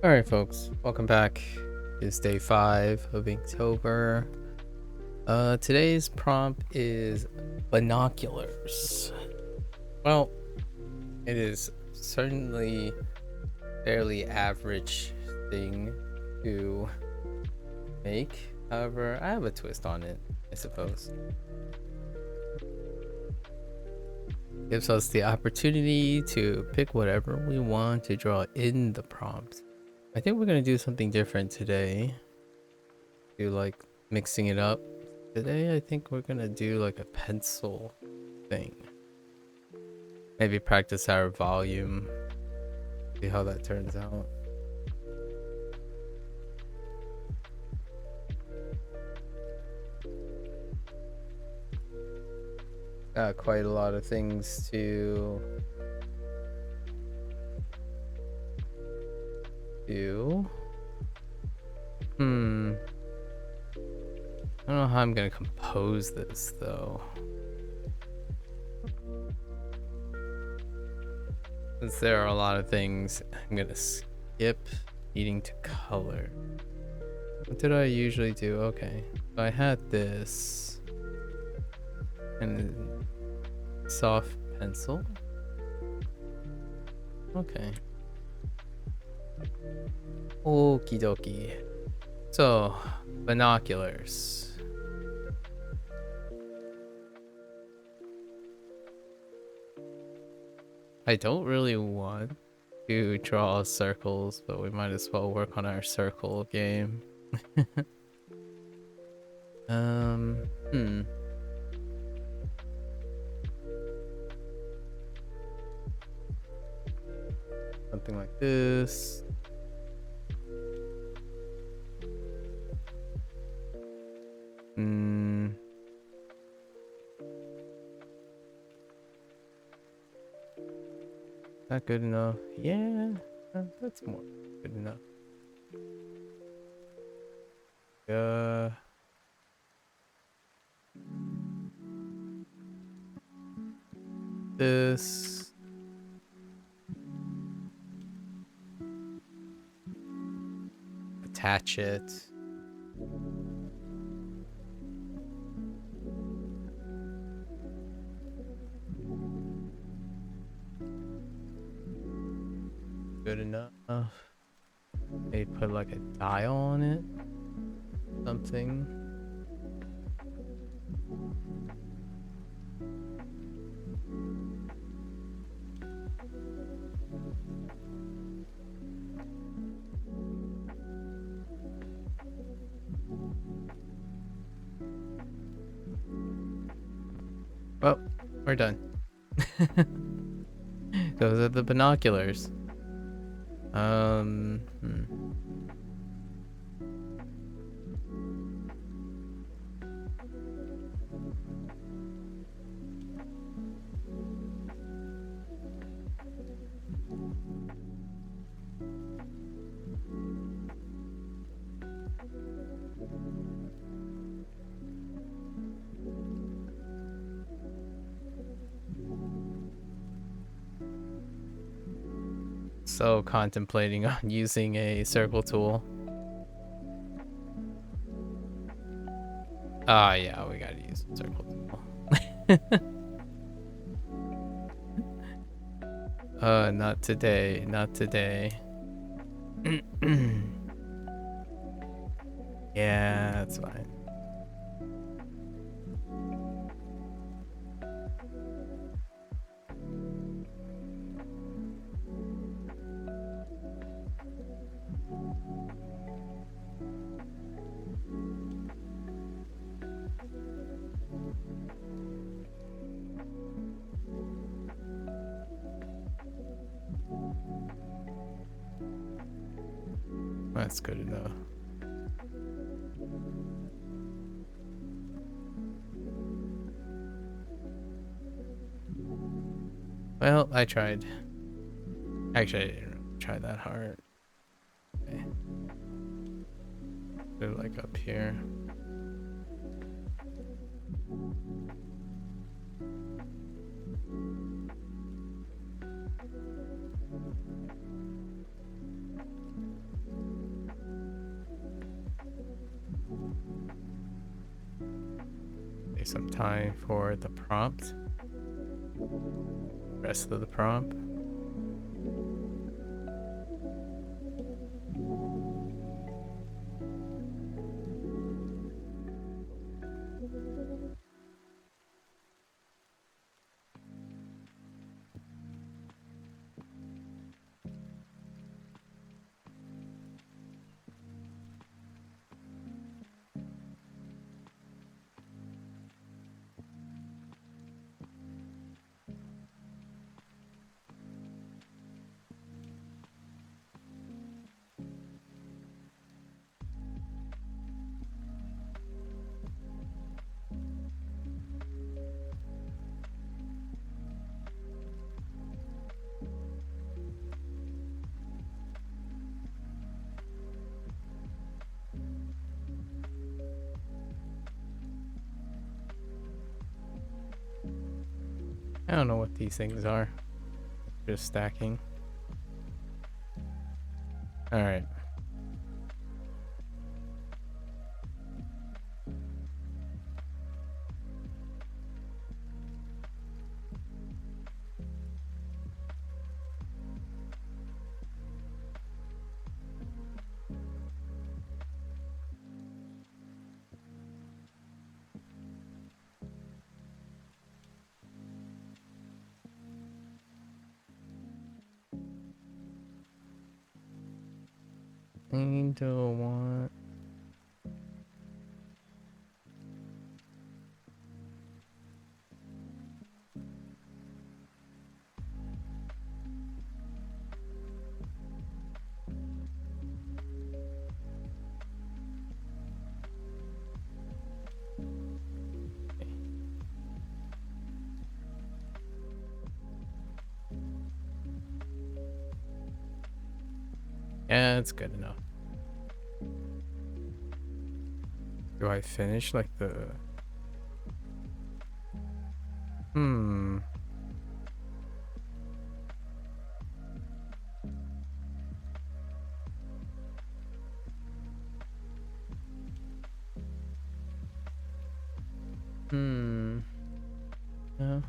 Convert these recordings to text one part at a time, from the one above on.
Alright folks, welcome back. It's day 5 of Inktober. Today's prompt is binoculars. Well, it is certainly a fairly average thing to make. However, I have a twist on it, I suppose. Gives us the opportunity to pick whatever we want to draw in the prompt. I think we're gonna do something different today. Do like mixing it up. Today I think we're gonna do like a pencil thing. Maybe practice our volume. See how that turns out. Got quite a lot of things to do. I don't know how I'm gonna compose this though. Since there are a lot of things, I'm gonna skip needing to color. What did I usually do? Okay, so I had this and soft pencil. Okay. Okie dokie. So, binoculars. I don't really want to draw circles, but we might as well work on our circle game. Something like this. Not good enough. Yeah, that's more good enough. This. Attach it. Good enough. They put like a dial on it. Something. Well, we're done. Those are the binoculars. So contemplating on using a circle tool. Ah, yeah, we gotta use a circle tool. Not today, not today. Yeah, that's fine. That's good enough. Well, I tried. Actually, I didn't really try that hard. Okay. They're like up here. Take some time for the prompt. Rest of the prompt. I don't know what these things are. Just stacking. Alright. Angel want. Yeah, it's good enough. Do I finish like the... Hmm. Hmm. Yeah.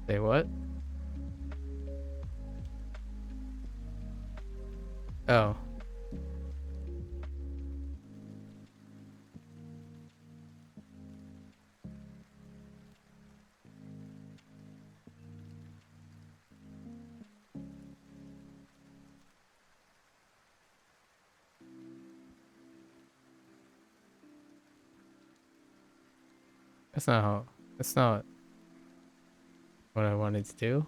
Say what? Oh. That's not how... That's not what I wanted to do.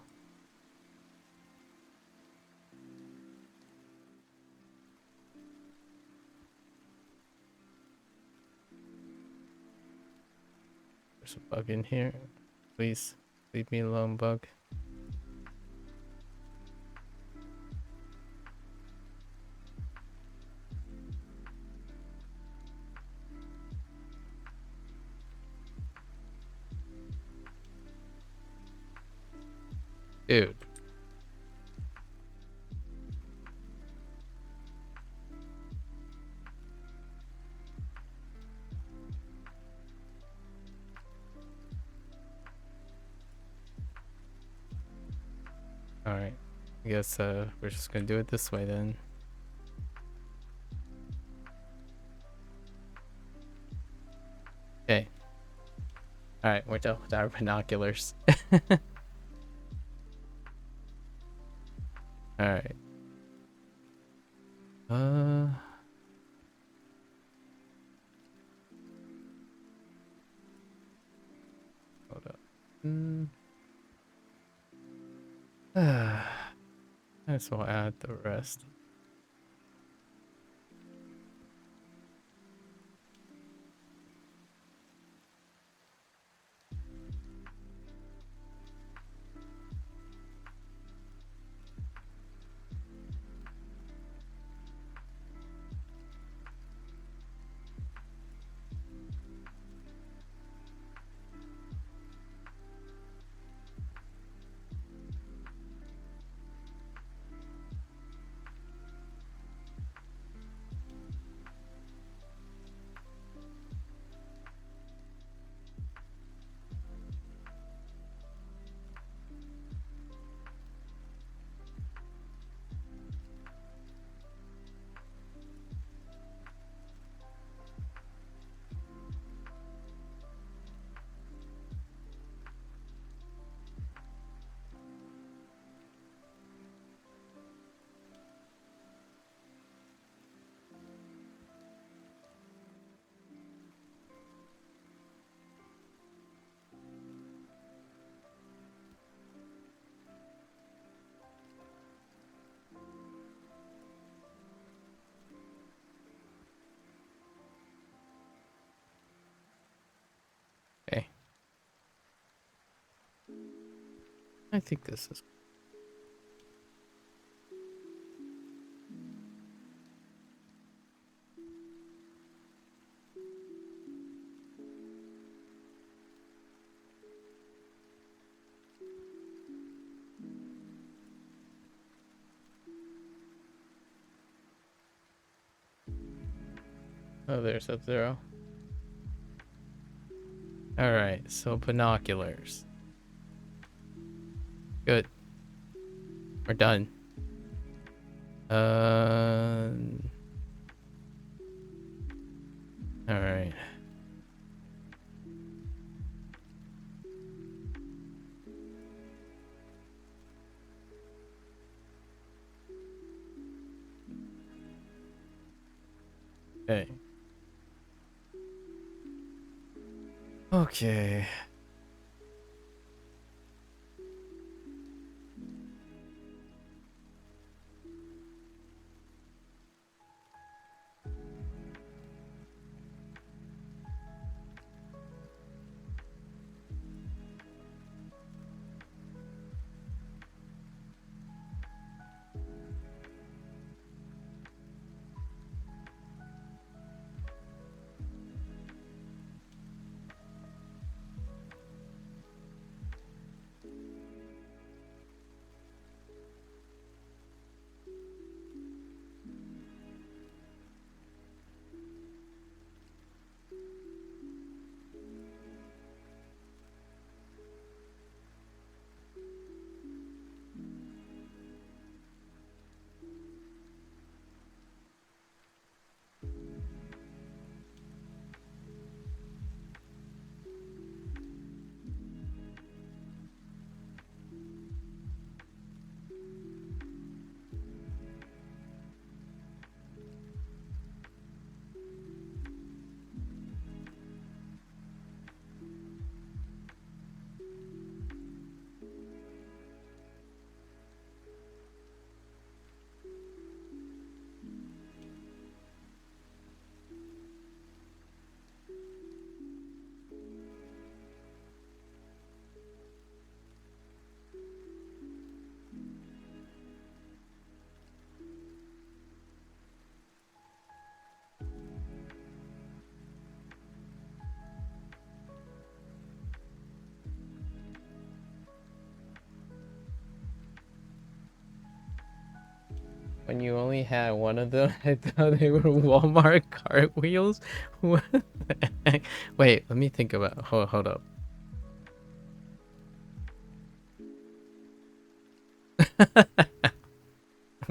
There's a bug in here. Please leave me alone, bug. Dude. Alright. I guess we're just gonna do it this way then. Okay. Alright, we're done with our binoculars. Alright. Uh... Might as well add the rest. Okay. I think this is. Oh, there's Sub-Zero. Alright, so binoculars. Good. We're done. Alright. Okay. Okay. When you only had one of them, I thought they were Walmart cartwheels. What the heck? Wait, let me think about. Hold up.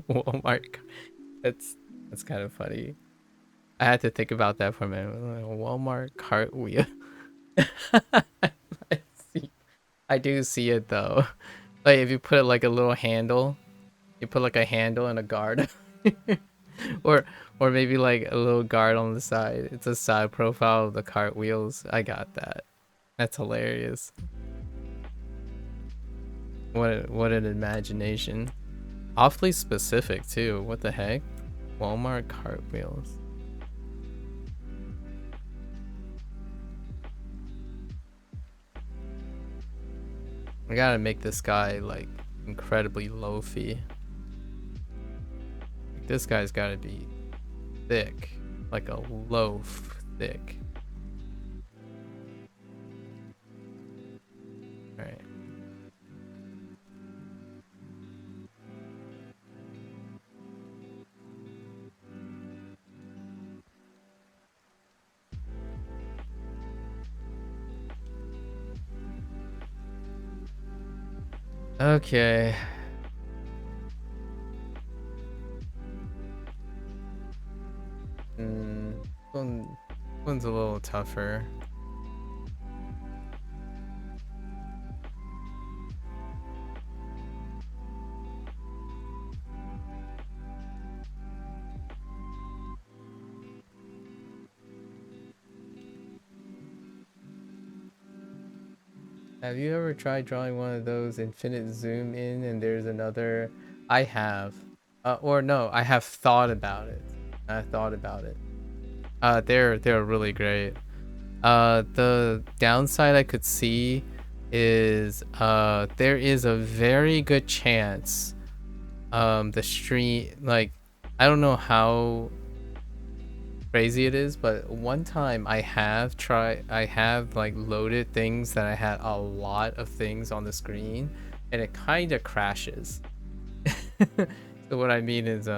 Walmart. That's kind of funny. I had to think about that for a minute. Walmart cartwheel. I see. I do see it though. Like if you put like a little handle, you put like a handle and a guard, or or maybe like a little guard on the side. It's a side profile of the cartwheels. I got that. That's hilarious. What an imagination. Awfully specific too. What the heck? Walmart cartwheels. I gotta make this guy like incredibly loafy. This guy's gotta be thick, like a loaf thick. All right. Okay. One's a little tougher. Have you ever tried drawing one of those infinite zoom in and there's another? I have. Or no, I have thought about it. I thought about it. They're really great. The downside I could see is there is a very good chance the stream, like, I don't know how crazy it is, but one time I have like loaded things that I had a lot of things on the screen and it kind of crashes. So what I mean is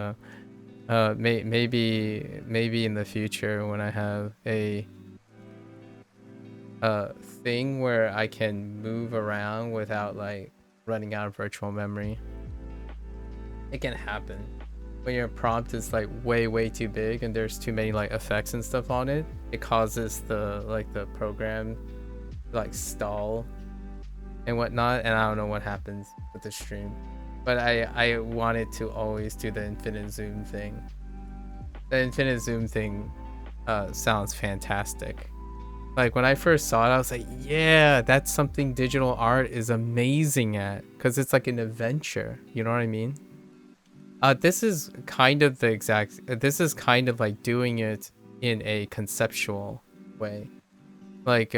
maybe in the future when I have a thing where I can move around without like running out of virtual memory. It can happen when your prompt is like way too big and there's too many like effects and stuff on it. It causes the program to, like, stall and whatnot, and I don't know what happens with the stream. But I wanted to always do the infinite zoom thing. The infinite zoom thing sounds fantastic. Like when I first saw it, I was like, yeah, that's something digital art is amazing at, because it's like an adventure. You know what I mean? This is kind of this is kind of like doing it in a conceptual way. Like,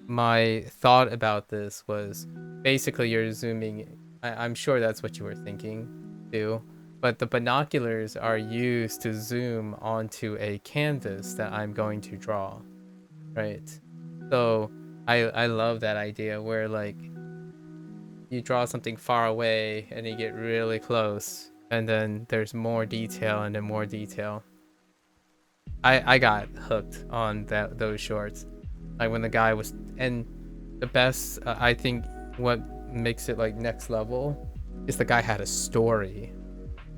my thought about this was basically you're zooming. I'm sure that's what you were thinking too. But the binoculars are used to zoom onto a canvas that I'm going to draw, right? So I love that idea where like you draw something far away and you get really close and then there's more detail and then more detail. I got hooked on those shorts. Like when the guy was, and the best, I think what makes it like next level is the guy had a story.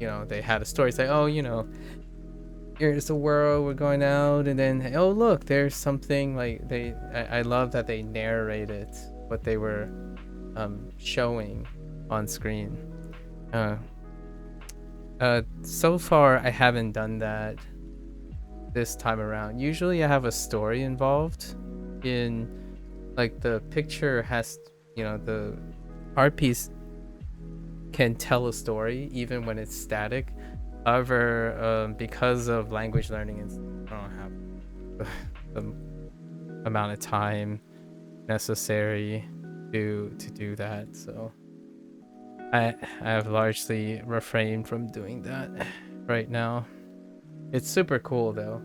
You know, they had a story. It's like, oh, you know, here's the world, we're going out, and then, oh, look, there's something. Like I love that they narrated what they were showing on screen. So far I haven't done that this time around. Usually I have a story involved in, like, the picture has, you know, the art piece can tell a story even when it's static. However, because of language learning, I don't have the amount of time necessary to do that, so I have largely refrained from doing that right now. It's super cool though.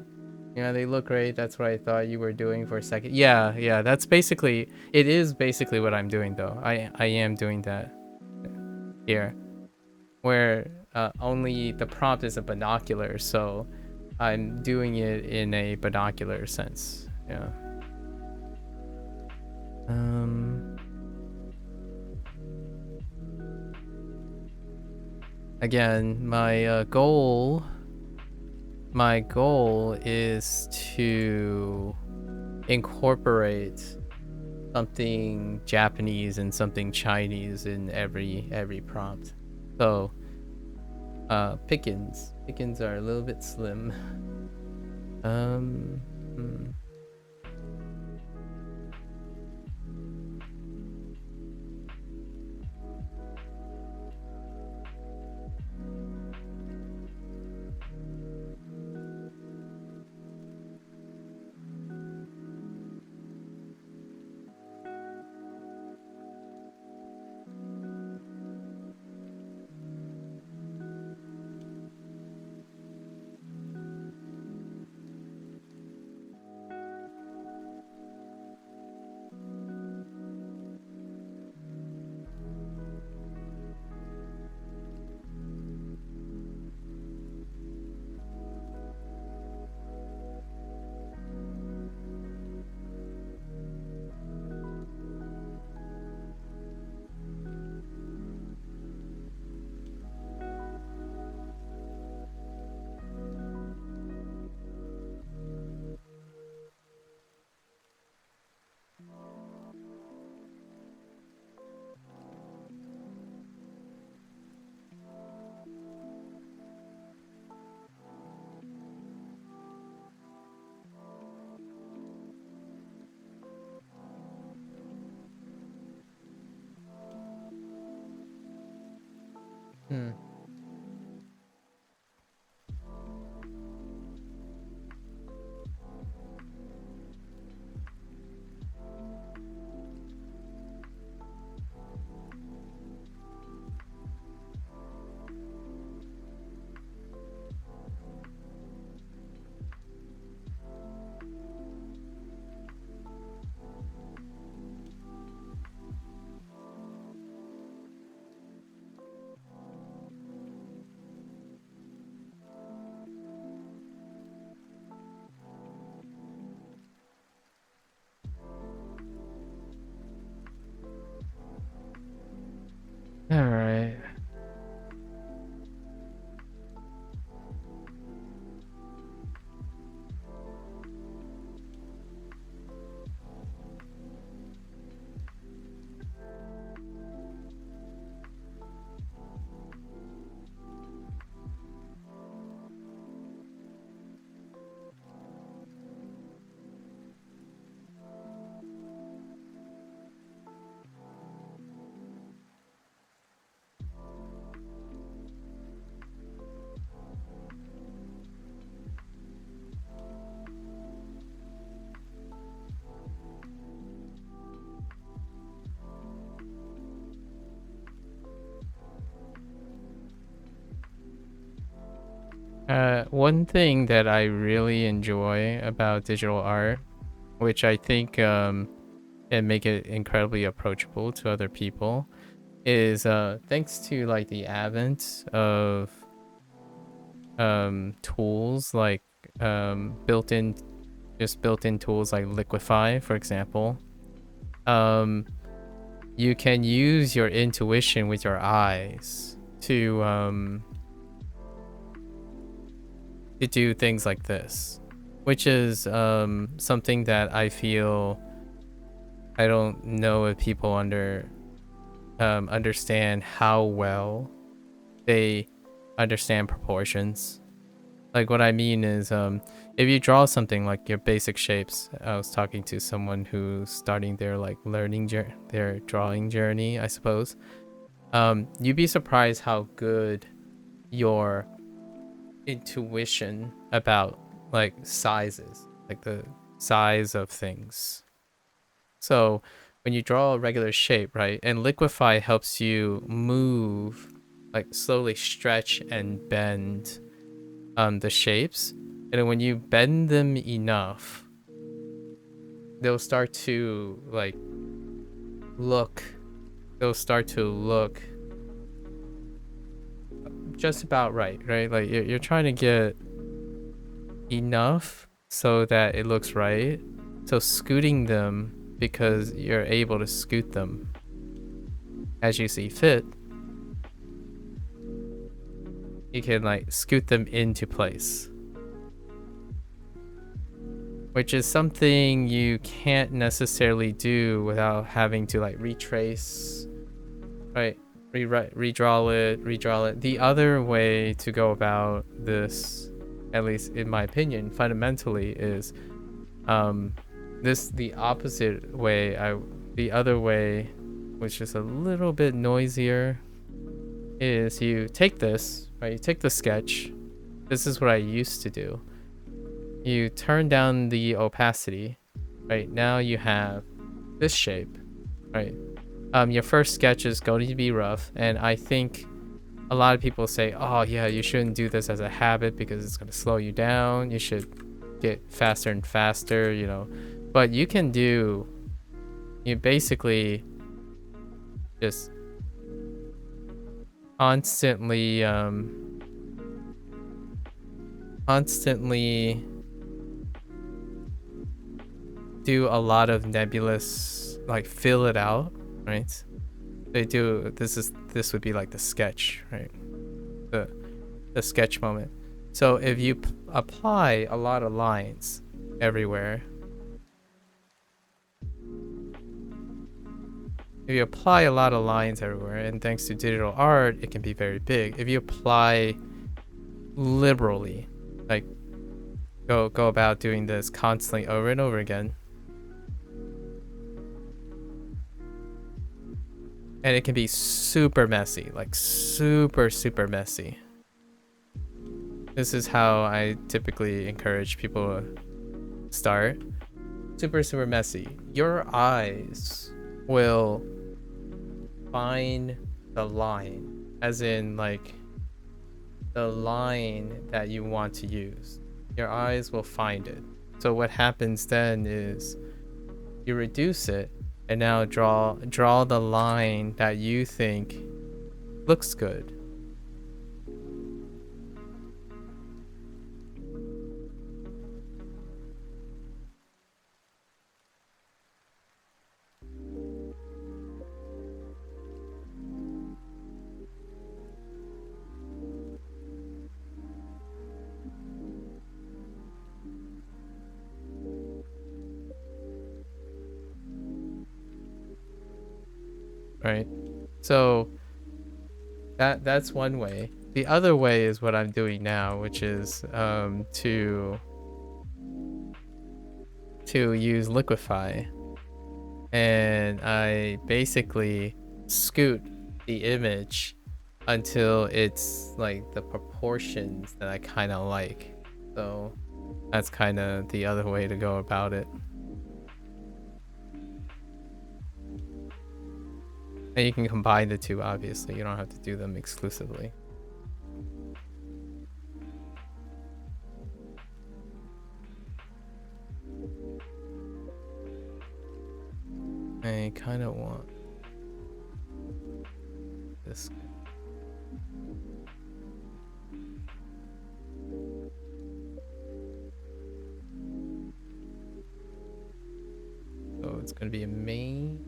You know, they look great. That's what I thought you were doing for a second. Yeah, that's basically, it is basically what I'm doing though. I am doing that here, where only the prompt is a binocular, so I'm doing it in a binocular sense. Yeah. Again, my goal is to incorporate something Japanese and something Chinese in every prompt. So pickings are a little bit slim. Hmm. All right. One thing that I really enjoy about digital art, which I think and make it incredibly approachable to other people, is thanks to like the advent of tools like built-in built-in tools like Liquify, for example. Um, you can use your intuition with your eyes to do things like this, which is something that I feel I don't know if people understand how well they understand proportions. Like what I mean is, if you draw something like your basic shapes, I was talking to someone who's starting their like their drawing journey, I suppose. You'd be surprised how good your intuition about like sizes, like the size of things. So when you draw a regular shape, right, and Liquify helps you move, like slowly stretch and bend the shapes, and then when you bend them enough, they'll start to like look. They'll start to look just about right, right? Like you're trying to get enough so that it looks right. So scooting them because you're able to scoot them as you see fit, you can like scoot them into place, which is something you can't necessarily do without having to like retrace, right? Redraw it. The other way to go about this, at least in my opinion, fundamentally is the opposite way. The other way, which is a little bit noisier, is you take this, right? You take the sketch. This is what I used to do. You turn down the opacity, right? Now you have this shape, right? Your first sketch is going to be rough, and I think a lot of people say, oh yeah, you shouldn't do this as a habit because it's going to slow you down. You should get faster and faster, you know. But you basically just constantly do a lot of nebulous, like fill it out, right? This would be like the sketch, right? The sketch moment. So if you apply a lot of lines everywhere, and thanks to digital art, it can be very big. If you apply liberally, like go about doing this constantly over and over again, And it can be super messy, like super, super messy. This is how I typically encourage people to start. Super, super messy. Your eyes will find the line, as in like the line that you want to use. Your eyes will find it. So what happens then is you reduce it and now draw the line that you think looks good. Right? So that's one way. The other way is what I'm doing now, which is to use liquify, and I basically scoot the image until it's like the proportions that I kind of like. So that's kind of the other way to go about it. And you can combine the two, obviously. You don't have to do them exclusively. I kind of want this. So it's going to be a main.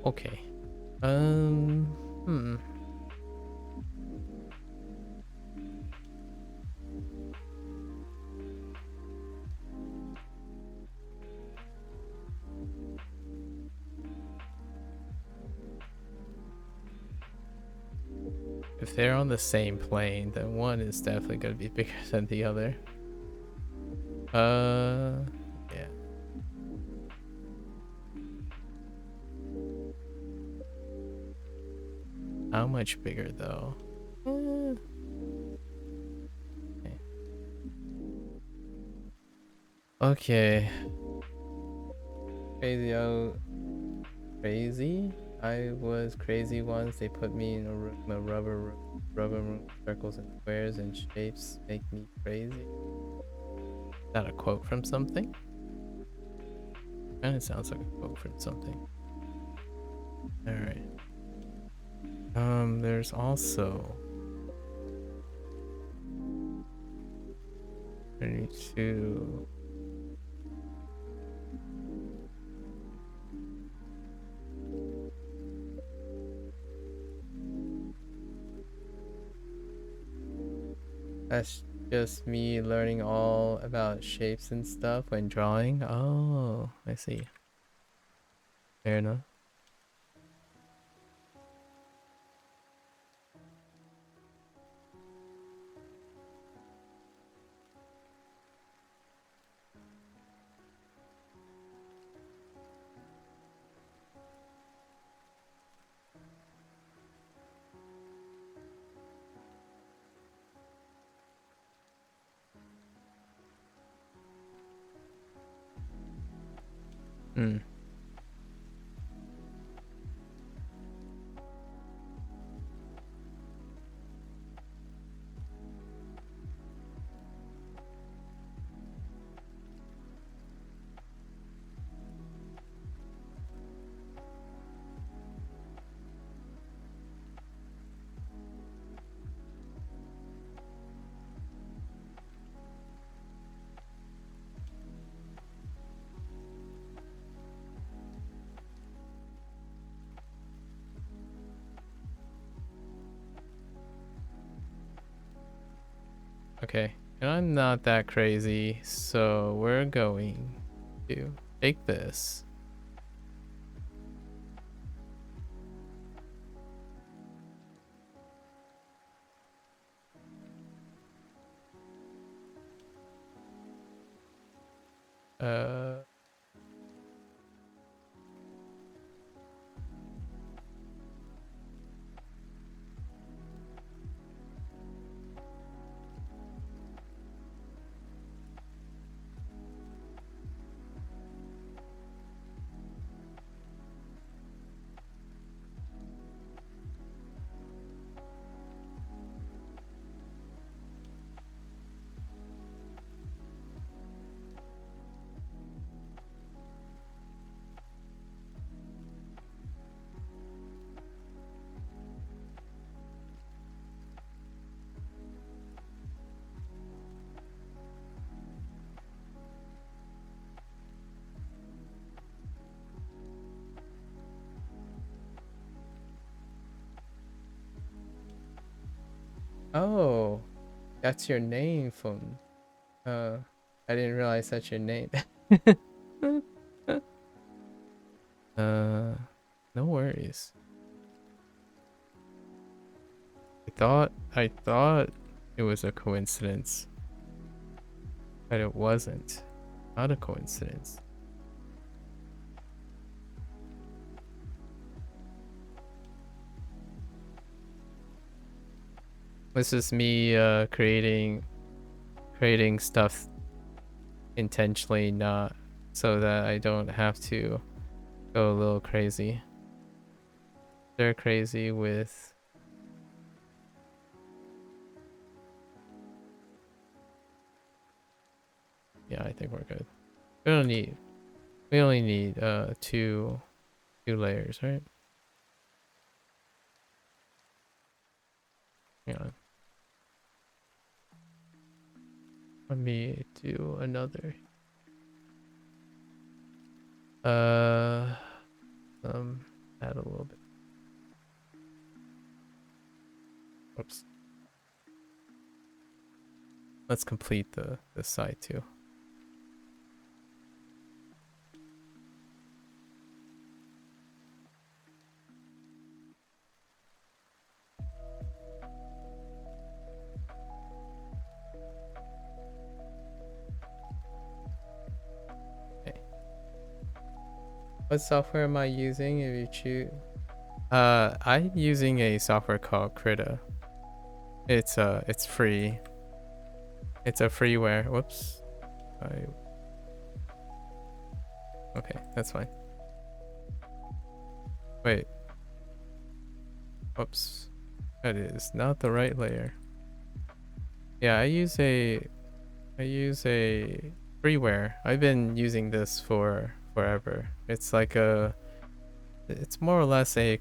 Okay. If they're on the same plane, then one is definitely going to be bigger than the other. Yeah. How much bigger though? Okay. Crazy. I was crazy once. They put me in a room, a rubber room, circles and squares and shapes make me crazy. Is that a quote from something? Kind of sounds like a quote from something. All right. There's also 32. That's just me learning all about shapes and stuff when drawing. Oh, I see. Fair enough. Hmm. Okay, and I'm not that crazy, so we're going to Take this. Uh, oh, that's your name from. I didn't realize that's your name. uh, no worries. I thought it was a coincidence, but it wasn't. Not a coincidence. This is me creating stuff intentionally, not so that I don't have to go a little crazy. They're crazy with yeah, I think we're good. We only need two layers, right? Yeah. Let me do another. Add a little bit. Oops. Let's complete the side too. Okay. What software am I using if you choose? I'm using a software called Krita. It's free. It's a freeware. Whoops. Okay, that's fine. Wait. Whoops. That is not the right layer. Yeah, I use a freeware. I've been using this for forever. It's like it's more or less a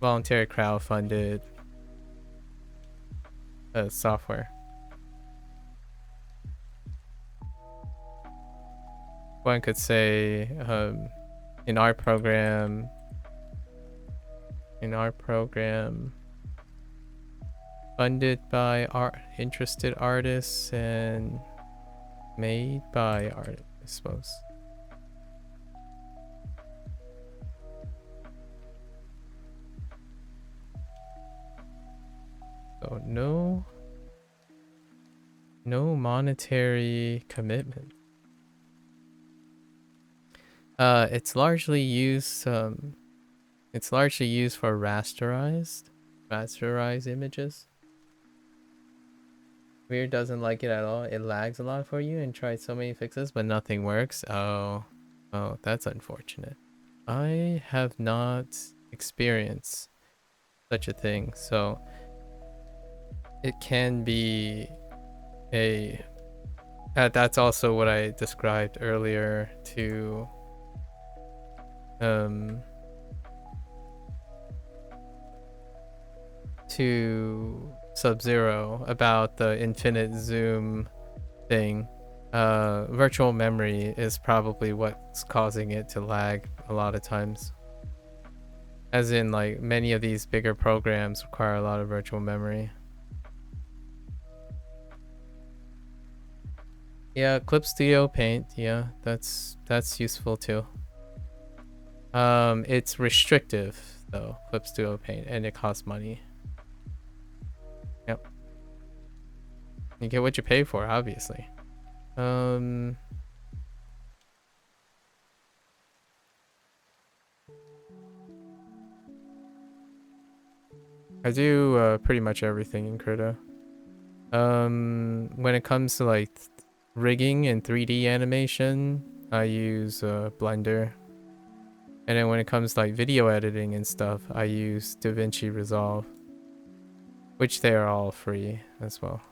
voluntary crowdfunded software. One could say in our program funded by interested artists and made by artists, I suppose. So no monetary commitment. It's largely used for rasterized images. Weird doesn't like it at all. It lags a lot for you and tried so many fixes, but nothing works. Oh, that's unfortunate. I have not experienced such a thing, so it can be that's also what I described earlier to Sub-Zero about the infinite zoom thing. Virtual memory is probably what's causing it to lag a lot of times. As in, like, many of these bigger programs require a lot of virtual memory. Yeah, Clip Studio Paint. Yeah, that's useful too. It's restrictive though, Clip Studio Paint, and it costs money. Yep. You get what you pay for, obviously. Um, I do pretty much everything in Krita. When it comes to like rigging and 3D animation, I use Blender. And then when it comes to like video editing and stuff, I use DaVinci Resolve, which they are all free as well.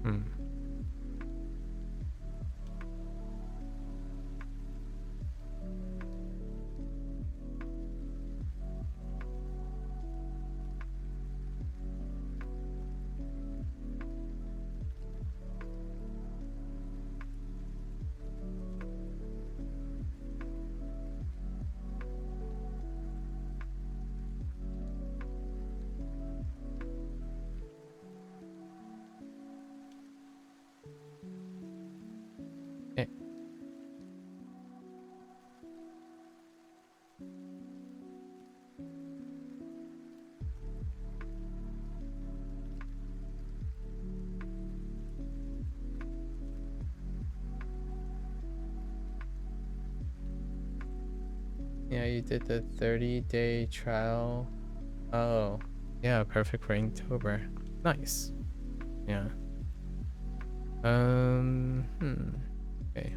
Hmm. Eh, Yeah, you did the 30-day trial. Oh, yeah, perfect for Inktober. Nice. Yeah. Okay.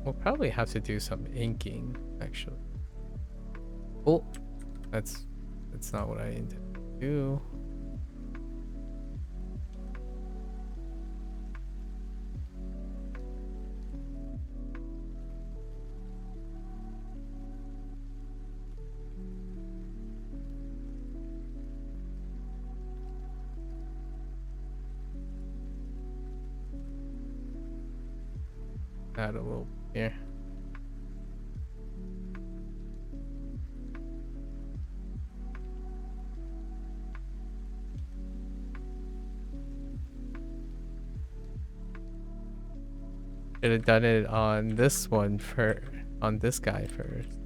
We'll probably have to do some inking, actually. Oh, that's not what I intended to do. Add a little here. Should have done it on this one on this guy first.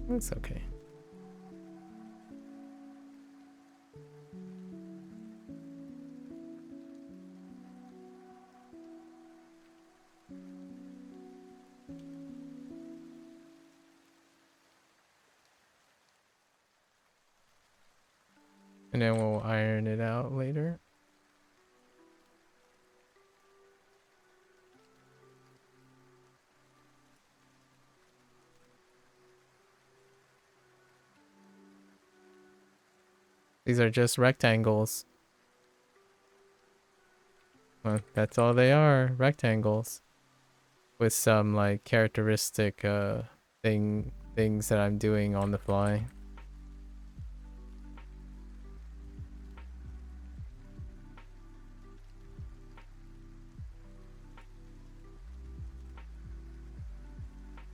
It's okay. And then we'll iron it out later. These are just rectangles. Well, that's all they are, rectangles. With some like characteristic things that I'm doing on the fly.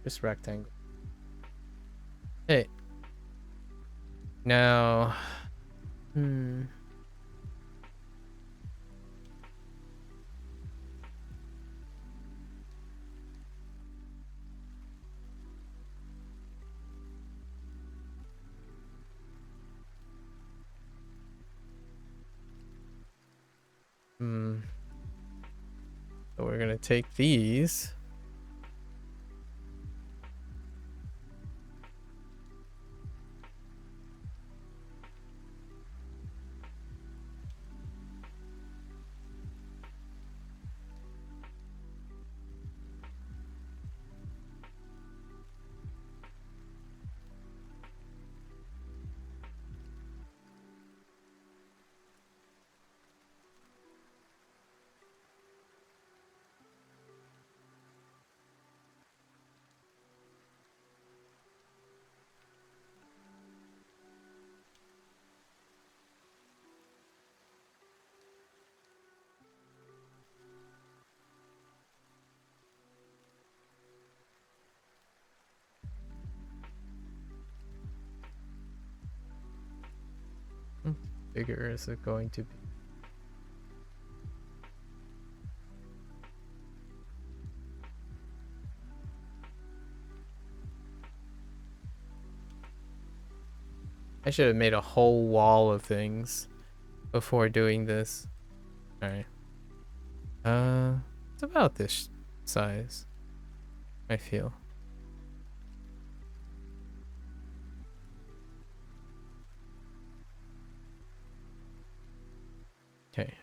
Just rectangle. Hey. Now, so we're gonna take these. Hmm, bigger is it going to be? I should have made a whole wall of things before doing this. Alright. It's about this size, I feel. Okay.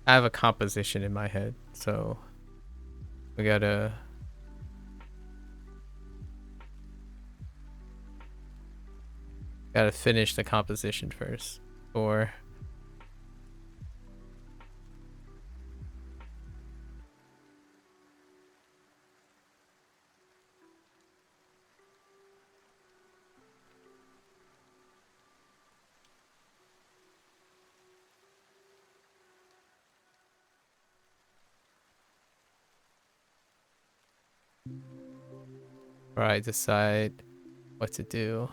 I have a composition in my head, so we gotta finish the composition first. Or I decide what to do.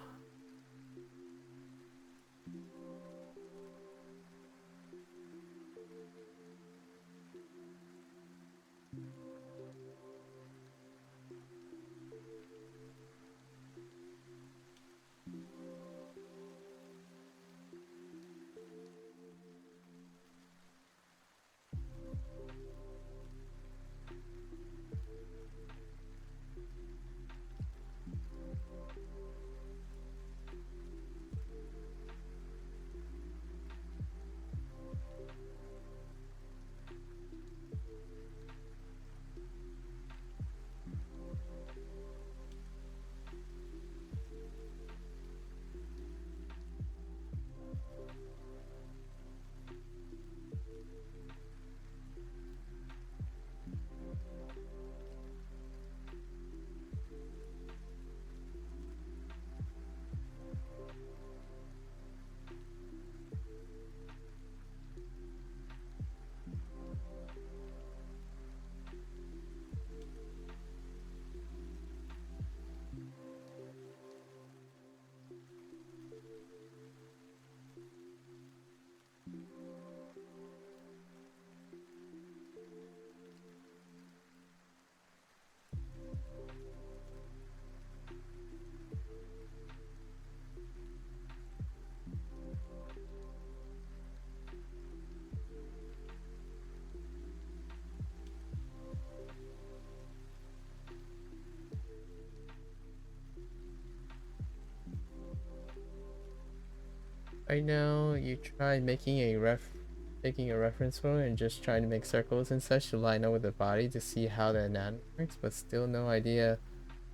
Right now, you try taking a reference photo and just trying to make circles and such to line up with the body to see how the anatomy works, but still no idea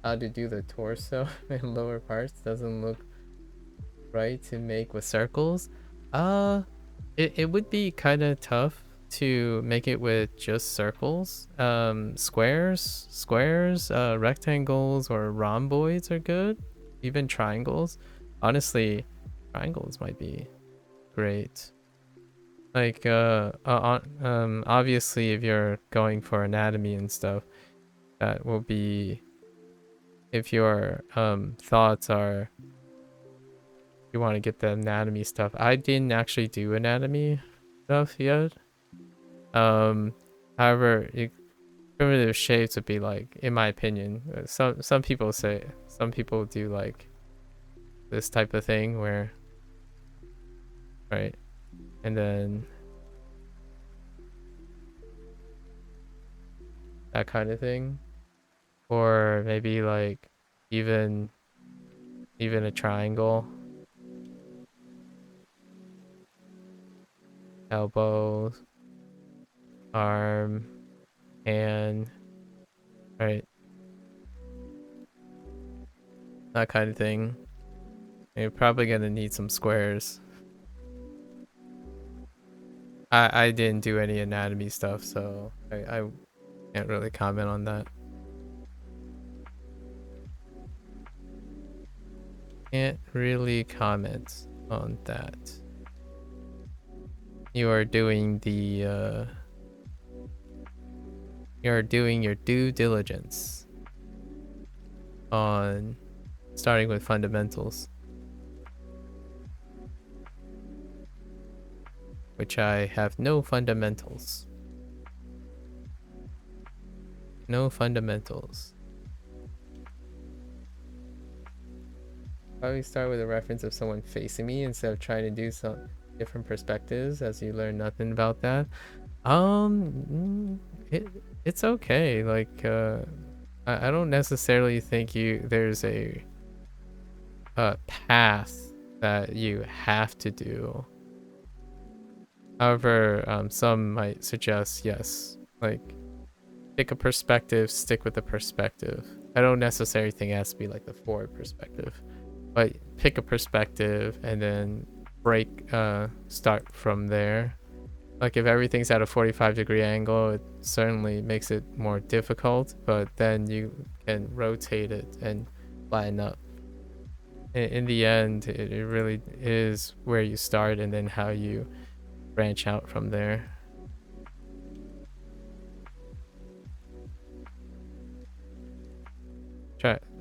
how to do the torso and lower parts. Doesn't look right to make with circles. Uh, it would be kind of tough to make it with just circles. Squares, rectangles or rhomboids are good. Even triangles. Honestly, triangles might be great. Like, obviously, if you're going for anatomy and stuff, that will be if your thoughts are you want to get the anatomy stuff. I didn't actually do anatomy stuff yet. Um, however, primitive shapes would be like, in my opinion, some people say some people do like this type of thing where, right, and then that kind of thing, or maybe like even a triangle, elbow, arm, hand, right, that kind of thing. You're probably gonna need some squares. I didn't do any anatomy stuff, so I can't really comment on that. Can't really comment on that. You are doing the You're doing your due diligence on starting with fundamentals, which I have no fundamentals. No fundamentals. Probably start with a reference of someone facing me instead of trying to do some different perspectives, as you learn nothing about that. It's okay. Like, I don't necessarily think there's a path that you have to do. However, some might suggest, yes, like pick a perspective, stick with the perspective. I don't necessarily think it has to be like the forward perspective, but pick a perspective and then start from there. Like if everything's at a 45-degree angle, it certainly makes it more difficult, but then you can rotate it and flatten up. In the end, it really is where you start and then how you branch out from there.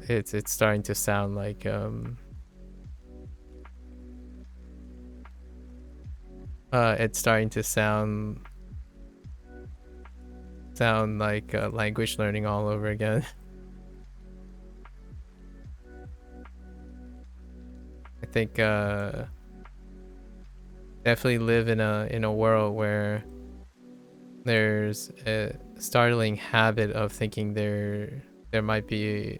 It's starting to sound like it's starting to sound like language learning all over again. I think definitely live in a world where there's a startling habit of thinking there might be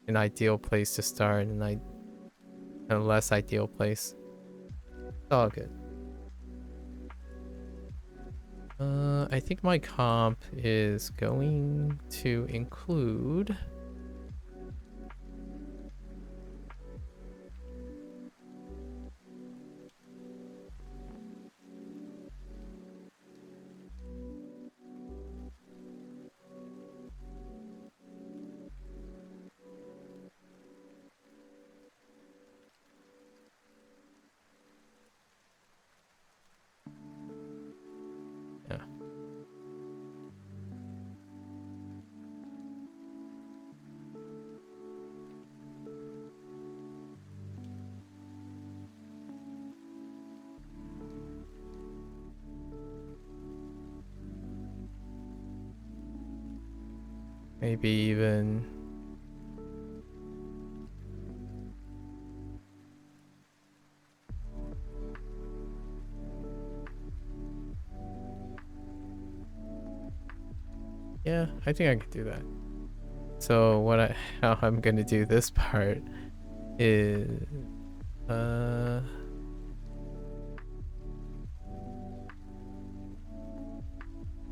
an ideal place to start and a less ideal place. It's all good. I think my comp is going to include yeah. Maybe even yeah, I think I could do that. So how I'm gonna do this part is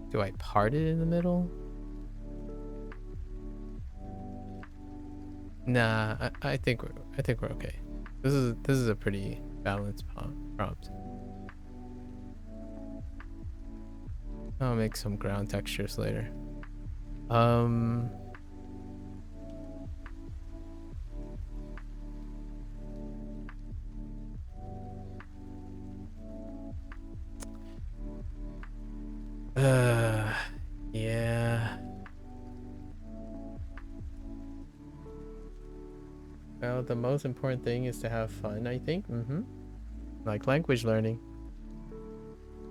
do I part it in the middle? Nah, I think we're okay. This is a pretty balanced prompt. I'll make some ground textures later. Yeah. Well, the most important thing is to have fun, I think. Like language learning.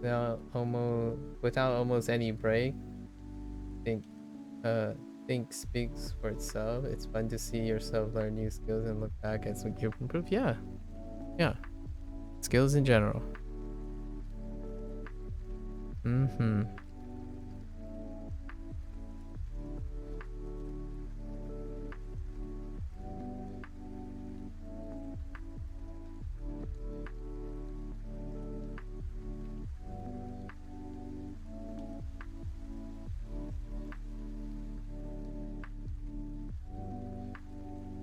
Without almost any break. Think speaks for itself. It's fun to see yourself learn new skills and look back at some you've improved. Yeah. Yeah. Skills in general.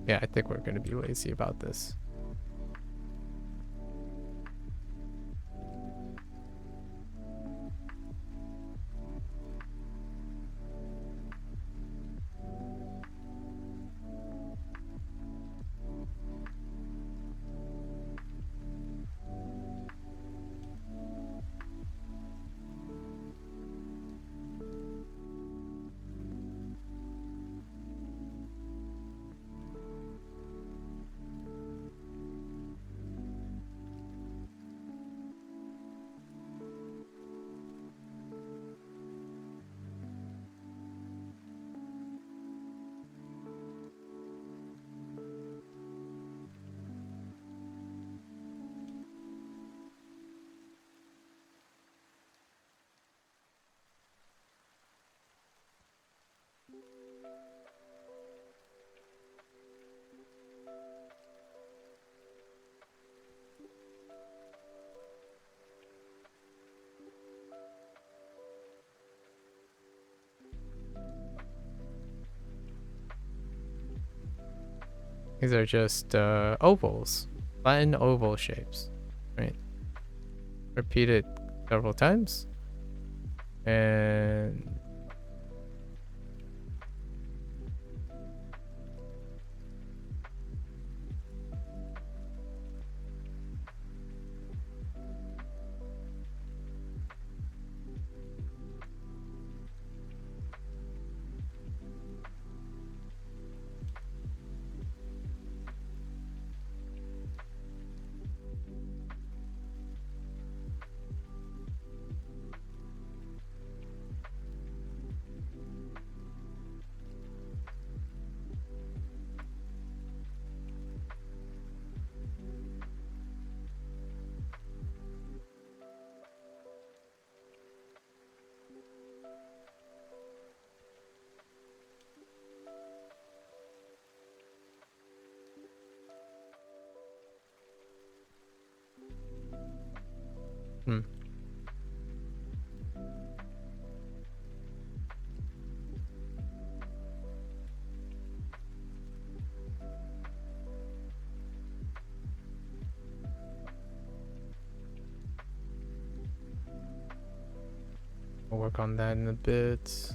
Yeah, I think we're gonna be lazy about this. These are just ovals, flattened oval shapes, right? Repeat it several times, and hmm. We'll work on that in a bit.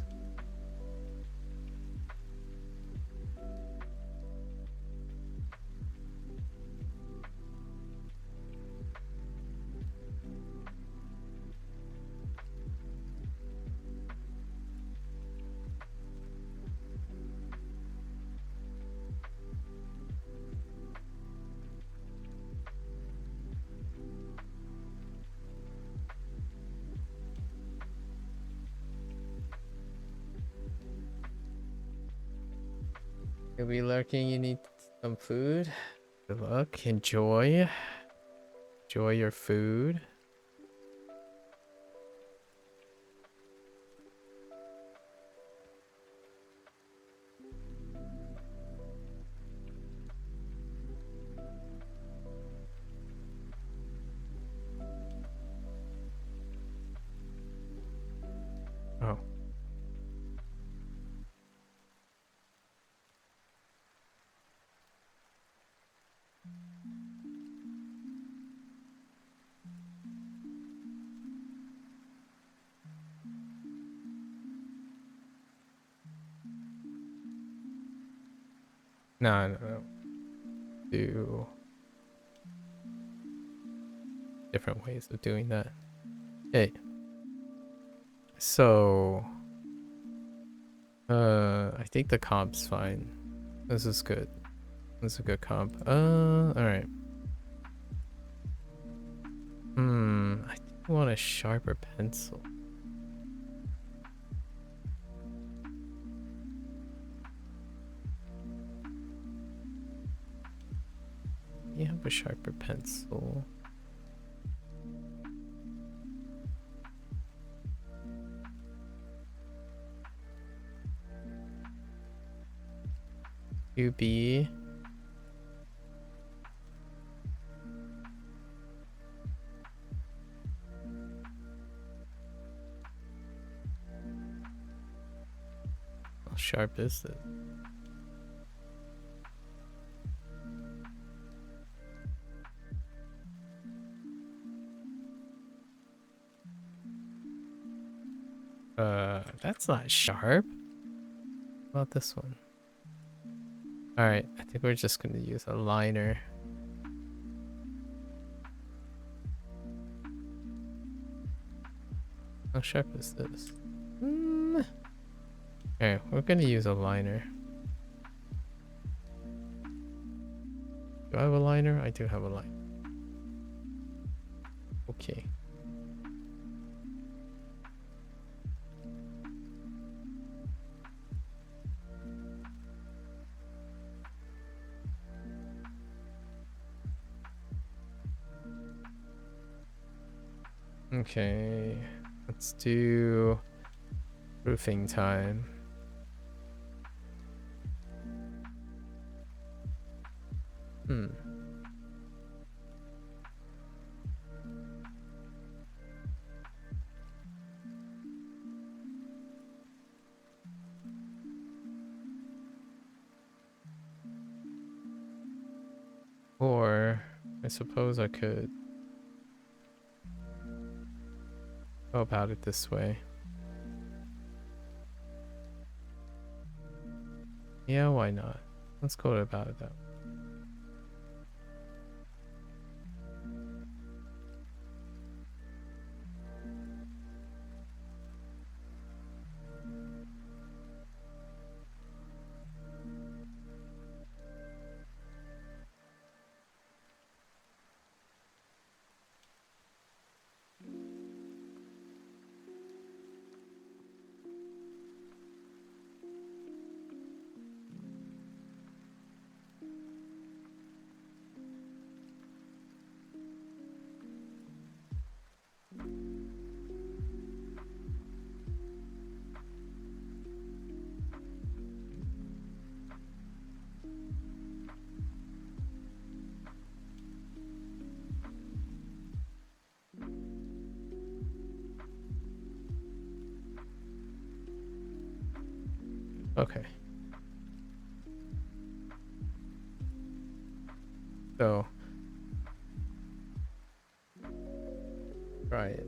You'll be lurking, you need some food. Good luck, enjoy. Enjoy your food. Oh. No. Do different ways of doing that. Hey. So I think the comp's fine. This is good. This is a good comp. Alright. I think I want a sharper pencil. You have a sharper pencil. QB. How sharp is it? That's not sharp. How about this one? Alright, I think we're just gonna use a liner. How sharp is this? Okay, we're gonna use a liner. Do I have a liner? I do have a liner. Okay. Okay, let's do roofing time. Or I suppose I could go about it this way. Yeah, why not? Let's go about it that way. Okay. So try it.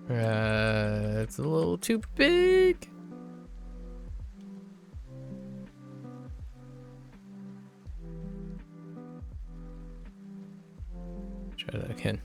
It's a little too big. Try that again.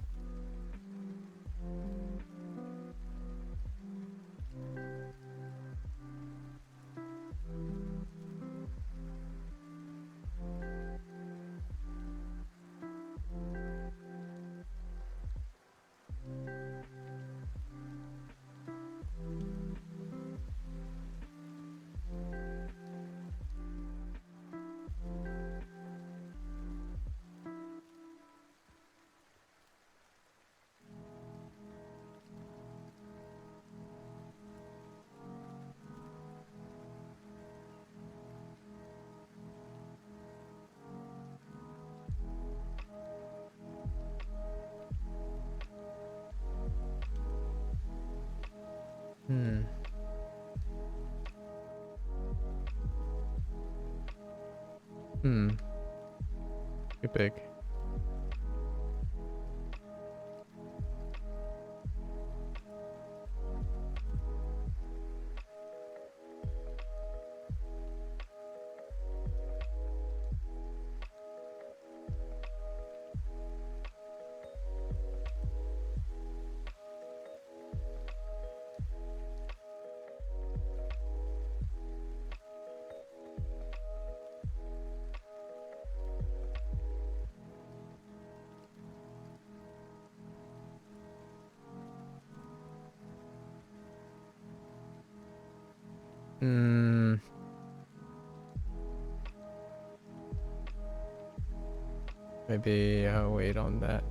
Hmm. Too big. Maybe I'll wait on that.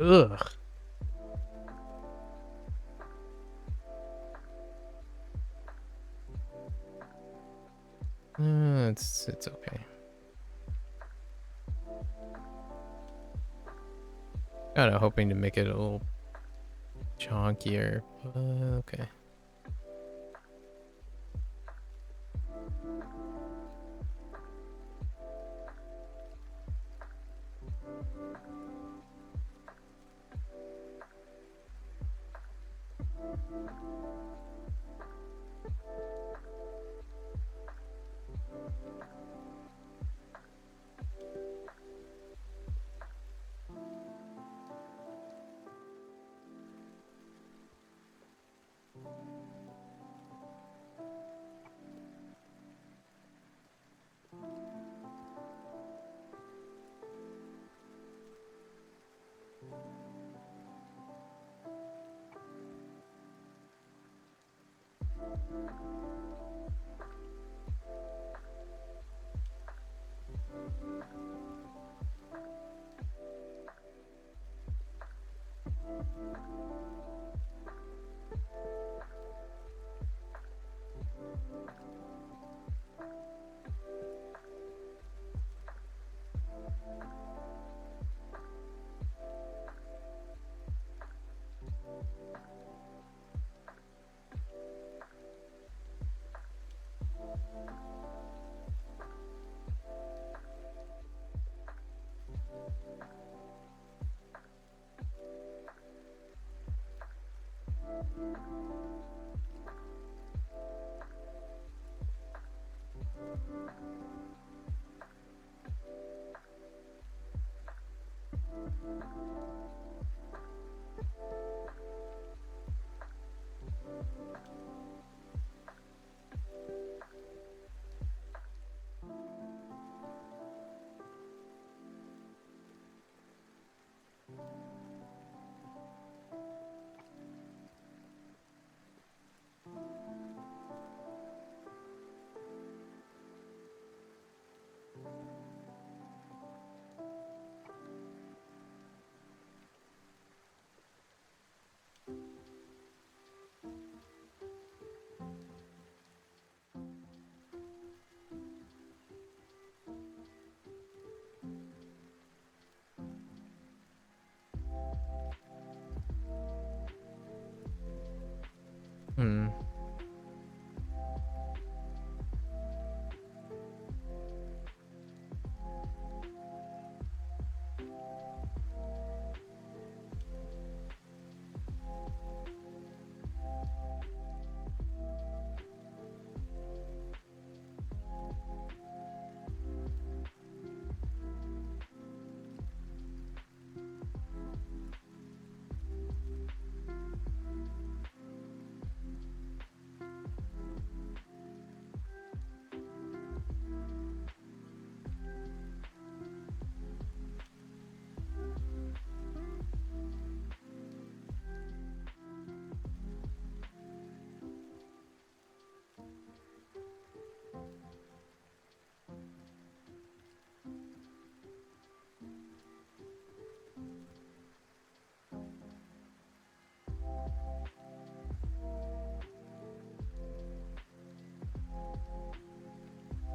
Ugh. It's okay. Kind of hoping to make it a little chunkier, but okay. Hmm.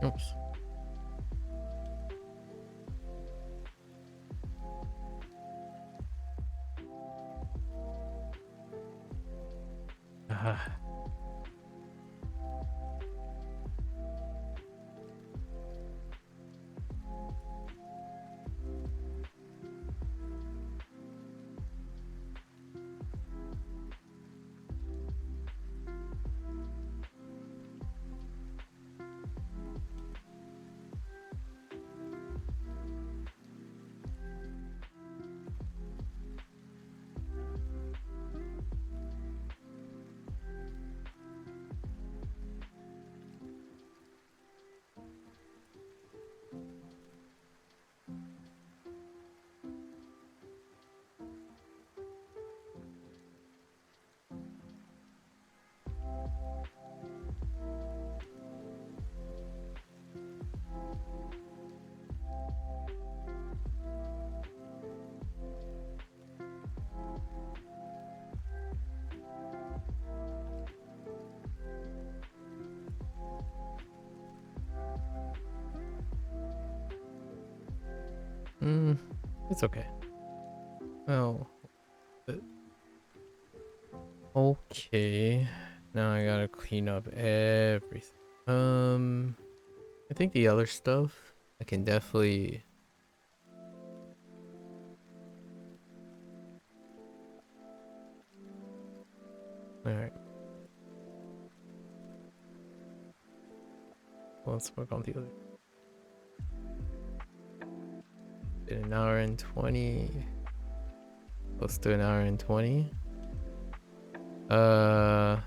Oops. Ah. Hmm. It's okay. Oh. Okay. Now I gotta clean up everything. I think the other stuff I can definitely. All right. Let's work on the other. Did an hour and 20. Close to an hour and 20. Uh.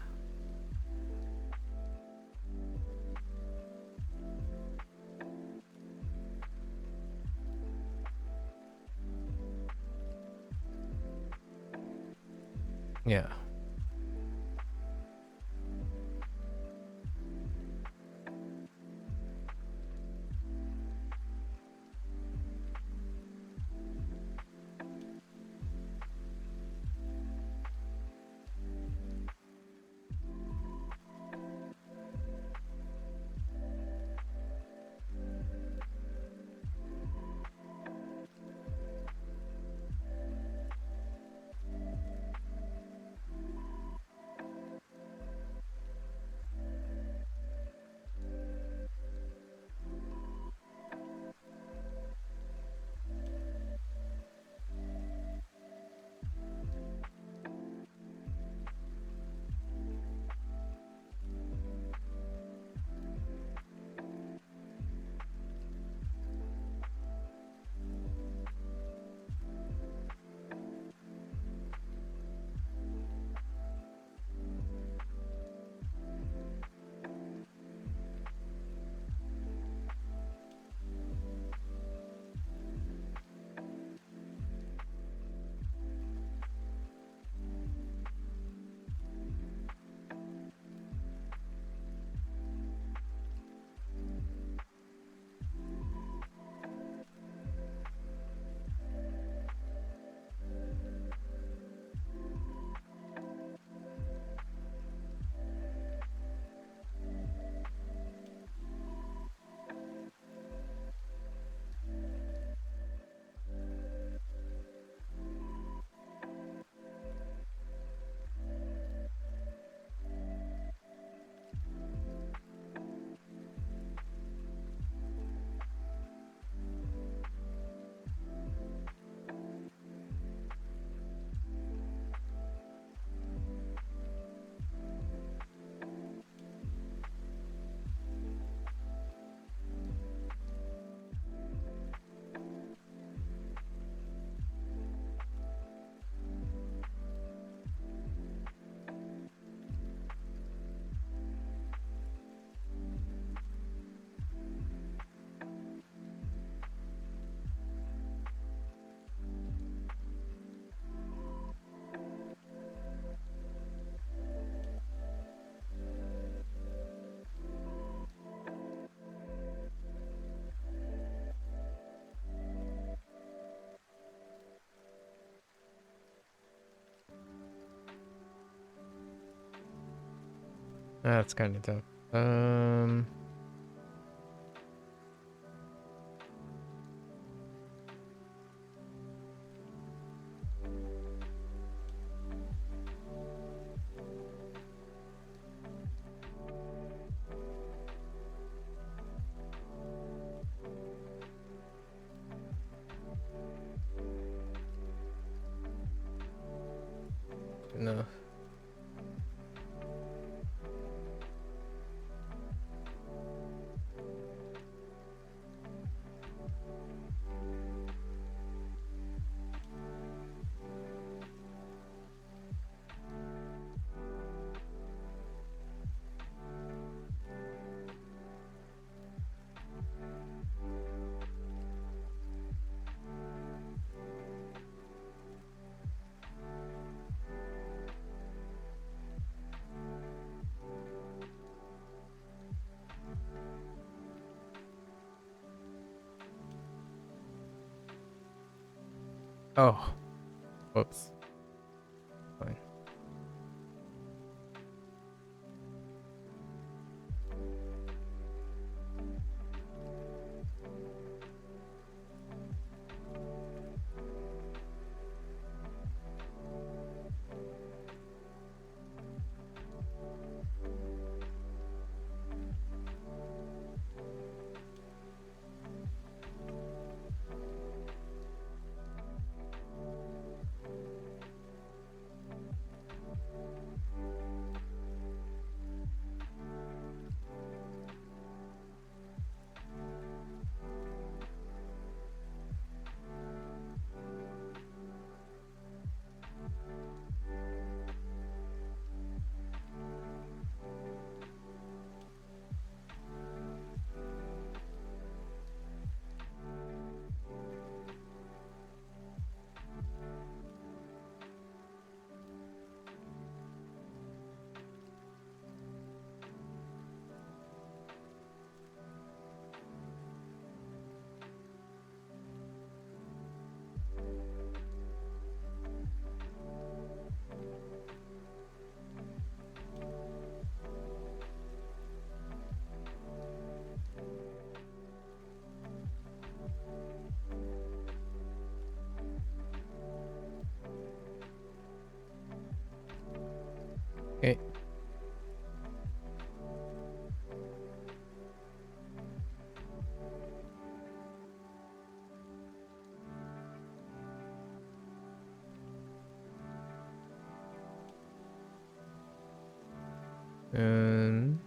Yeah. That's kind of tough. No. Oh, whoops. Fine. Okay. And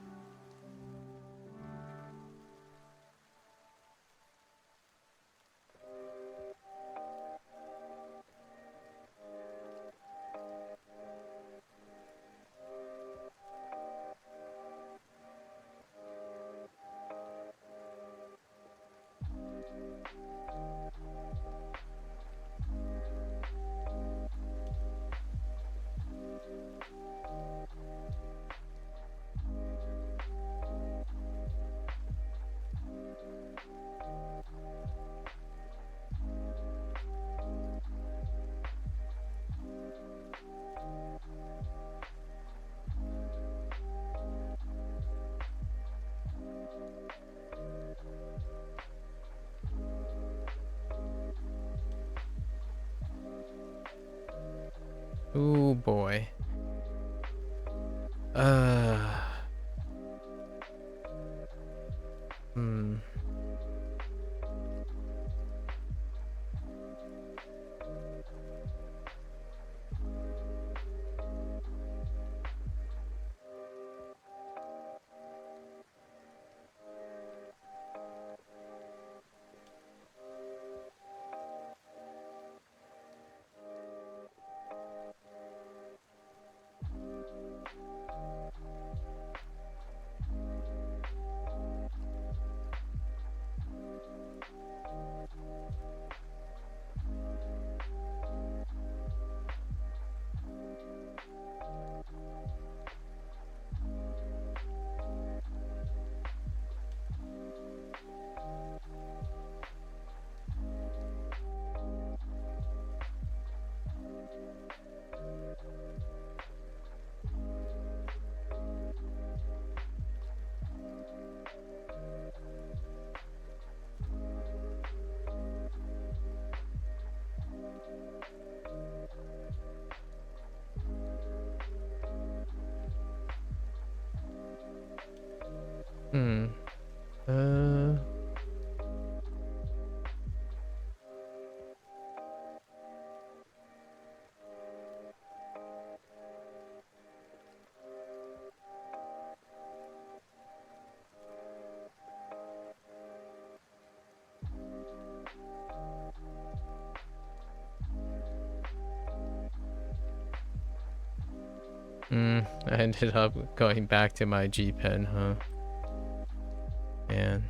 oh boy. Uh. Hmm. Hmm. Uh. I ended up going back to my G pen, huh? Man.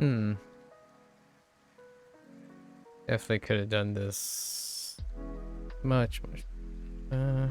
Hmm. Definitely could have done this much. Uh.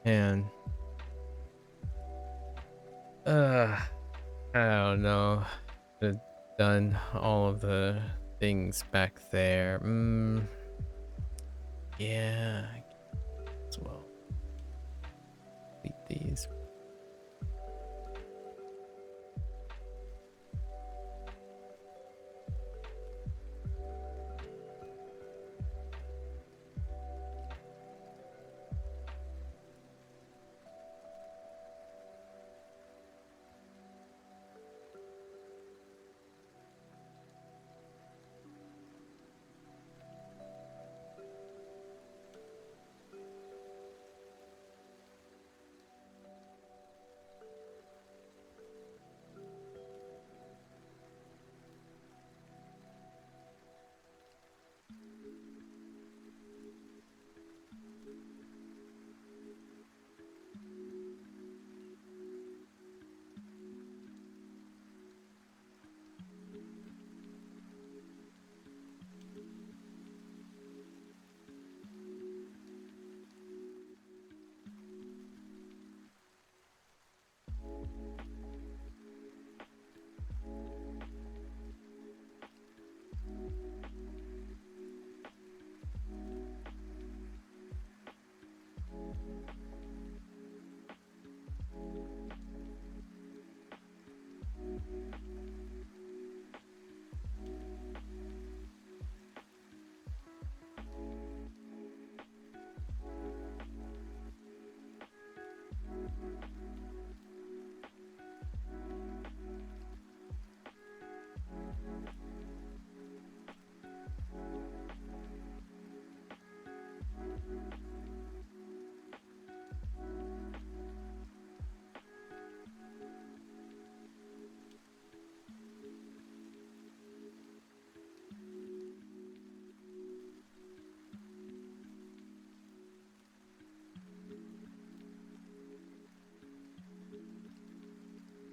And I don't know. I've done all of the things back there. Yeah, I guess as well. Delete these.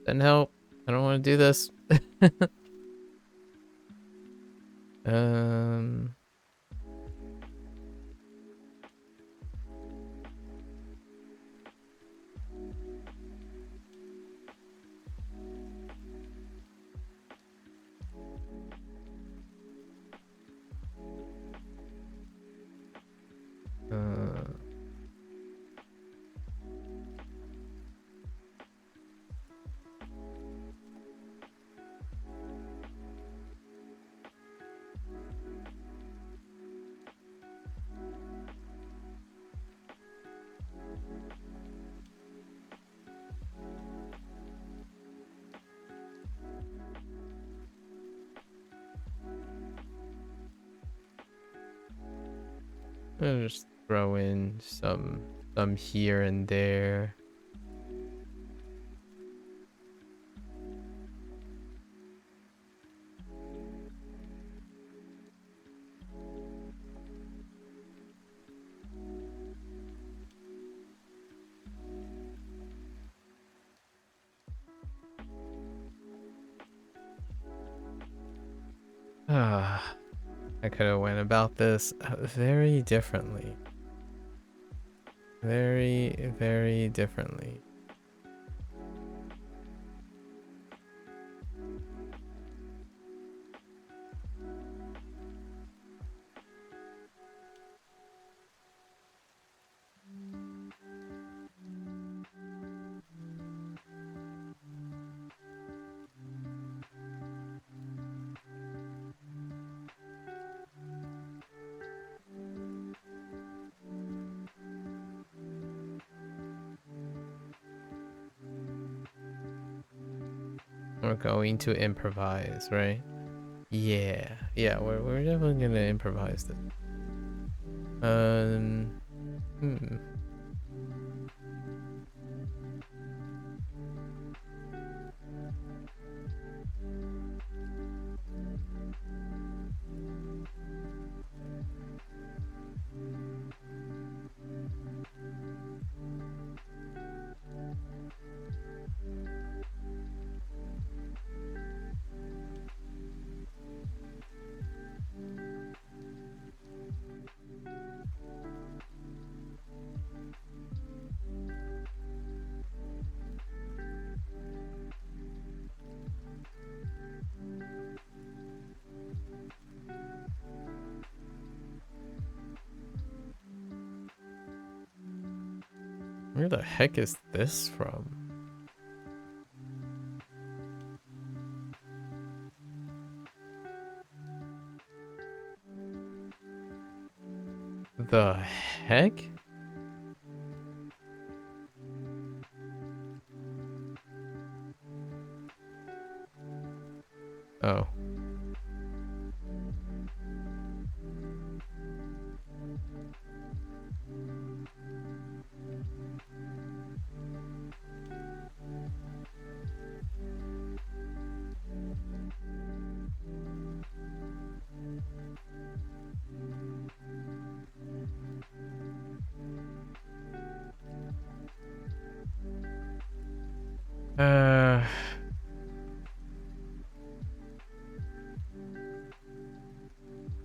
Then help. I don't want to do this. um. Uh, I'll just throw in some here and there. Ah, I could have went about this very differently. Very, very differently. We're going to improvise, right? Yeah, yeah, we're definitely gonna improvise this. Um, hmm. Where the heck is this from? The heck? Oh.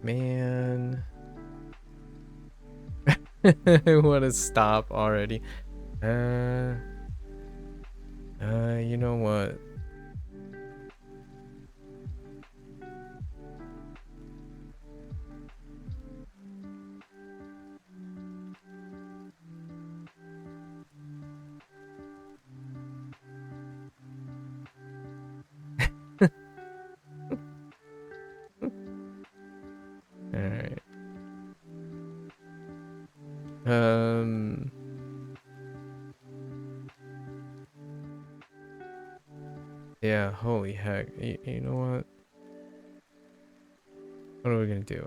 Man. I want to stop already. You know what? Alright. Yeah, holy heck. You know what? What are we gonna do?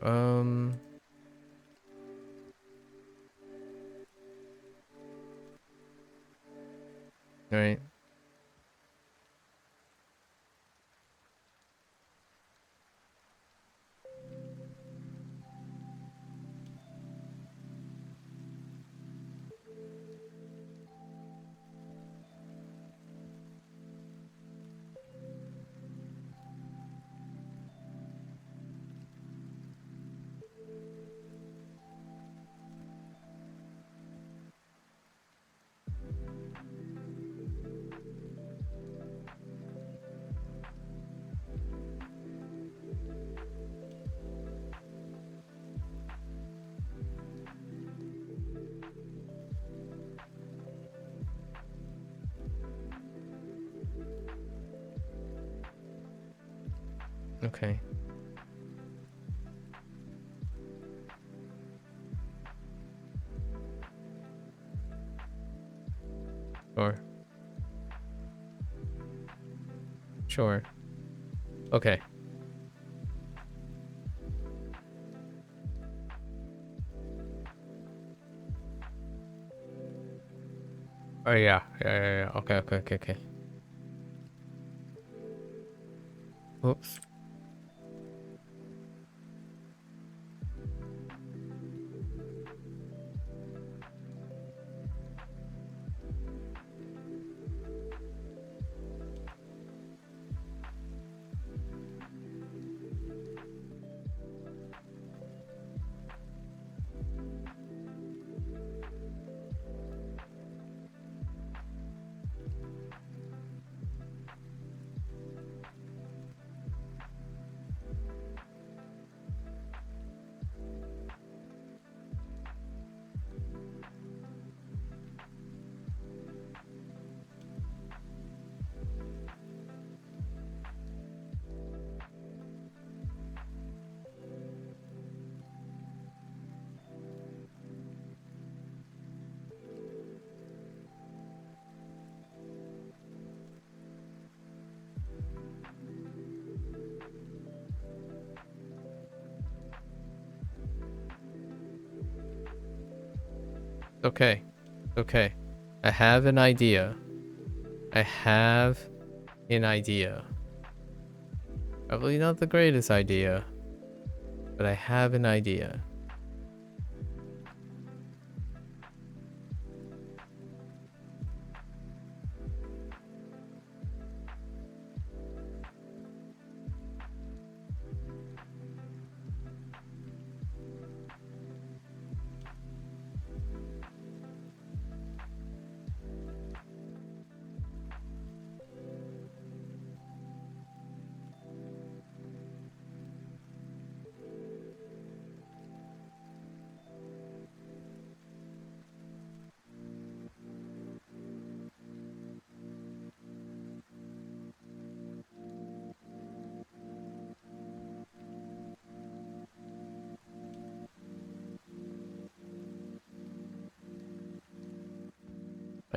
Alright. Okay. Sure. Sure. Okay. Oh yeah. Yeah. Okay. Oops. Okay. Okay. I have an idea. I have an idea. Probably not the greatest idea, but I have an idea.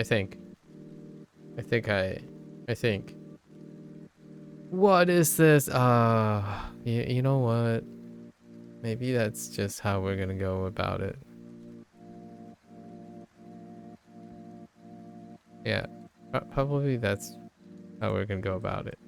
I think. I think I think. What is this? You know what? Maybe that's just how we're gonna go about it. Yeah, probably that's how we're gonna go about it.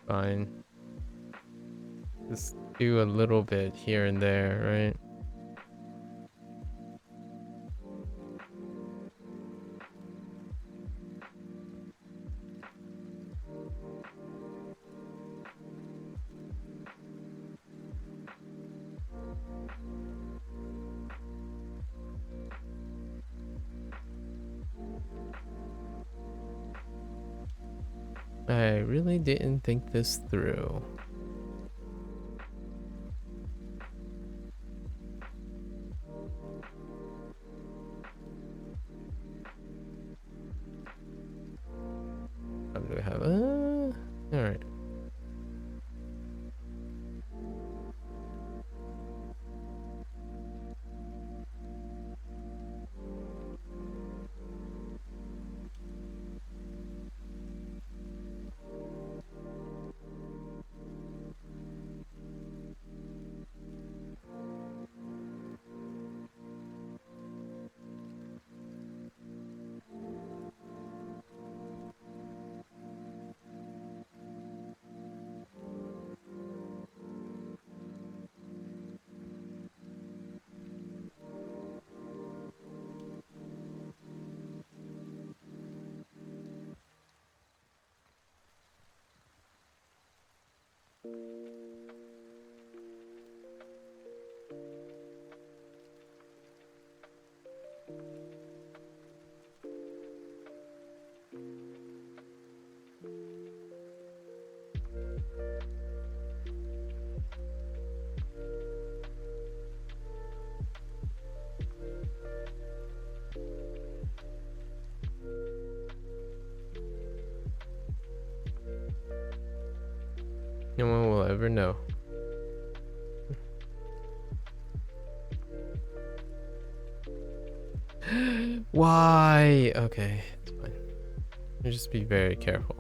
Fine. Just do a little bit here and there, right? I really didn't think this through. What do we have? All right. No one will ever know. Why? Okay, it's fine. Just be very careful.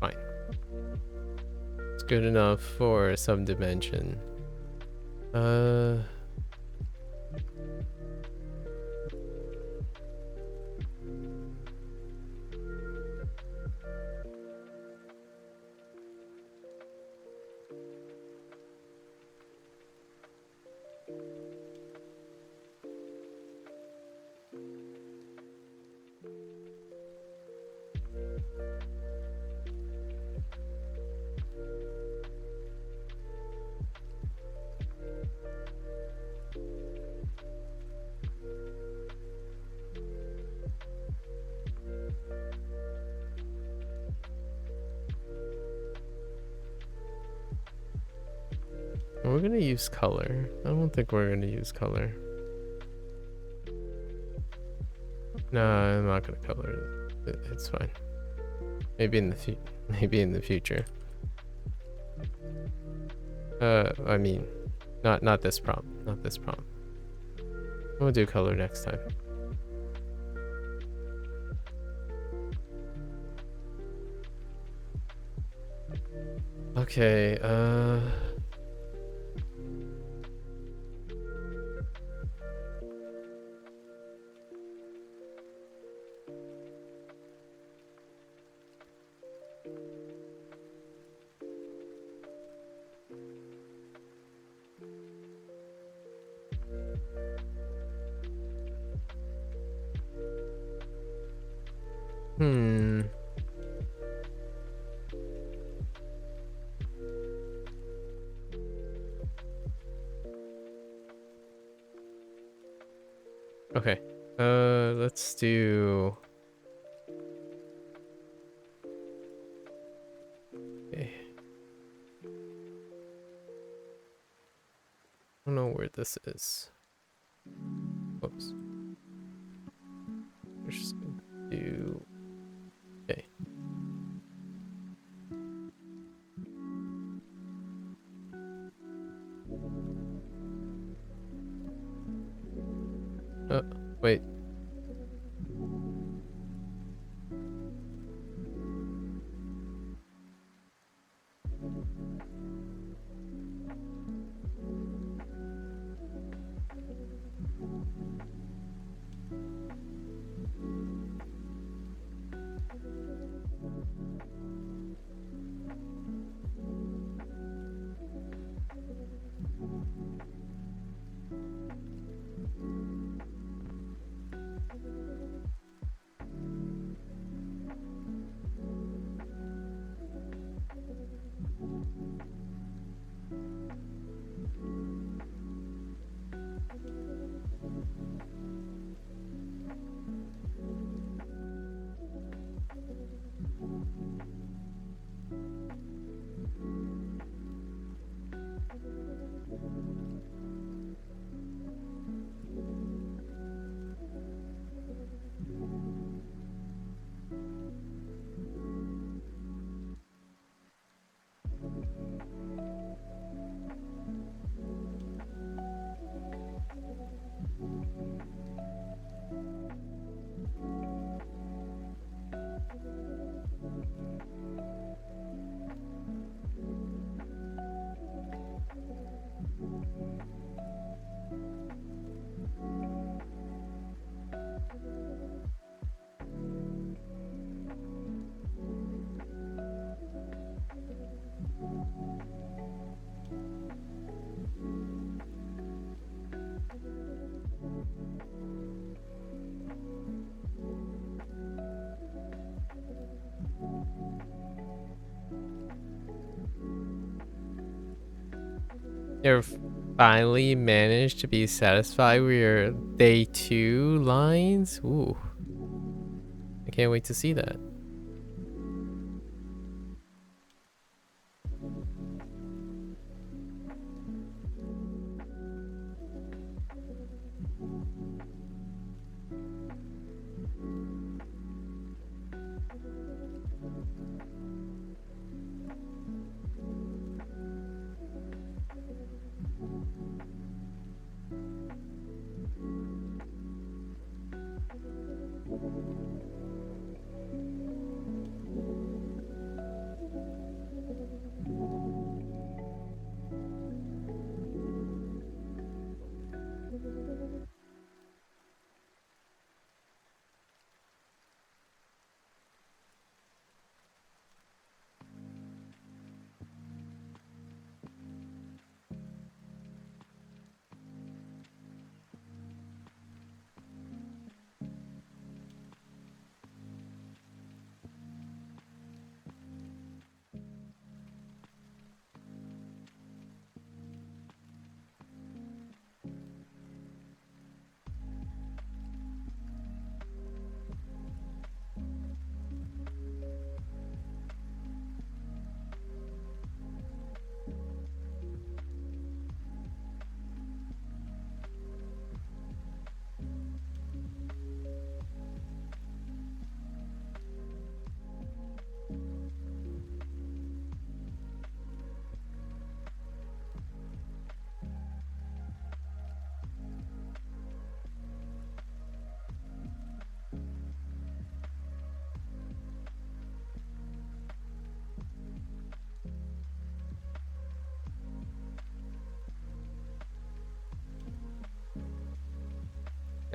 Fine. It's good enough for some dimension. We're gonna use color. I don't think we're gonna use color. No, I'm not gonna color it. It's fine. Maybe in the future. I mean, not this prompt. Not this prompt. We'll do color next time. Okay, hmm. Okay. Let's do. Okay. I don't know where this is. Whoops. We're just gonna do. Okay. Wait. You finally managed to be satisfied with your day 2 lines? Ooh. I can't wait to see that.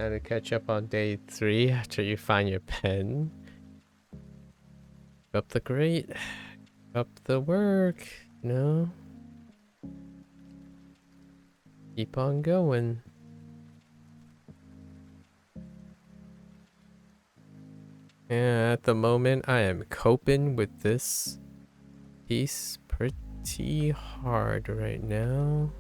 Now to catch up on day 3 after you find your pen. Keep up the great. Keep up the work. No. Keep on going. Yeah, at the moment I am coping with this piece pretty hard right now.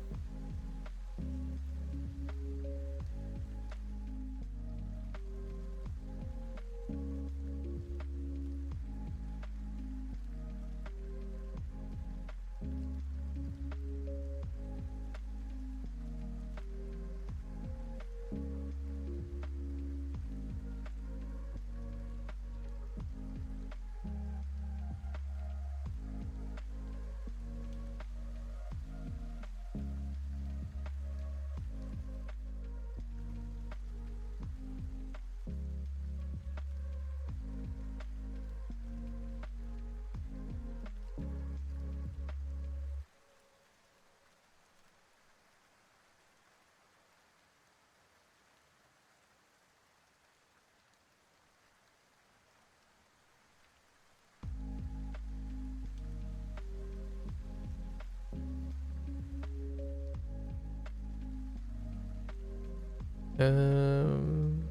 Um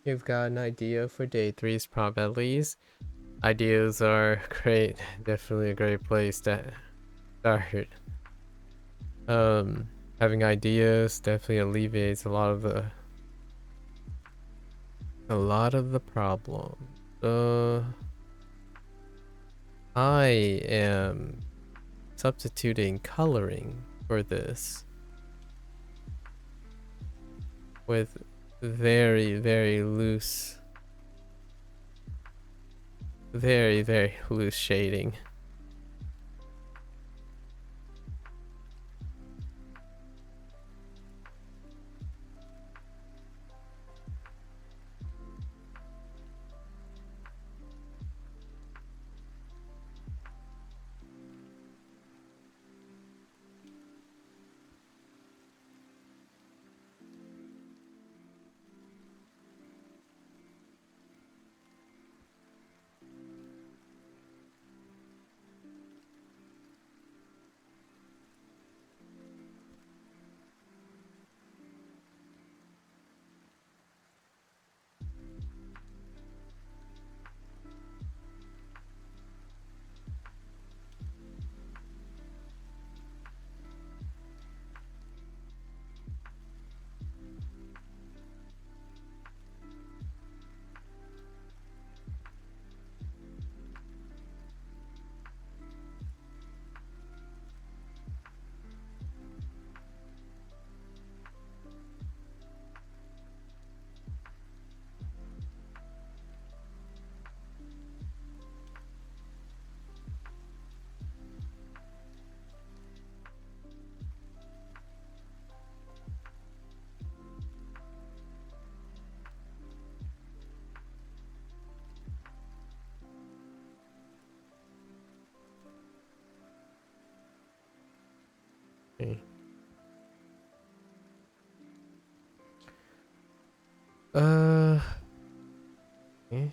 You've got an idea for day 3's prompt at least. Ideas are great. Definitely a great place to start. Having ideas definitely alleviates a lot of the problem. I am substituting coloring for this with very, very loose, very loose shading. Okay. Okay.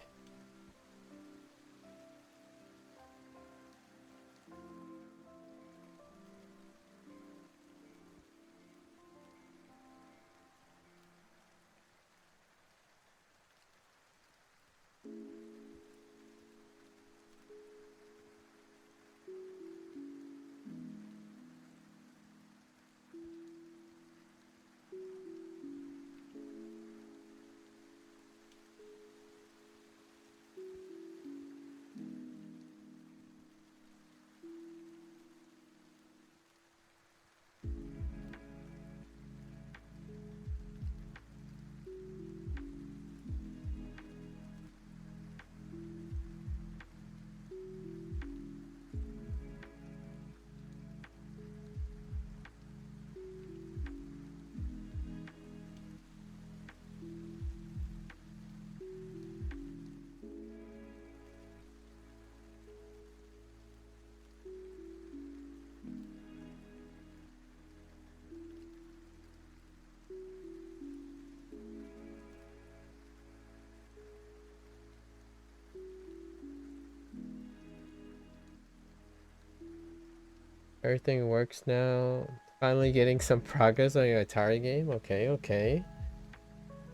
Everything works now. Finally getting some progress on your Atari game. Okay, okay.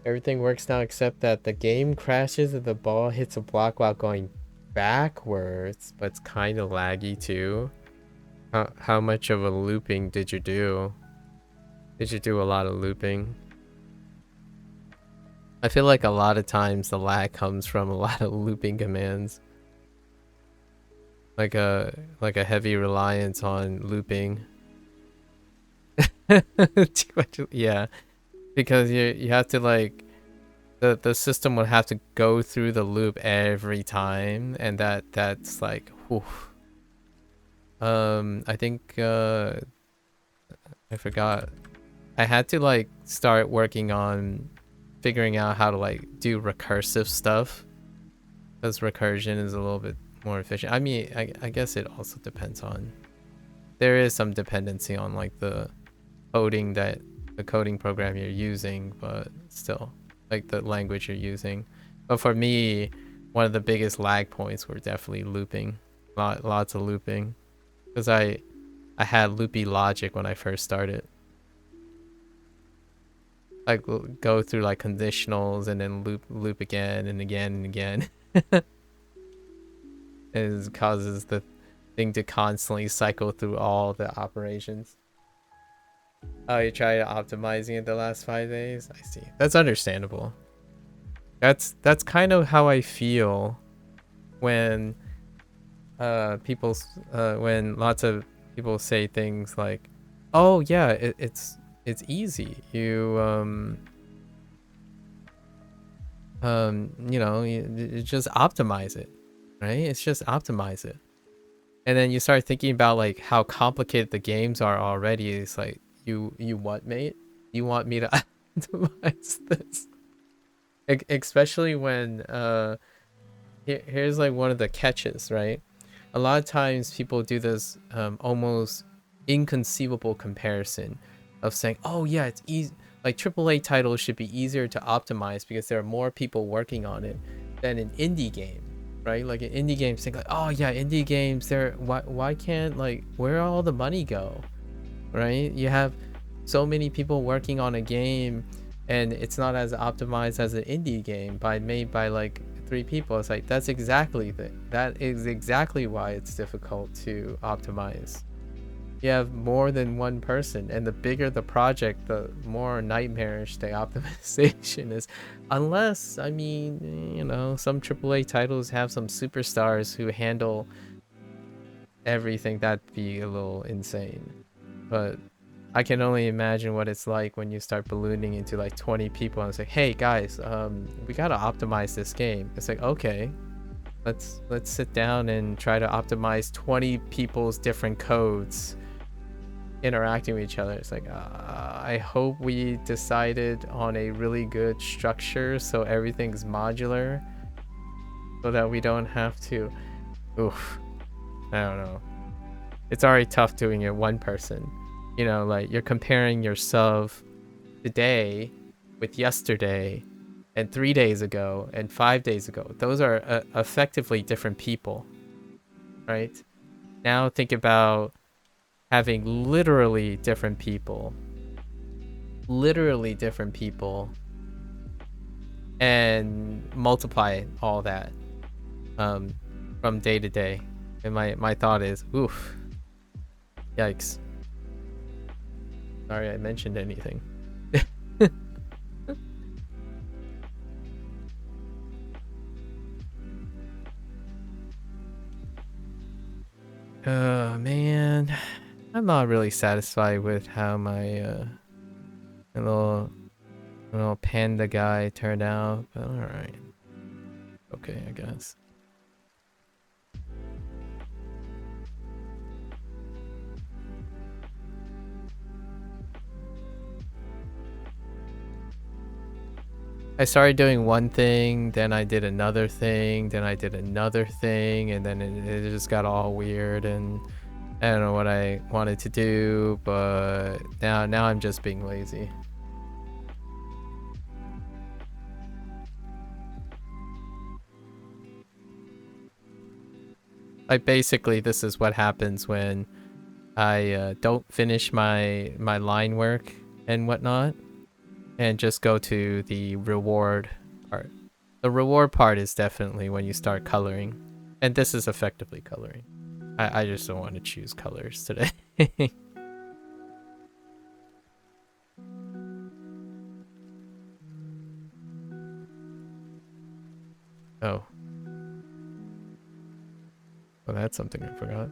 Everything works now except that the game crashes and the ball hits a block while going backwards, but it's kind of laggy too. How much of a looping did you do? Did you do a lot of looping? I feel like a lot of times the lag comes from a lot of looping commands. Like a heavy reliance on looping. Too much, yeah, because you have to like the system would have to go through the loop every time, and that's like whew. I think I forgot. I had to like start working on figuring out how to like do recursive stuff, because recursion is a little bit more efficient. I mean, I guess it also depends on, there is some dependency on like the coding program you're using, but still, like the language you're using. But for me, one of the biggest lag points were definitely looping, lots of looping, because I had loopy logic when I first started. Like go through like conditionals and then loop again and again and again. It causes the thing to constantly cycle through all the operations. Oh, you tried optimizing it the last 5 days? I see. That's understandable. That's kind of how I feel when when lots of people say things like, "Oh yeah, it's easy. You know, you just optimize it, right? It's just optimize it." And then you start thinking about like how complicated the games are already. It's like, you what, mate? You want me to optimize this? Especially when here's like one of the catches, right? A lot of times people do this almost inconceivable comparison of saying, oh yeah, it's easy, like AAA titles should be easier to optimize because there are more people working on it than an indie game, right? Like an indie game, think like, oh yeah, indie games, they're why can't, like, where all the money go, right? You have so many people working on a game and it's not as optimized as an indie game made by like 3 people. It's like, that is exactly why it's difficult to optimize. You have more than one person, and the bigger the project, the more nightmarish the optimization is. Unless, I mean, you know, some AAA titles have some superstars who handle everything. That'd be a little insane. But I can only imagine what it's like when you start ballooning into like 20 people and it's like, hey guys, we gotta optimize this game. It's like, okay, let's sit down and try to optimize 20 people's different codes interacting with each other. It's like, I hope we decided on a really good structure so everything's modular, so that we don't have to, oof, I don't know. It's already tough doing it one person. You know, like you're comparing yourself today with yesterday and 3 days ago and 5 days ago. Those are effectively different people, right? Now think about having literally different people, and multiply all that from day to day. And my thought is, oof, yikes. Sorry I mentioned anything. Man, I'm not really satisfied with how my little panda guy turned out, but all right. Okay, I guess. I started doing one thing, then I did another thing, then I did another thing, and then it just got all weird, and I don't know what I wanted to do, but now I'm just being lazy. Like basically this is what happens when I don't finish my line work and whatnot, and just go to the reward part. The reward part is definitely when you start coloring, and this is effectively coloring. I just don't want to choose colors today. Oh. Well, that's something I forgot.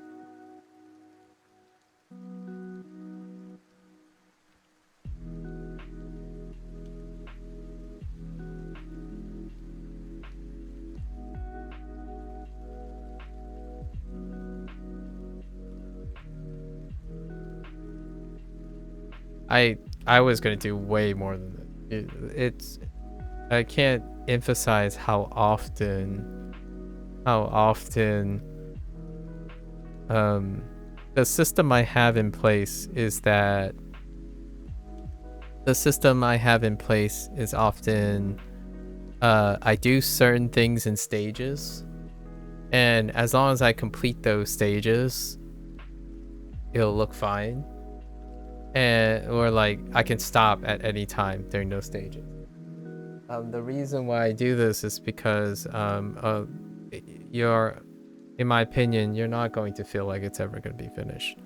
I was gonna do way more than that. It's I can't emphasize how often the system I have in place is that often I do certain things in stages, and as long as I complete those stages, it'll look fine. Or like I can stop at any time during those stages. The reason why I do this is because you're, in my opinion, you're not going to feel like it's ever going to be finished.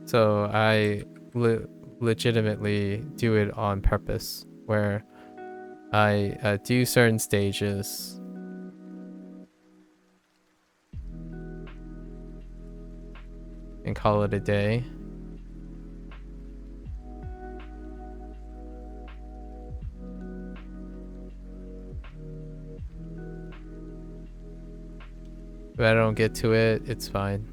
So I legitimately do it on purpose, where I do certain stages and call it a day. If I don't get to it, it's fine.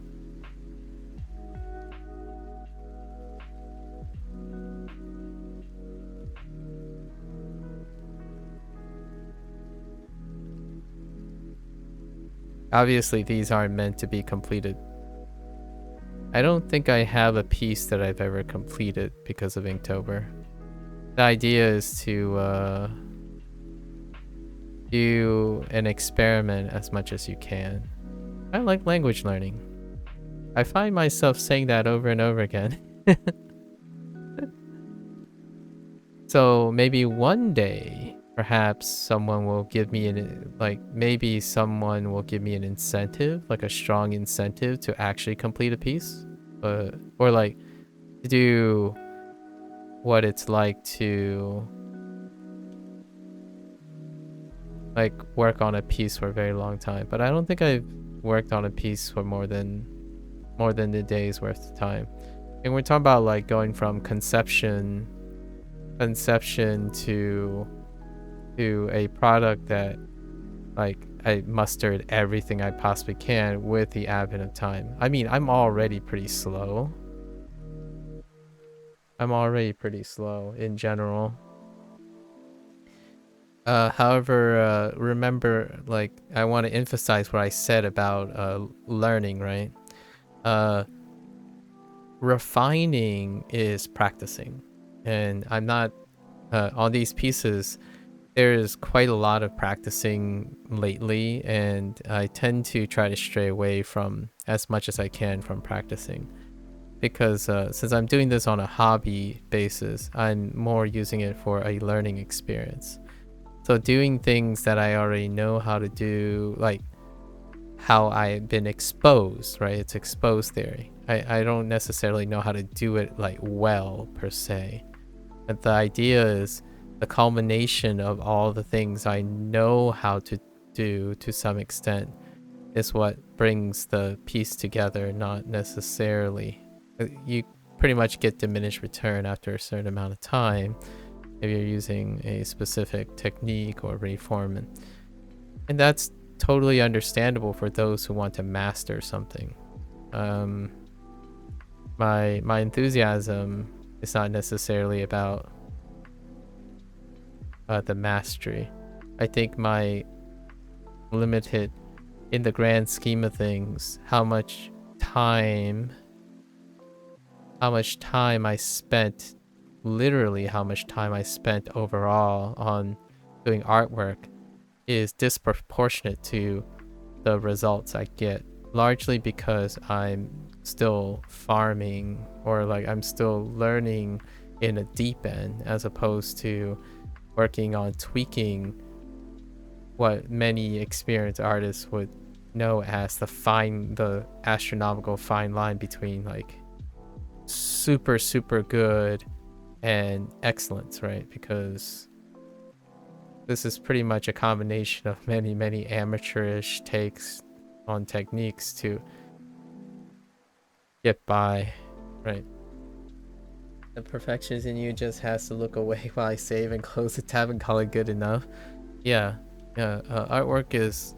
Obviously, these aren't meant to be completed. I don't think I have a piece that I've ever completed because of Inktober. The idea is to do an experiment as much as you can. I like language learning. I find myself saying that over and over again. So maybe one day, perhaps someone will give me maybe someone will give me an incentive, like a strong incentive to actually complete a piece, or like to do what it's like to like work on a piece for a very long time. But I don't think I've worked on a piece for more than the day's worth of time. And we're talking about like going from conception to a product that like I mustered everything I possibly can with the advent of time. I mean, I'm already pretty slow. In general. However, remember, like, I want to emphasize what I said about learning, right? Refining is practicing, and I'm not on these pieces. There's quite a lot of practicing lately, and I tend to try to stray away from as much as I can from practicing, because since I'm doing this on a hobby basis, I'm more using it for a learning experience. So doing things that I already know how to do, like how I've been exposed, right? It's exposed theory. I don't necessarily know how to do it like well per se. But the idea is the culmination of all the things I know how to do to some extent is what brings the piece together, not necessarily. You pretty much get diminished return after a certain amount of time if you're using a specific technique or reform, and that's totally understandable for those who want to master something. My enthusiasm is not necessarily about the mastery. I think my limited, in the grand scheme of things, how much time I spent, literally how much time I spent overall on doing artwork is disproportionate to the results I get largely because I'm still farming, or like I'm still learning in a deep end, as opposed to working on tweaking what many experienced artists would know as the astronomical fine line between like super good and excellence, right? Because this is pretty much a combination of many amateurish takes on techniques to get by, right? The perfectionist in you just has to look away while I save and close the tab and call it good enough. Yeah, artwork is,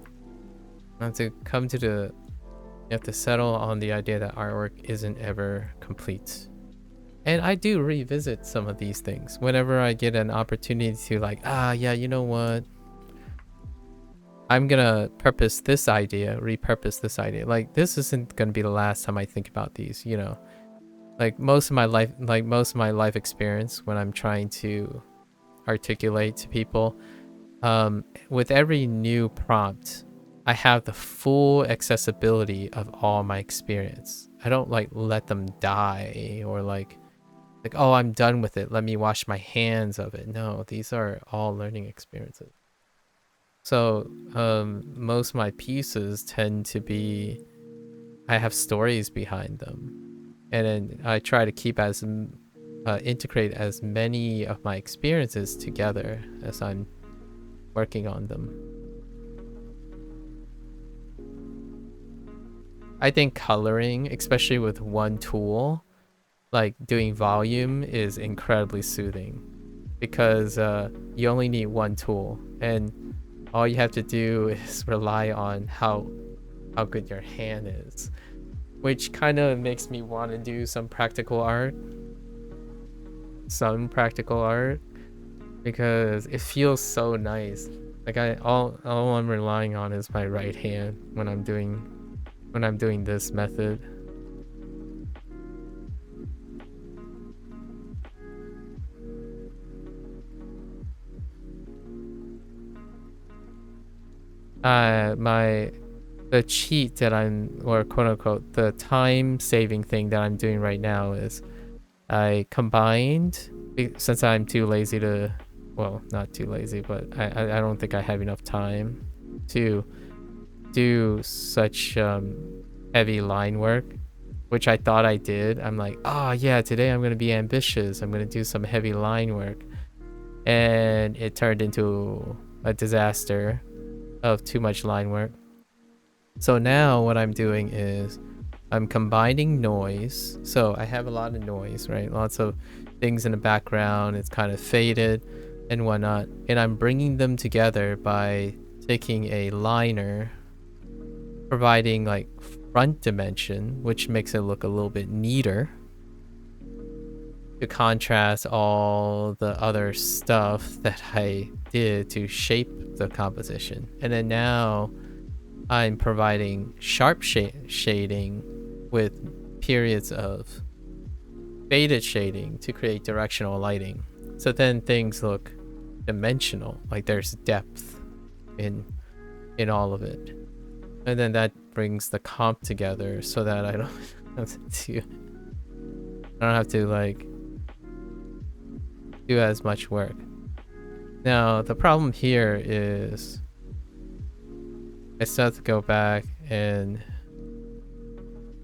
you have to come to the, you have to settle on the idea that artwork isn't ever complete. And I do revisit some of these things whenever I get an opportunity to, like, yeah, you know what? I'm gonna repurpose this idea. Like, this isn't gonna be the last time I think about these, you know? Like most of my life experience when I'm trying to articulate to people, with every new prompt, I have the full accessibility of all my experience. I don't like let them die, or like, oh, I'm done with it, let me wash my hands of it. No, these are all learning experiences. So most of my pieces tend to be, I have stories behind them, and then I try to keep as integrate as many of my experiences together as I'm working on them. I think coloring, especially with one tool, like doing volume, is incredibly soothing, because you only need one tool, and all you have to do is rely on how good your hand is, which kind of makes me want to do some practical art, because it feels so nice. Like all I'm relying on is my right hand when I'm doing this method. The cheat that or quote unquote, the time saving thing that I'm doing right now is I combined, since I'm too lazy to, well, not too lazy, but I don't think I have enough time to do such heavy line work, which I thought I did. I'm like, oh yeah, today I'm gonna be ambitious, I'm gonna do some heavy line work, and it turned into a disaster of too much line work. So now what I'm doing is I'm combining noise. So I have a lot of noise, right? Lots of things in the background. It's kind of faded and whatnot. And I'm bringing them together by taking a liner, providing like front dimension, which makes it look a little bit neater, to contrast all the other stuff that I did to shape the composition. And then now I'm providing sharp shading with periods of faded shading to create directional lighting. So then things look dimensional, like there's depth in all of it. And then that brings the comp together so that I don't have to like do as much work. Now the problem here is I still have to go back and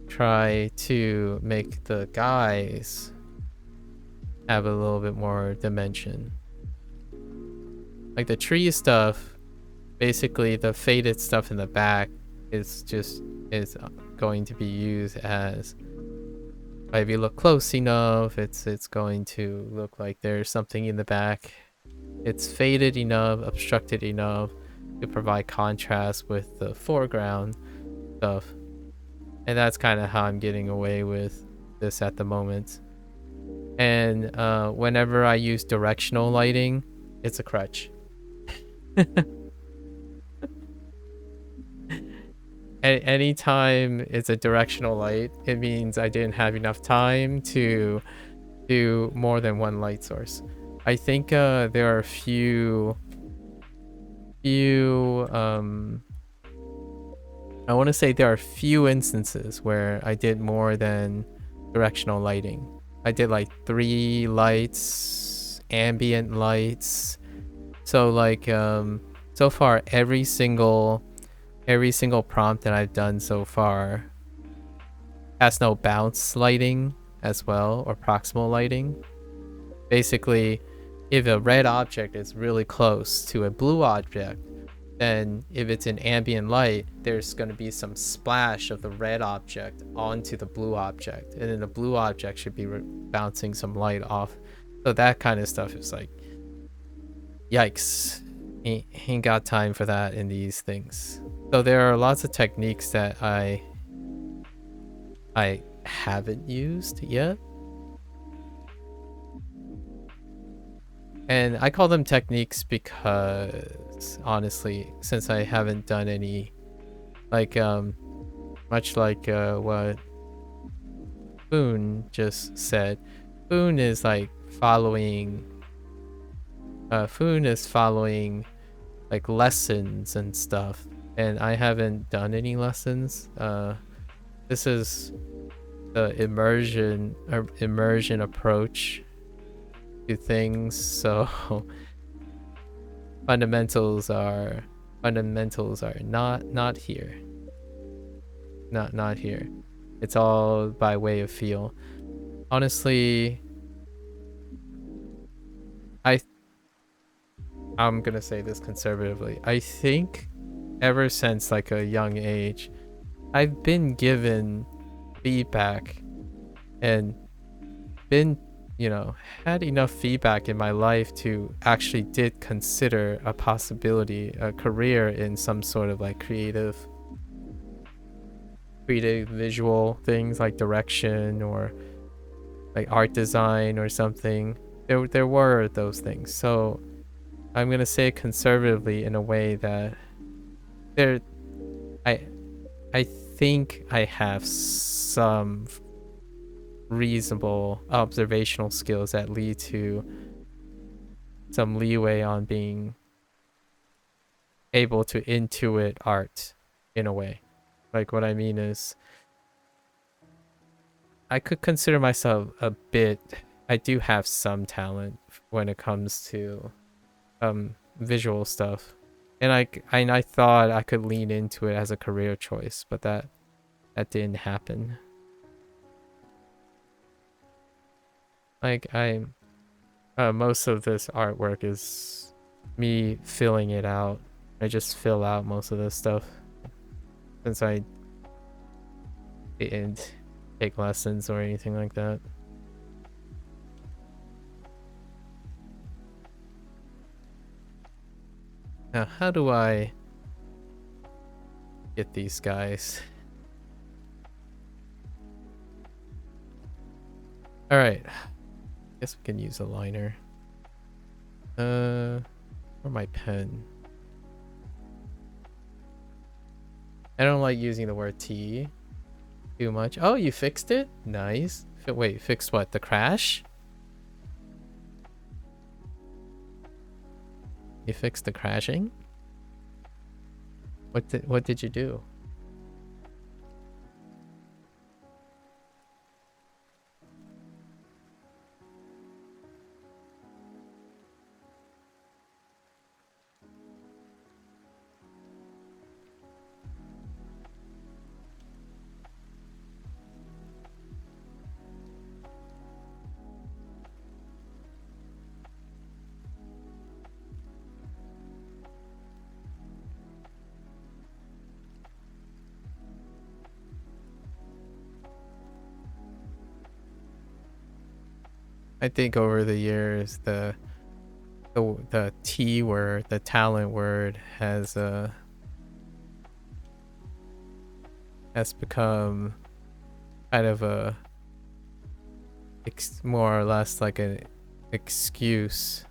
try to make the guys have a little bit more dimension. Like the tree stuff, basically the faded stuff in the back is going to be used as, if you look close enough, it's going to look like there's something in the back. It's faded enough, obstructed enough to provide contrast with the foreground stuff. And that's kind of how I'm getting away with this at the moment. And whenever I use directional lighting, it's a crutch. Anytime it's a directional light, it means I didn't have enough time to do more than one light source. I think there are a few I want to say there are few instances where I did more than directional lighting. I did like 3 lights, ambient lights. So like so far every single prompt that I've done so far has no bounce lighting as well, or proximal lighting. Basically, if a red object is really close to a blue object, then if it's an ambient light, there's going to be some splash of the red object onto the blue object, and then the blue object should be bouncing some light off. So that kind of stuff is like, yikes, ain't got time for that in these things. So there are lots of techniques that I haven't used yet. And I call them techniques because, honestly, since I haven't done any, like, much like what Boone just said, Boone is like following, like lessons and stuff, and I haven't done any lessons. This is the immersion approach to things, so fundamentals are not here. Not here. It's all by way of feel. Honestly, I'm gonna say this conservatively. I think ever since like a young age, I've been given feedback and been, had enough feedback in my life to actually did consider a possibility, a career in some sort of like creative visual things like direction or like art design or something. There were those things. So I'm gonna say it conservatively in a way that I think I have some reasonable observational skills that lead to some leeway on being able to intuit art in a way. Like, what I mean is, I could consider myself I do have some talent when it comes to visual stuff, and I thought I could lean into it as a career choice, but that didn't happen. Like, most of this artwork is me filling it out. I just fill out most of this stuff since I didn't take lessons or anything like that. Now, how do I get these guys? All right. Guess we can use a liner. Or my pen. I don't like using the word T too much. Oh, you fixed it? Nice. Wait, fixed what? The crash? You fixed the crashing? What did you do? I think over the years, the T word, the talent word, has become kind of a more or less like an excuse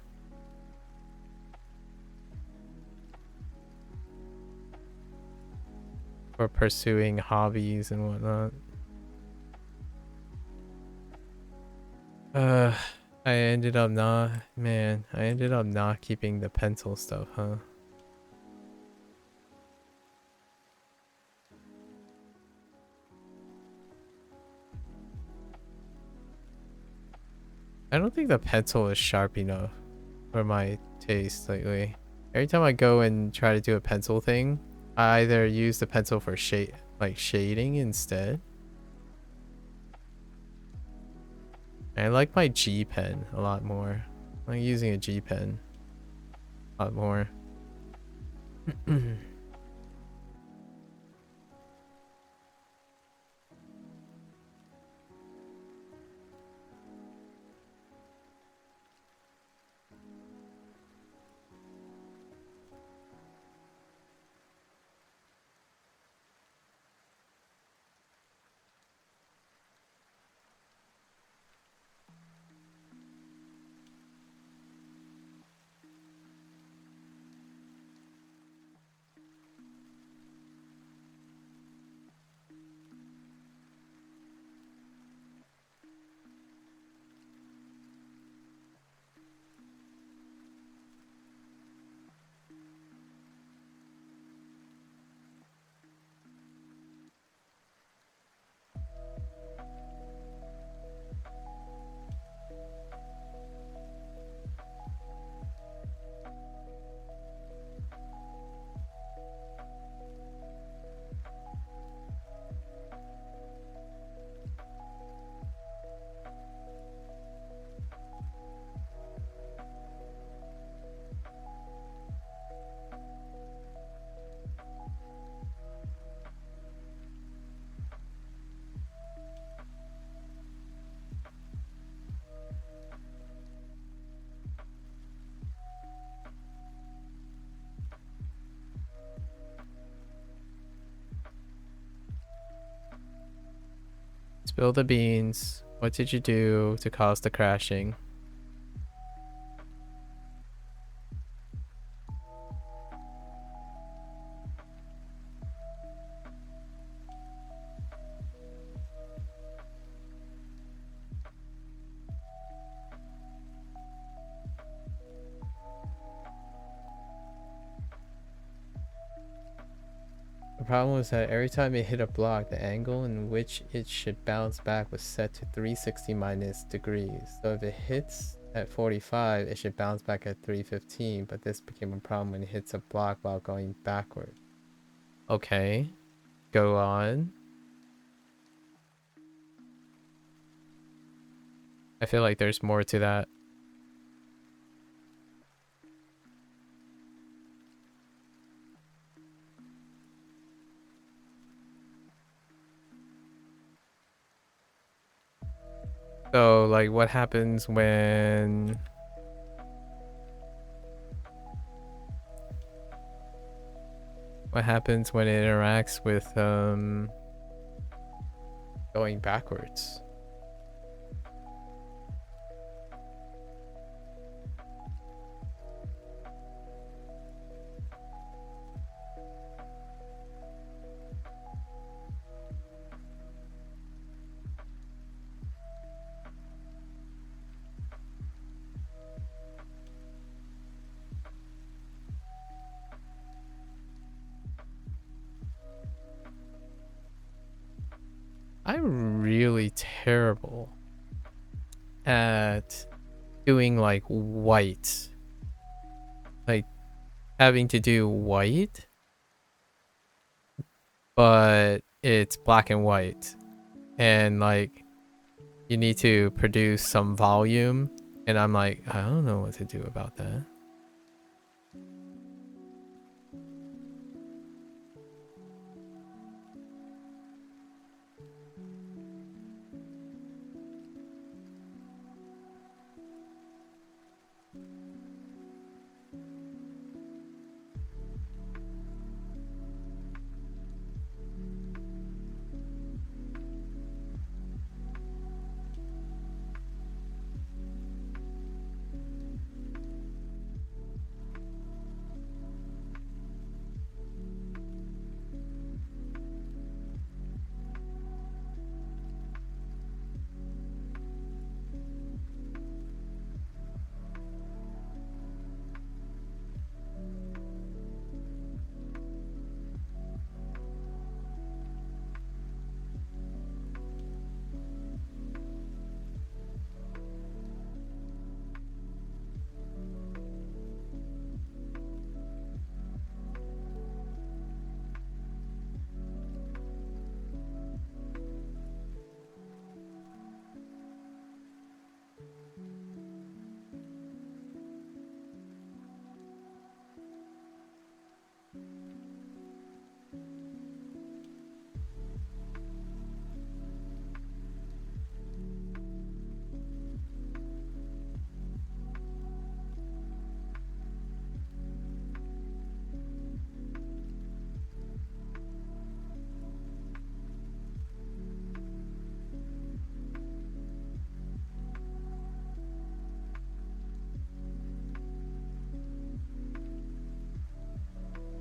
for pursuing hobbies and whatnot. I ended up not keeping the pencil stuff, huh? I don't think the pencil is sharp enough for my taste lately. Every time I go and try to do a pencil thing, I either use the pencil for shading instead. I like my G pen a lot more. I like using a G pen a lot more. Spill the beans. What did you do to cause the crashing? The problem was that every time it hit a block, the angle in which it should bounce back was set to 360 minus degrees. So if it hits at 45, it should bounce back at 315, but this became a problem when it hits a block while going backward. Okay, go on. I feel like there's more to that. So, like, what happens when... What happens when it interacts with, going backwards? I'm really terrible at doing like white. Like having to do white, but it's black and white. And like you need to produce some volume. And I'm like, I don't know what to do about that.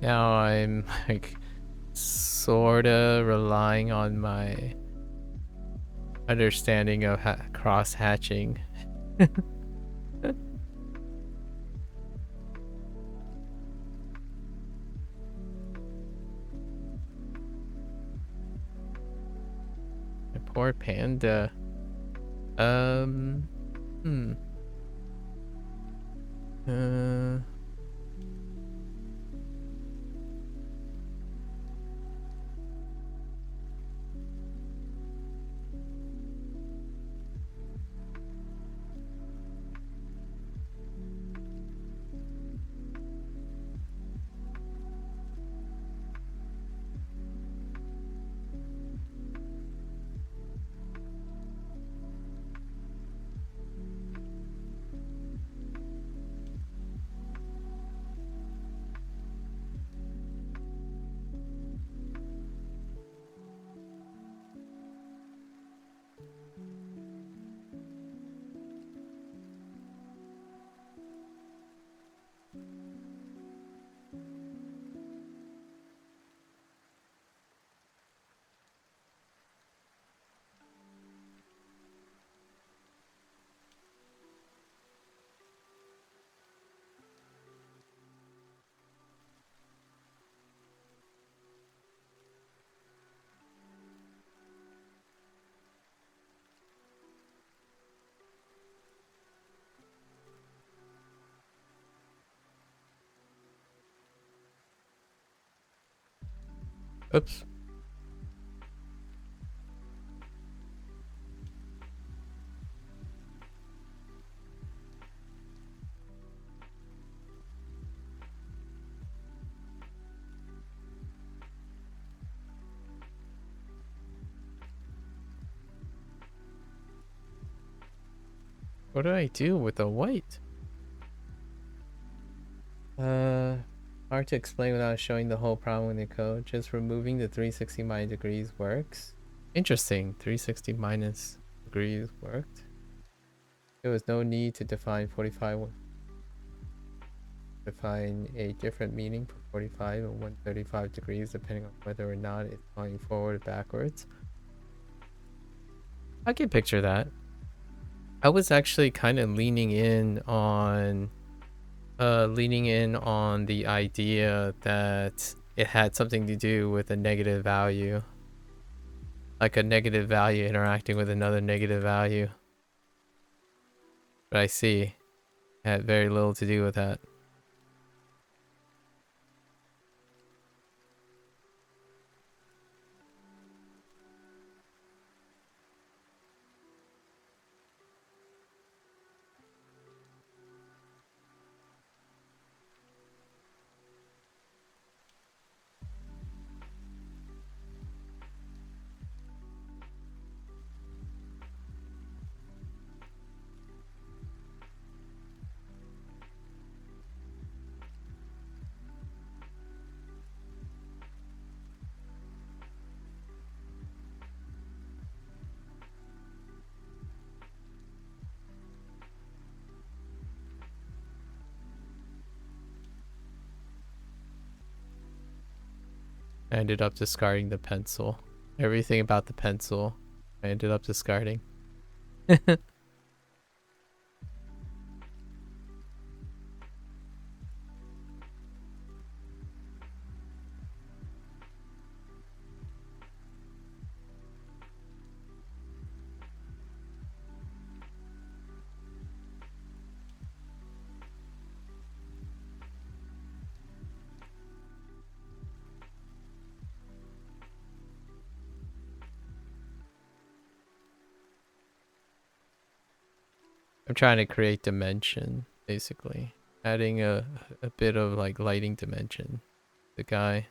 Now I'm like sorta relying on my understanding of cross hatching. My poor panda. Hmm. Uh. Oops. What do I do with the white? Hard to explain without showing the whole problem in the code. Just removing the 360 minus degrees works. Interesting. 360 minus degrees worked. There was no need to define 45. Define a different meaning for 45 and 135 degrees depending on whether or not it's going forward or backwards. I can picture that. I was actually kind of leaning in on the idea that it had something to do with a negative value, like a negative value interacting with another negative value. But I see it had very little to do with that. I ended up discarding the pencil. Everything about the pencil, I ended up discarding. I'm trying to create dimension, basically. Adding a bit of like lighting dimension. The guy.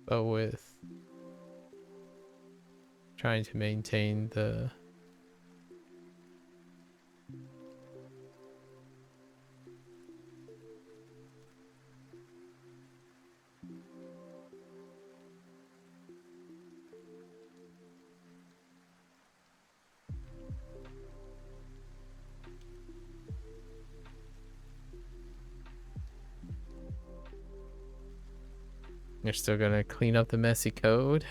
But with trying to maintain the You're still gonna clean up the messy code?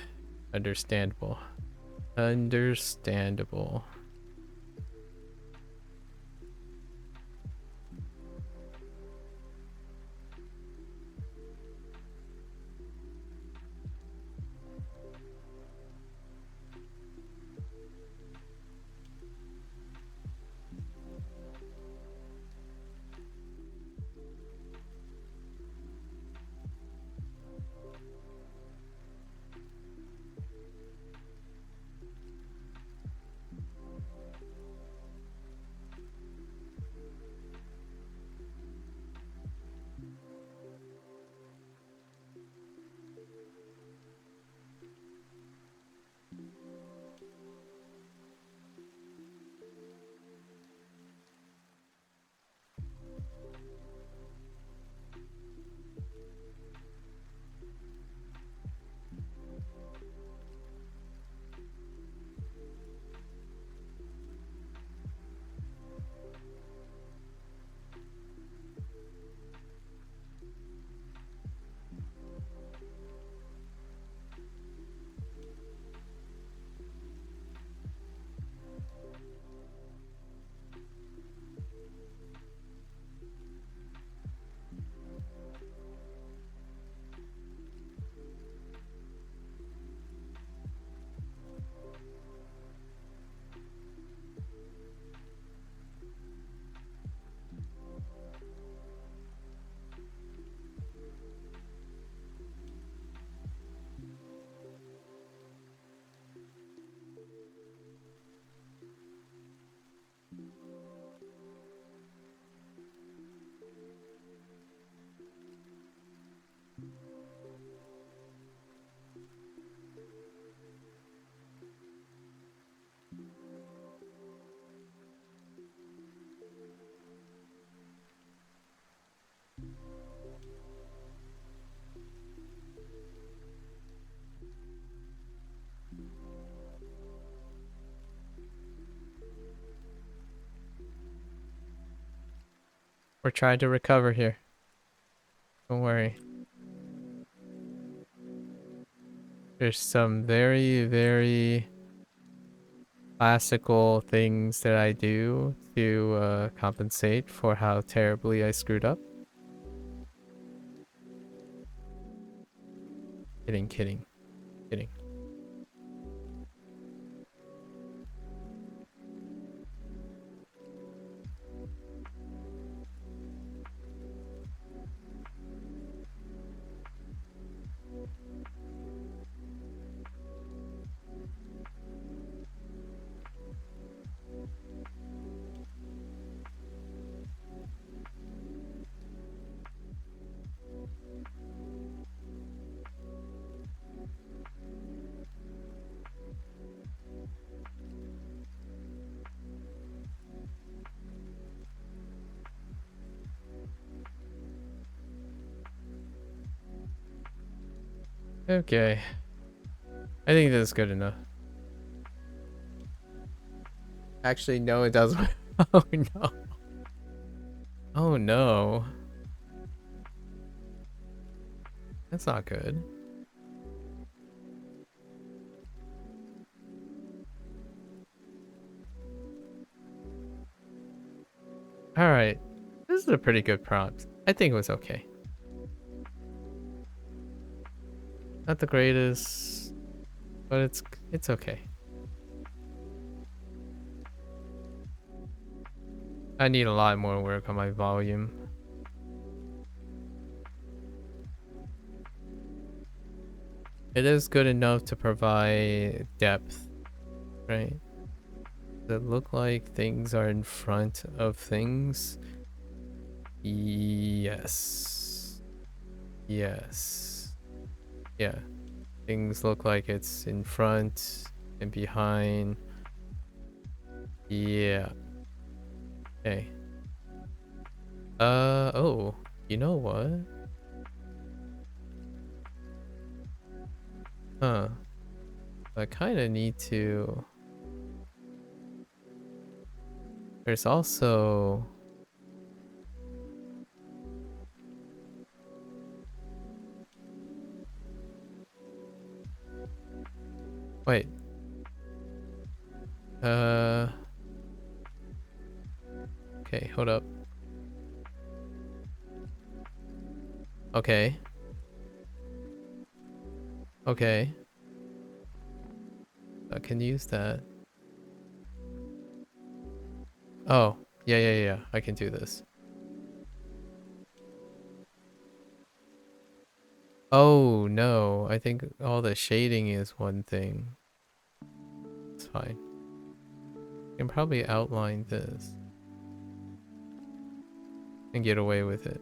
Understandable. Understandable. We're trying to recover here. Don't worry. There's some very, very classical things that I do to compensate for how terribly I screwed up. Kidding, kidding, kidding. Okay. I think this is good enough. Actually, no, it doesn't. Oh no. Oh no. That's not good. Alright. This is a pretty good prompt. I think it was okay. Not the greatest, but it's okay. I need a lot more work on my volume. It is good enough to provide depth, right? Does it look like things are in front of things? Yes. Yes. Yeah. Things look like it's in front and behind. Yeah. Okay. Oh. You know what? Huh. I kind of need to... There's also... Wait. Okay, hold up. Okay. Okay. I can use that. Oh, yeah. I can do this. Oh, no. I think all the shading is one thing. It's fine. I can probably outline this and get away with it.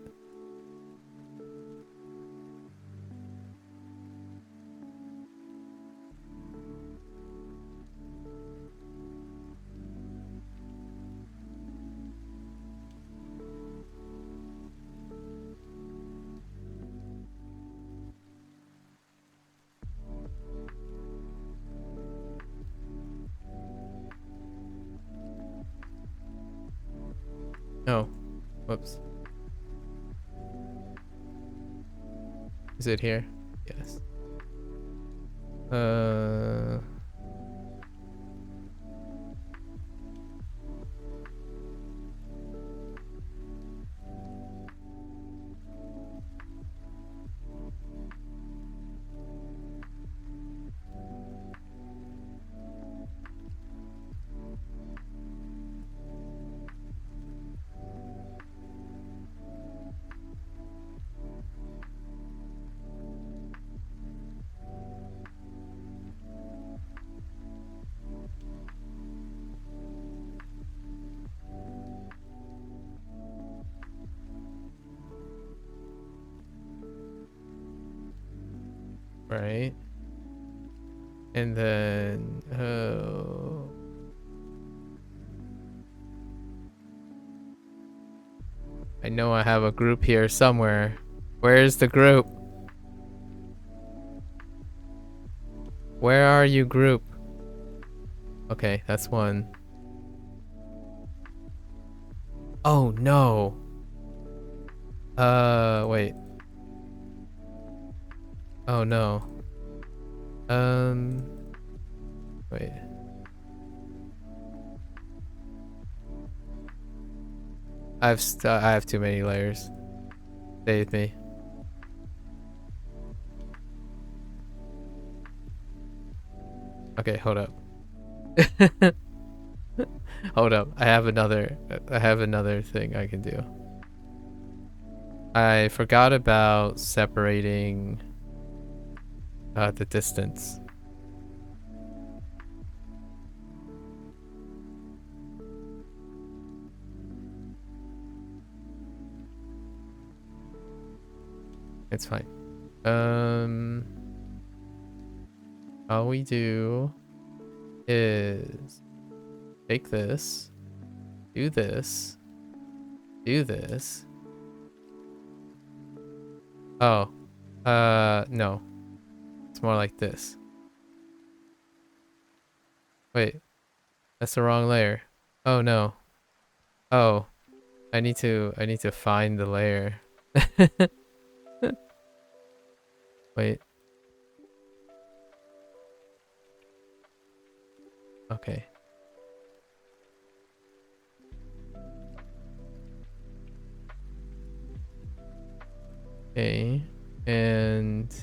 Oh, whoops. Is it here? Yes. Right. And then, oh. I know I have a group here somewhere. Where's the group? Where are you, group? Okay, that's one. Oh, no. Wait. Oh, no. Wait. I have too many layers. Stay with me. Okay, hold up. Hold up. I have another thing I can do. I forgot about separating the distance. It's fine. All we do is take this, do this, do this. Oh, no. It's more like this. Wait, that's the wrong layer. Oh no. Oh, I need to find the layer. Wait. Okay. Okay. And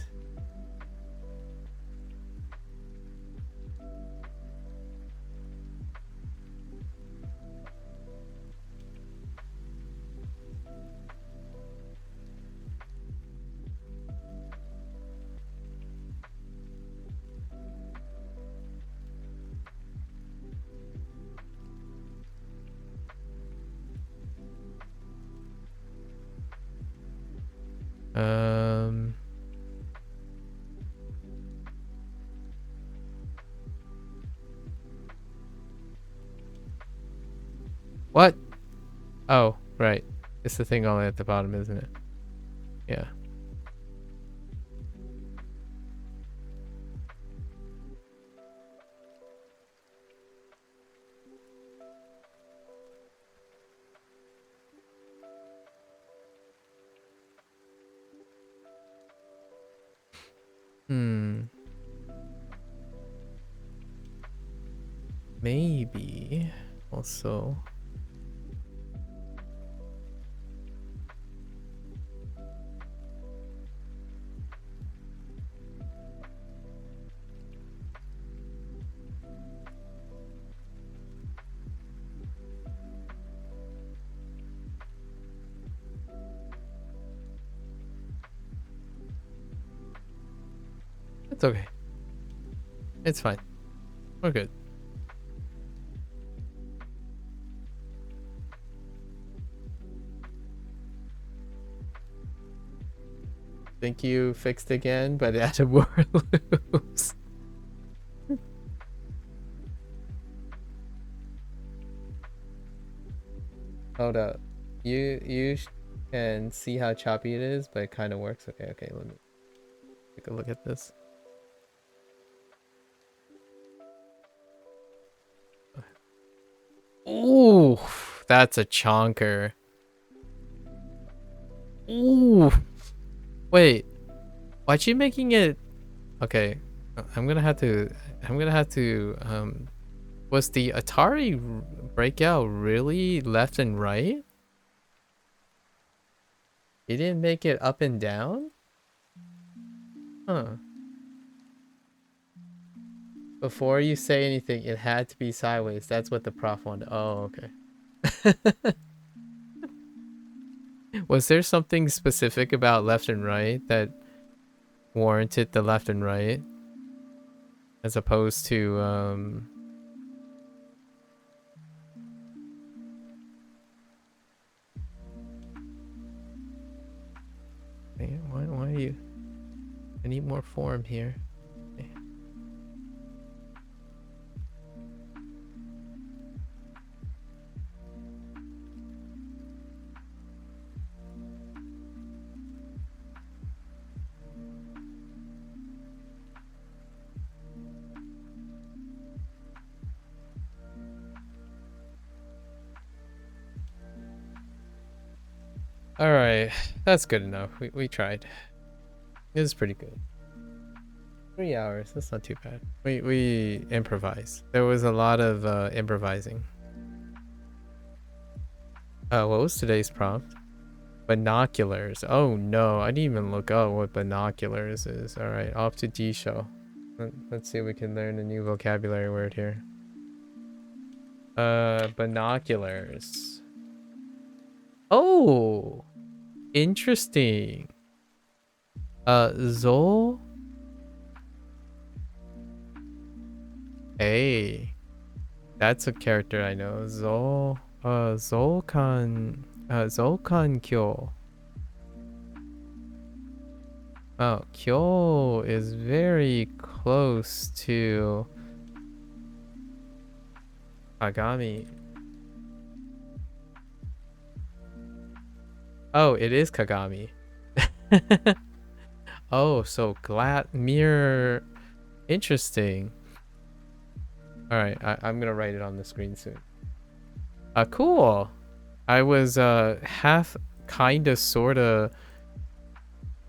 what? Oh, right. It's the thing only at the bottom, isn't it? Yeah. Hmm. maybe also it's okay. It's fine. We're good. Think you fixed again, but it added more loops. Hold up. You can see how choppy it is, but it kind of works. Okay, okay, let me take a look at this. Ooh, that's a chonker. Ooh. Wait, why'd you making it? Okay, I'm gonna have to. Was the Atari breakout really left and right? You didn't make it up and down? Huh. Before you say anything, it had to be sideways. That's what the prof wanted. Oh, okay. Was there something specific about left and right that warranted the left and right? As opposed to, why are you... I need more form here. Okay. All right, that's good enough. We tried. It was pretty good. 3 hours. That's not too bad. We improvised. There was a lot of improvising. What was today's prompt? Binoculars. Oh no, I didn't even look up what binoculars is. All right, off to D show. Let's see if we can learn a new vocabulary word here. Binoculars. Oh, interesting. Zol. Hey, that's a character I know. Zolkan Kyo. Oh, Kyo is very close to Kagami. Oh, it is Kagami. Oh, so glad mirror. Interesting. All right, I'm gonna write it on the screen soon. Cool. I was half, kinda, sorta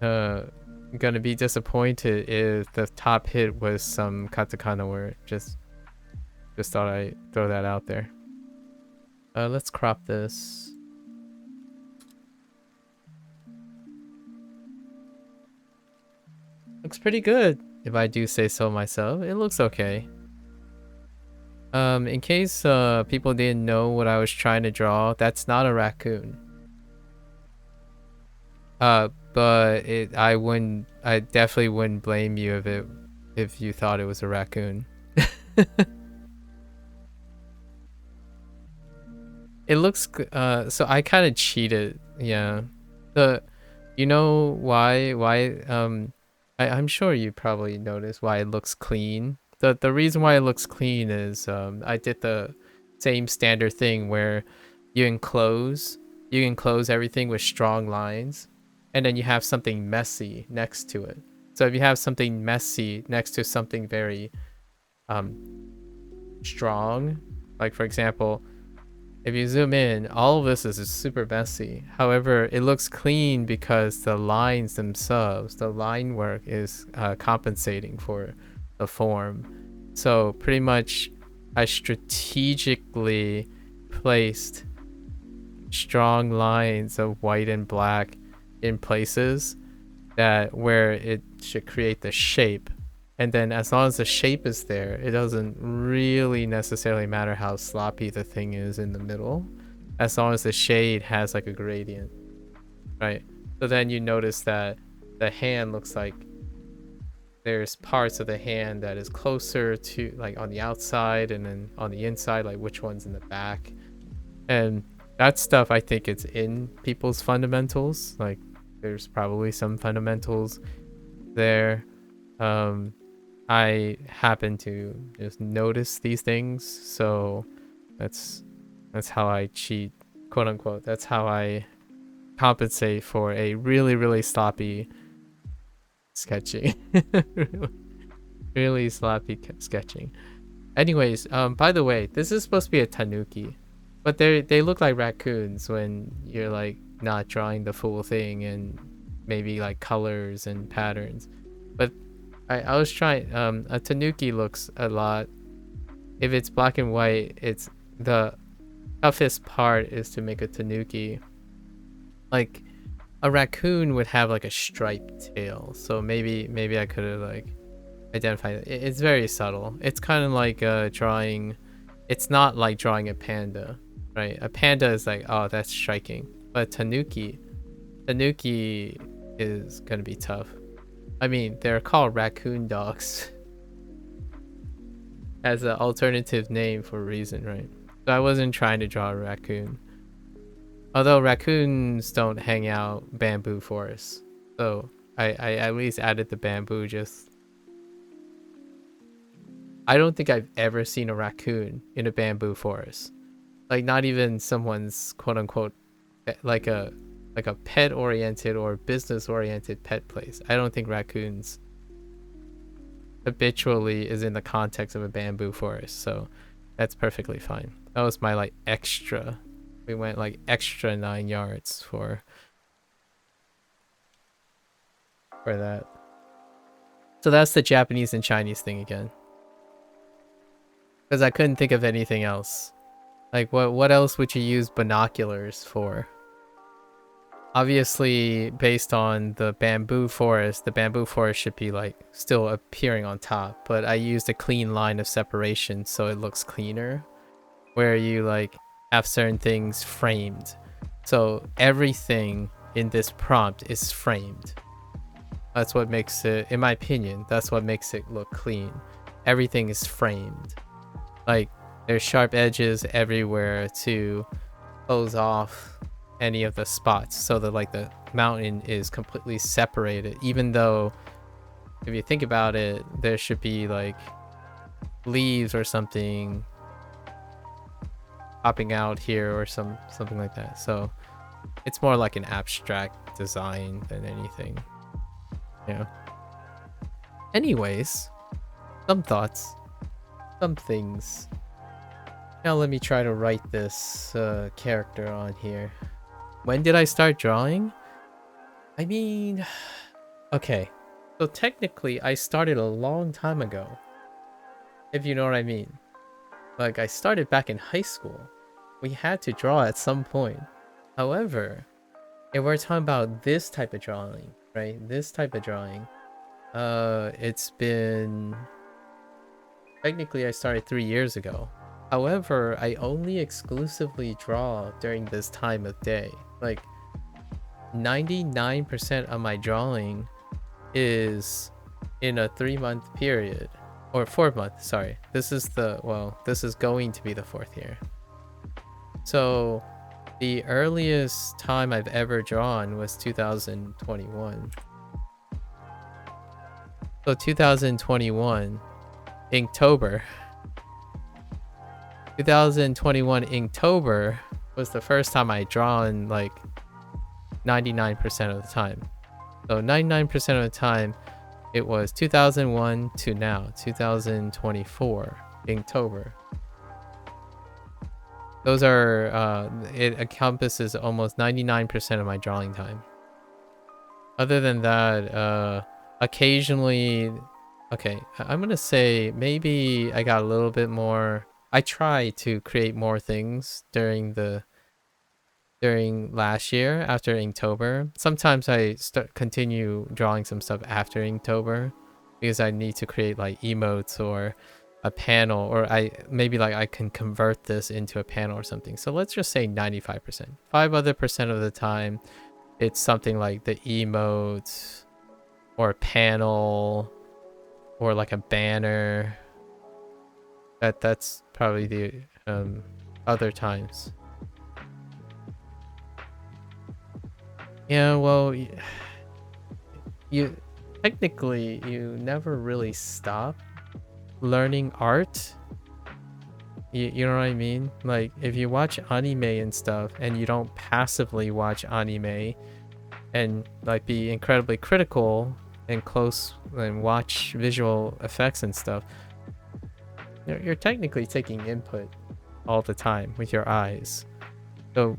gonna be disappointed if the top hit was some katakana word. Just thought I'd throw that out there. Let's crop this. Looks pretty good, if I do say so myself. It looks okay. In case people didn't know what I was trying to draw, that's not a raccoon. But I definitely wouldn't blame you if you thought it was a raccoon. It looks so I kind of cheated. Yeah. You know why I'm sure you probably noticed why it looks clean. The reason why it looks clean is I did the same standard thing where you enclose everything with strong lines, and then you have something messy next to it. So if you have something messy next to something very strong, like for example, if you zoom in, all of this is super messy. However, it looks clean because the lines themselves, the line work is compensating for the form. So pretty much I strategically placed strong lines of white and black in places that where it should create the shape. And then as long as the shape is there, it doesn't really necessarily matter how sloppy the thing is in the middle, as long as the shade has like a gradient, right? So then you notice that the hand looks like there's parts of the hand that is closer to like on the outside, and then on the inside, like which one's in the back. And that stuff, I think it's in people's fundamentals. Like there's probably some fundamentals there. I happen to just notice these things, so that's how I cheat, quote unquote. That's how I compensate for a really sloppy sketching. really sloppy sketching. Anyways, by the way, this is supposed to be a tanuki, but they look like raccoons when you're like not drawing the full thing and maybe like colors and patterns. But I was trying, a tanuki looks a lot, if it's black and white, it's the toughest part is to make a tanuki. Like a raccoon would have like a striped tail, so maybe I could have like identified it. It's very subtle. It's kind of like drawing, it's not like drawing a panda, right? A panda is like, oh, that's striking, but tanuki is gonna be tough. I mean, they're called raccoon dogs as an alternative name for a reason, right? So I wasn't trying to draw a raccoon. Although raccoons don't hang out bamboo forests. So I at least added the bamboo just... I don't think I've ever seen a raccoon in a bamboo forest. Like not even someone's quote unquote like a pet oriented or business oriented pet place. I don't think raccoons habitually is in the context of a bamboo forest, so that's perfectly fine. That was my like extra. We went like extra 9 yards for that. So that's the Japanese and Chinese thing again. Because I couldn't think of anything else. Like what else would you use binoculars for? Obviously, based on the bamboo forest should be like still appearing on top, but I used a clean line of separation so it looks cleaner, where you like have certain things framed. So everything in this prompt is framed. That's what makes it, in my opinion, that's what makes it look clean. Everything is framed. Like there's sharp edges everywhere to close off any of the spots, so that like the mountain is completely separated, even though if you think about it, there should be like leaves or something popping out here or something like that. So it's more like an abstract design than anything. Yeah. Anyways, some thoughts, some things. Now let me try to write this character on here. When did I start drawing? I mean, okay. So technically I started a long time ago, if you know what I mean. Like I started back in high school. We had to draw at some point. However, if we're talking about this type of drawing, right? This type of drawing, it's been... Technically I started 3 years ago. However, I only exclusively draw during this time of day. Like 99% of my drawing is in a 3-month period, or 4 months, sorry. This is the, well, this is going to be the 4th year. So the earliest time I've ever drawn was 2021. So 2021, Inktober. 2021 Inktober was the first time I drawn like 99% of the time. So 99% of the time, it was 2001 to now, 2024 Inktober. Those are, it encompasses almost 99% of my drawing time. Other than that, occasionally, okay, I'm gonna say maybe I got a little bit more. I try to create more things during last year after Inktober. Sometimes I continue drawing some stuff after Inktober because I need to create like emotes or a panel, or I can convert this into a panel or something. So let's just say 95%. 5% of the time it's something like the emotes or a panel or like a banner. That's probably the other times. Yeah, well, you technically you never really stop learning art. You know what I mean? Like if you watch anime and stuff and you don't passively watch anime and like be incredibly critical and close and watch visual effects and stuff, you're technically taking input all the time with your eyes. So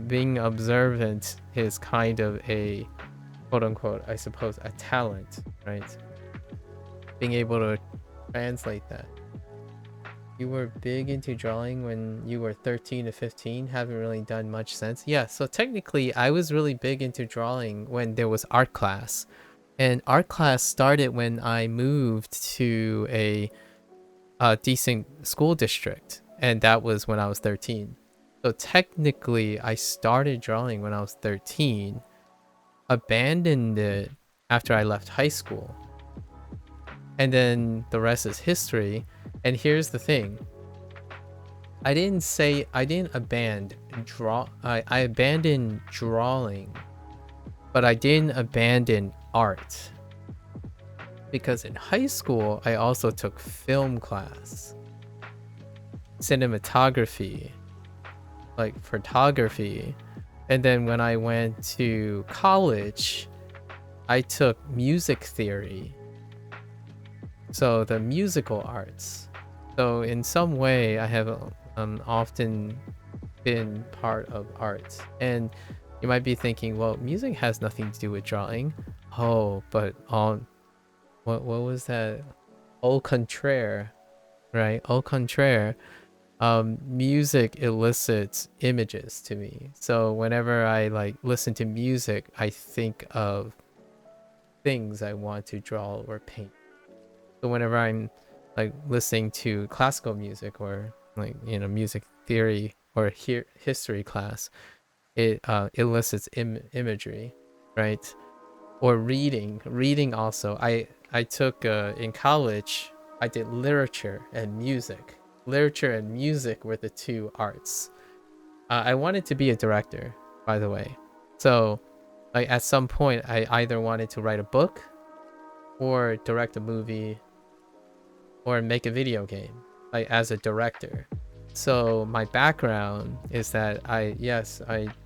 being observant is kind of a quote unquote, I suppose, a talent, right? Being able to translate that. You were big into drawing when you were 13 to 15, haven't really done much since. Yeah, so technically I was really big into drawing when there was art class. And art class started when I moved to a decent school district, and that was when I was 13. So technically I started drawing when I was 13, abandoned it after I left high school, and then the rest is history. And here's the thing, I didn't abandon I abandoned drawing, but I didn't abandon art, because in high school I also took film class, cinematography, like photography, and then when I went to college I took music theory, so the musical arts. So in some way I have often been part of art. And you might be thinking, well, music has nothing to do with drawing. Oh, but on what was that? Au contraire, right? Au contraire. Music elicits images to me. So whenever I like listen to music, I think of things I want to draw or paint. So whenever I'm like listening to classical music or like, you know, music theory or history class, it elicits imagery, right? Or reading also. I took in college I did literature and music. Literature and music were the two arts. I wanted to be a director, by the way. So like at some point I either wanted to write a book or direct a movie or make a video game, like as a director. So my background is that I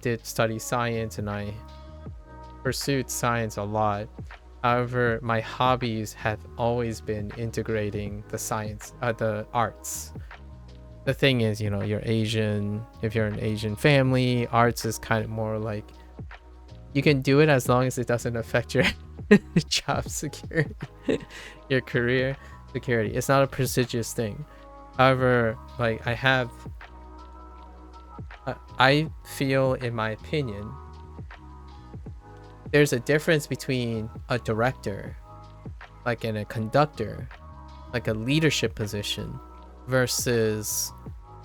did study science and I pursued science a lot. However, my hobbies have always been integrating the science, the arts. The thing is, you know, you're Asian. If you're an Asian family, arts is kind of more like you can do it as long as it doesn't affect your job security, your career security. It's not a prestigious thing. However, like I feel, in my opinion, there's a difference between a director, like in a conductor, like a leadership position, versus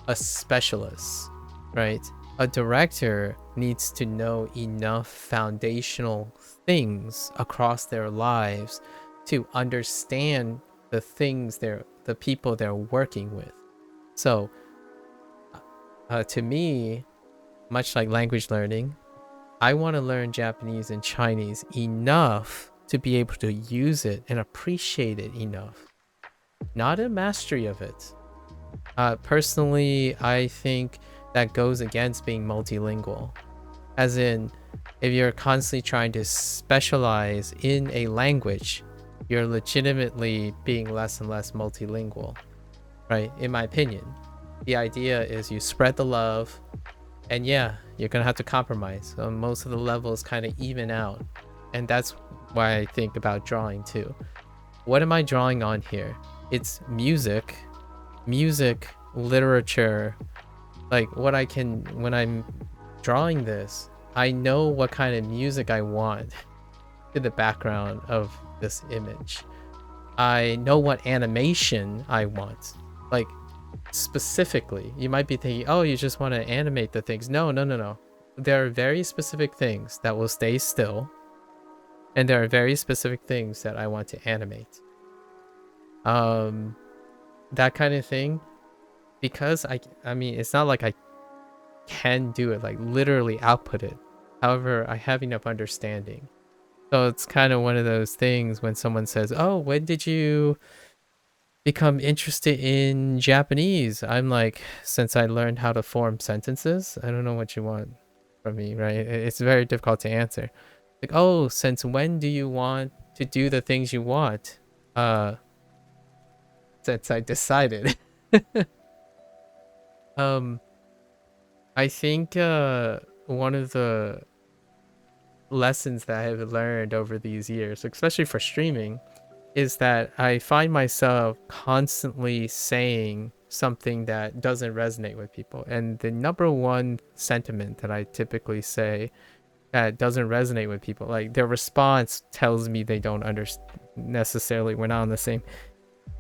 a specialist, right? A director needs to know enough foundational things across their lives to understand the things the people they're working with. So to me, much like language learning, I want to learn Japanese and Chinese enough to be able to use it and appreciate it enough, not a mastery of it. Personally, I think that goes against being multilingual. As in, if you're constantly trying to specialize in a language, you're legitimately being less and less multilingual, right? In my opinion, the idea is you spread the love, and yeah, you're gonna have to compromise. So most of the levels kind of even out, and that's why I think about drawing too. What am I drawing on here? It's music literature, like what I can, when I'm drawing this, I know what kind of music I want to the background of this image. I know what animation I want. Like specifically, you might be thinking, oh, you just want to animate the things. No, no, no, no. There are very specific things that will stay still, and there are very specific things that I want to animate. That kind of thing, because I mean, it's not like I can do it, like literally output it. However, I have enough understanding. So it's kind of one of those things when someone says, oh, when did you become interested in Japanese? I'm like, since I learned how to form sentences. I don't know what you want from me, right? It's very difficult to answer. Like, oh, since when do you want to do the things you want? Since I decided. I think one of the lessons that I have learned over these years, especially for streaming, is that I find myself constantly saying something that doesn't resonate with people. And the number one sentiment that I typically say that doesn't resonate with people, like their response tells me they don't understand necessarily, we're not on the same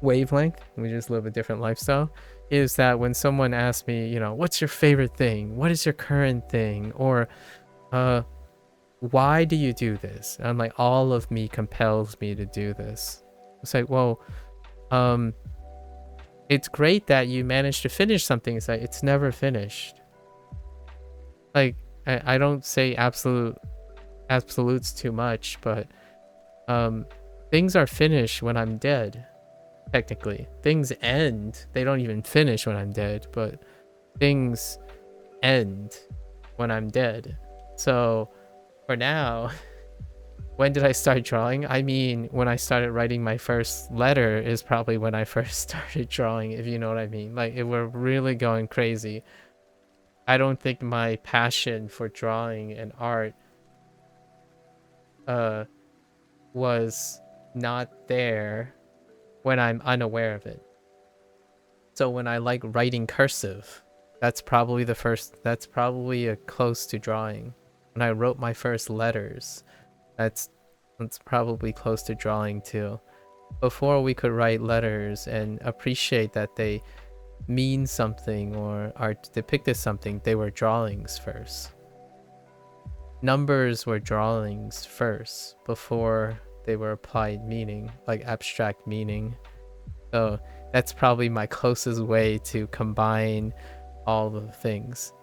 wavelength, we just live a different lifestyle, is that when someone asks me, you know, what's your favorite thing? What is your current thing? Or why do you do this? I'm like, all of me compels me to do this. It's like, well, it's great that you managed to finish something. It's like, it's never finished. Like, I don't say absolutes too much, but things are finished when I'm dead. Technically, things end. They don't even finish when I'm dead, but things end when I'm dead. So for now, when did I start drawing? I mean, when I started writing my first letter is probably when I first started drawing, if you know what I mean. Like, it were really going crazy. I don't think my passion for drawing and art was not there when I'm unaware of it. So when I like writing cursive, that's probably close to drawing. When I wrote my first letters, that's probably close to drawing too. Before we could write letters and appreciate that they mean something or are depicted something, they were drawings first. Numbers were drawings first before they were applied meaning, like abstract meaning. So that's probably my closest way to combine all the things.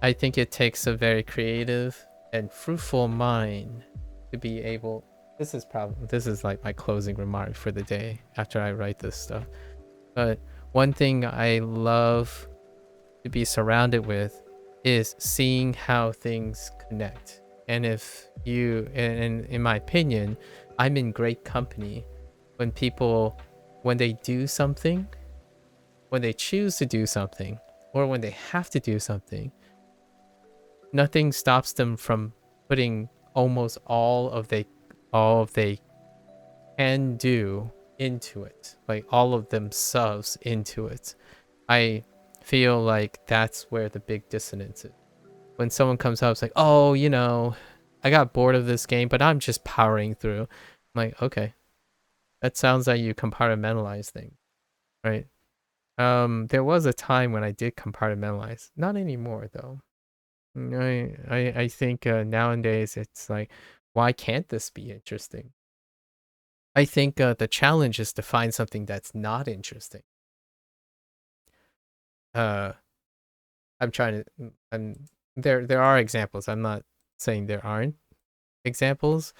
I think it takes a very creative and fruitful mind to be able. This is like my closing remark for the day after I write this stuff. But one thing I love to be surrounded with is seeing how things connect. And if you, and in my opinion, I'm in great company when people, when they do something, when they choose to do something, or when they have to do something, nothing stops them from putting almost all of they can do into it, like all of themselves into it. I feel like that's where the big dissonance is. When someone comes up, it's like, oh, you know, I got bored of this game, but I'm just powering through. I'm like, okay, that sounds like you compartmentalize things, right? There was a time when I did compartmentalize. Not anymore, though. I think nowadays it's like, why can't this be interesting? I think the challenge is to find something that's not interesting. There are examples. I'm not saying there aren't examples,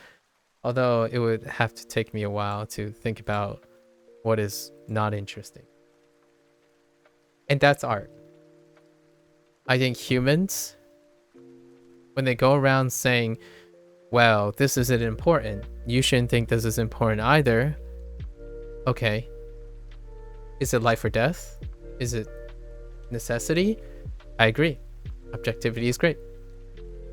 although it would have to take me a while to think about what is not interesting. And that's art. I think humans, when they go around saying, well, this isn't important, you shouldn't think this is important either. Okay. Is it life or death? Is it necessity? I agree. Objectivity is great.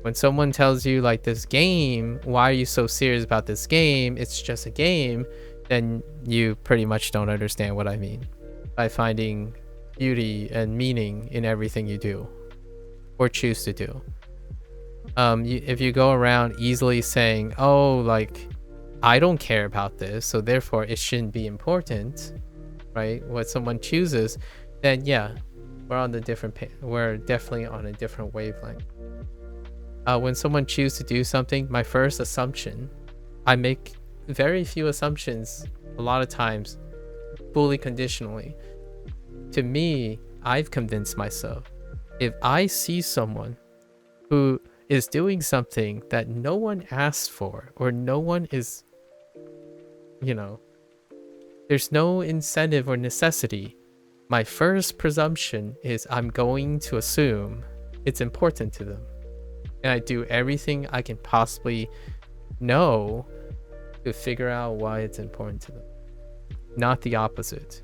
When someone tells you, like, this game, why are you so serious about this game? It's just a game. Then you pretty much don't understand what I mean by finding beauty and meaning in everything you do or choose to do. If you go around easily saying, oh, like, I don't care about this, so therefore it shouldn't be important, right? What someone chooses, then yeah, we're definitely on a different wavelength. When someone chooses to do something, my first assumption, I make very few assumptions a lot of times fully conditionally. To me, I've convinced myself, if I see someone who is doing something that no one asked for, or no one is, there's no incentive or necessity, my first presumption is I'm going to assume it's important to them. And I do everything I can possibly know to figure out why it's important to them. Not the opposite.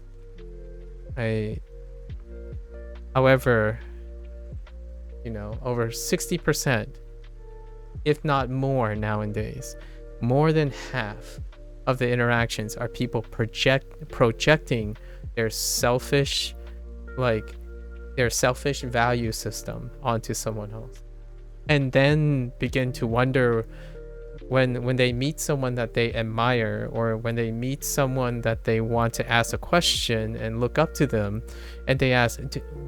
However, over 60%, if not more nowadays, more than half of the interactions are people projecting their selfish value system onto someone else, and then begin to wonder when they meet someone that they admire, or when they meet someone that they want to ask a question and look up to them, and they ask,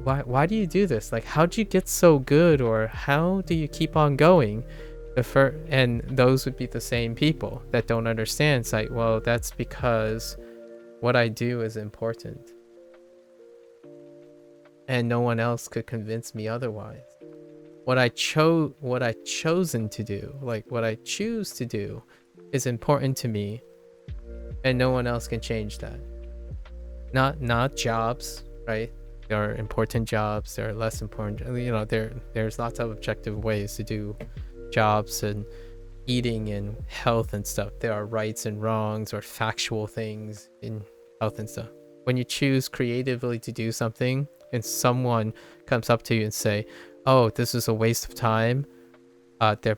why do you do this? Like, how'd you get so good? Or how do you keep on going? And those would be the same people that don't understand. It's like, well, that's because what I do is important, and no one else could convince me otherwise. What I chosen to do, like what I choose to do, is important to me, and no one else can change that. Not jobs, right? There are important jobs, there are less important, there's lots of objective ways to do jobs and eating and health and stuff. There are rights and wrongs, or factual things in health and stuff. When you choose creatively to do something, and someone comes up to you and say, oh, this is a waste of time, to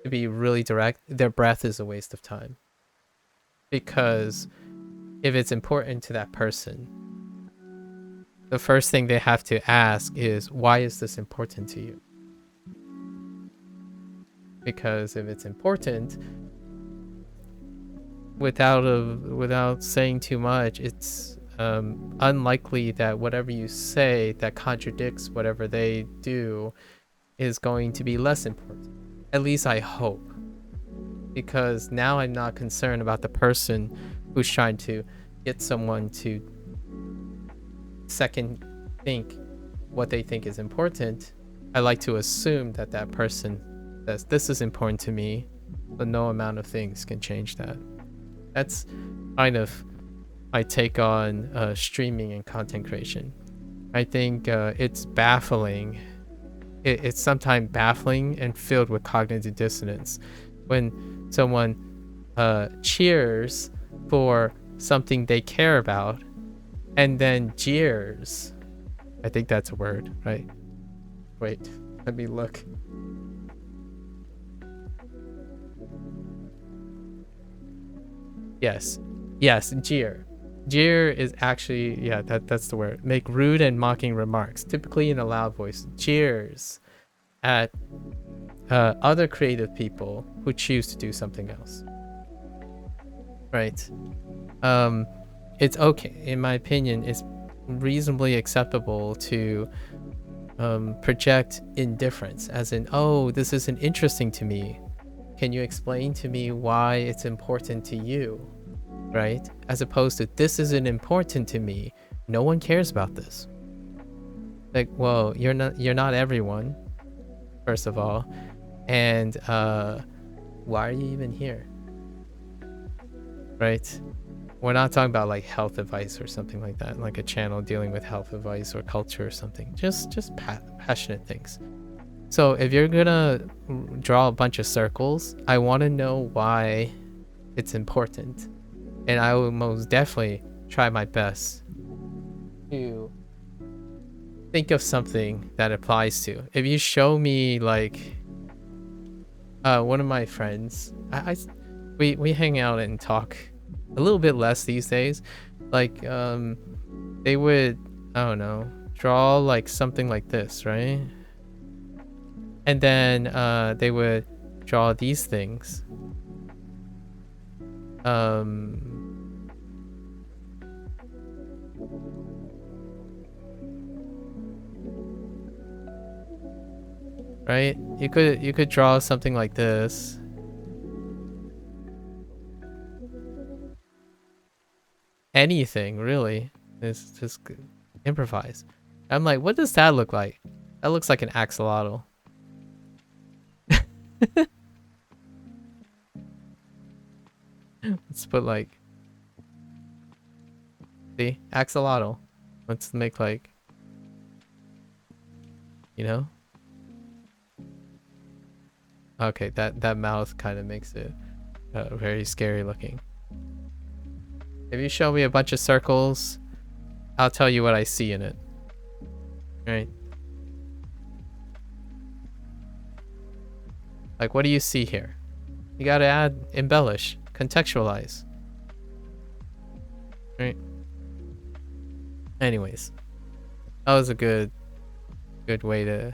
be really direct, their breath is a waste of time. Because if it's important to that person, the first thing they have to ask is, why is this important to you? Because if it's important, without saying too much, it's unlikely that whatever you say that contradicts whatever they do is going to be less important. At least I hope. Because now I'm not concerned about the person who's trying to get someone to second think what they think is important. I like to assume that that person says, this is important to me, but no amount of things can change that. That's kind of my take on streaming and content creation. I think it's baffling. It's sometimes baffling and filled with cognitive dissonance when someone cheers for something they care about and then jeers. I think that's a word, right? Wait, let me look. Yes, jeer. Jeer is actually, yeah, that's the word. Make rude and mocking remarks, typically in a loud voice. Jeers at other creative people who choose to do something else. Right. It's okay, in my opinion, it's reasonably acceptable to project indifference, as in, oh, this isn't interesting to me. Can you explain to me why it's important to you? Right? As opposed to, this isn't important to me. No one cares about this. Like, well, you're not everyone, first of all. And why are you even here? Right? We're not talking about like health advice or something like that, like a channel dealing with health advice or culture or something. Just passionate things. So if you're gonna draw a bunch of circles, I want to know why it's important. And I will most definitely try my best to think of something that applies to. If you show me like one of my friends, we hang out and talk a little bit less these days. Like they would, I don't know, draw like something like this, right? And then they would draw these things. Right? You could draw something like this. Anything, really. It's just improvise. I'm like, what does that look like? That looks like an axolotl. Let's put like, see, axolotl. Let's make like, you know? Okay, that mouth kind of makes it very scary looking. If you show me a bunch of circles, I'll tell you what I see in it. Right? Like, what do you see here? You gotta add, embellish, contextualize. Right? Anyways, that was a good way to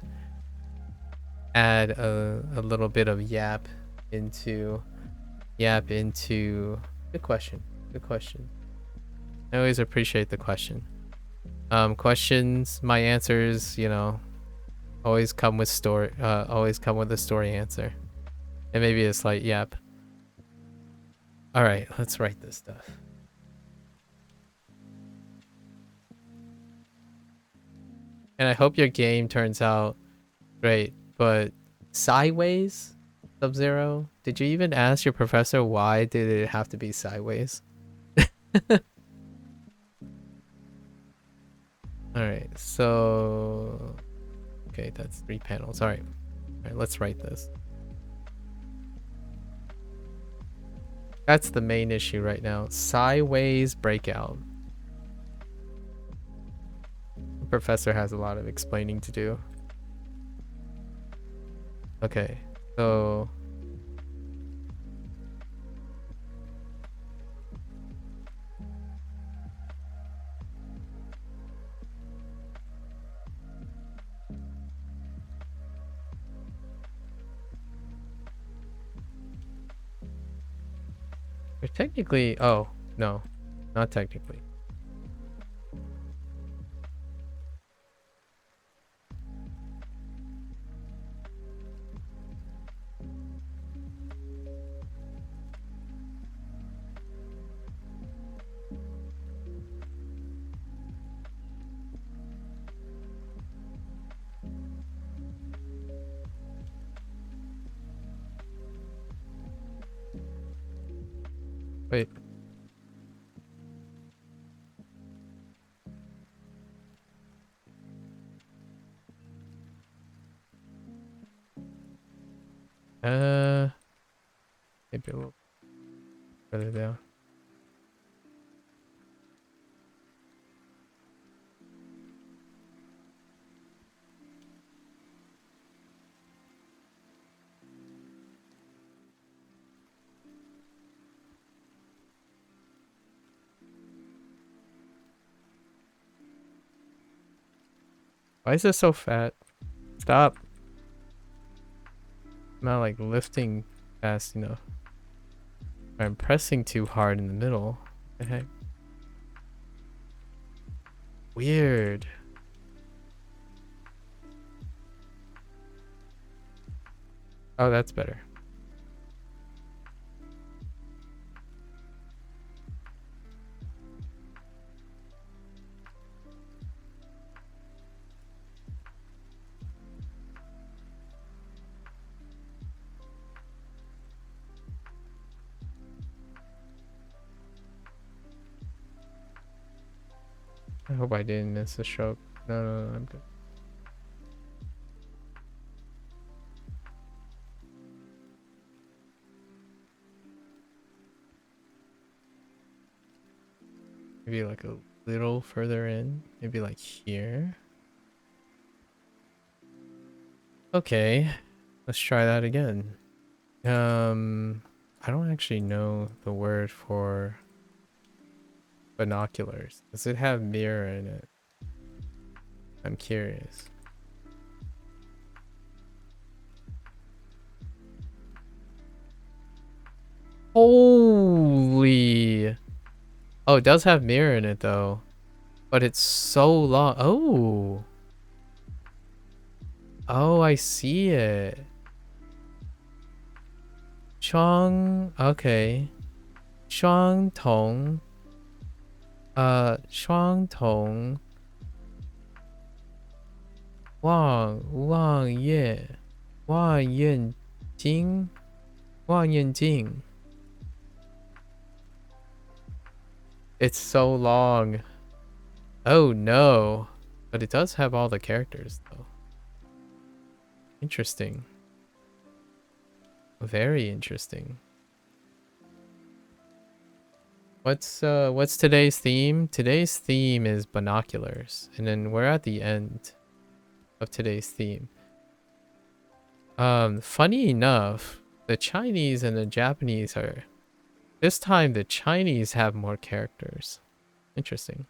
add a little bit of yap into good question. Good question. I always appreciate the question. Questions, my answers, you know, always come with a story answer. And maybe a slight yap. All right, let's write this stuff. And I hope your game turns out great, but sideways, Sub-Zero? Did you even ask your professor why did it have to be sideways? All right, so okay, that's 3 panels. All right, let's write this. That's the main issue right now. Sideways breakout. The professor has a lot of explaining to do. Okay, so we're technically, oh, no, not technically. Wait. Maybe a little further down. Why is this so fat? Stop. I'm not like lifting fast enough. I'm pressing too hard in the middle. What the heck? Weird. Oh, that's better. I hope I didn't miss a stroke. No, I'm good. Maybe like a little further in. Maybe like here. Okay, let's try that again. I don't actually know the word for Binoculars. Does it have mirror in it? I'm curious. Holy. Oh, it does have mirror in it though. But it's so long. Oh. Oh, I see it. Shuang. Okay. Shuang Tong. Shuang Tong. Wang Ye. Wang Yan Jing. Wang Yan Jing. It's so long. Oh no. But it does have all the characters though. Interesting. Very interesting. What's today's theme? Today's theme is binoculars. And then we're at the end of today's theme. Funny enough, the Chinese and the Japanese are this time the Chinese have more characters. Interesting.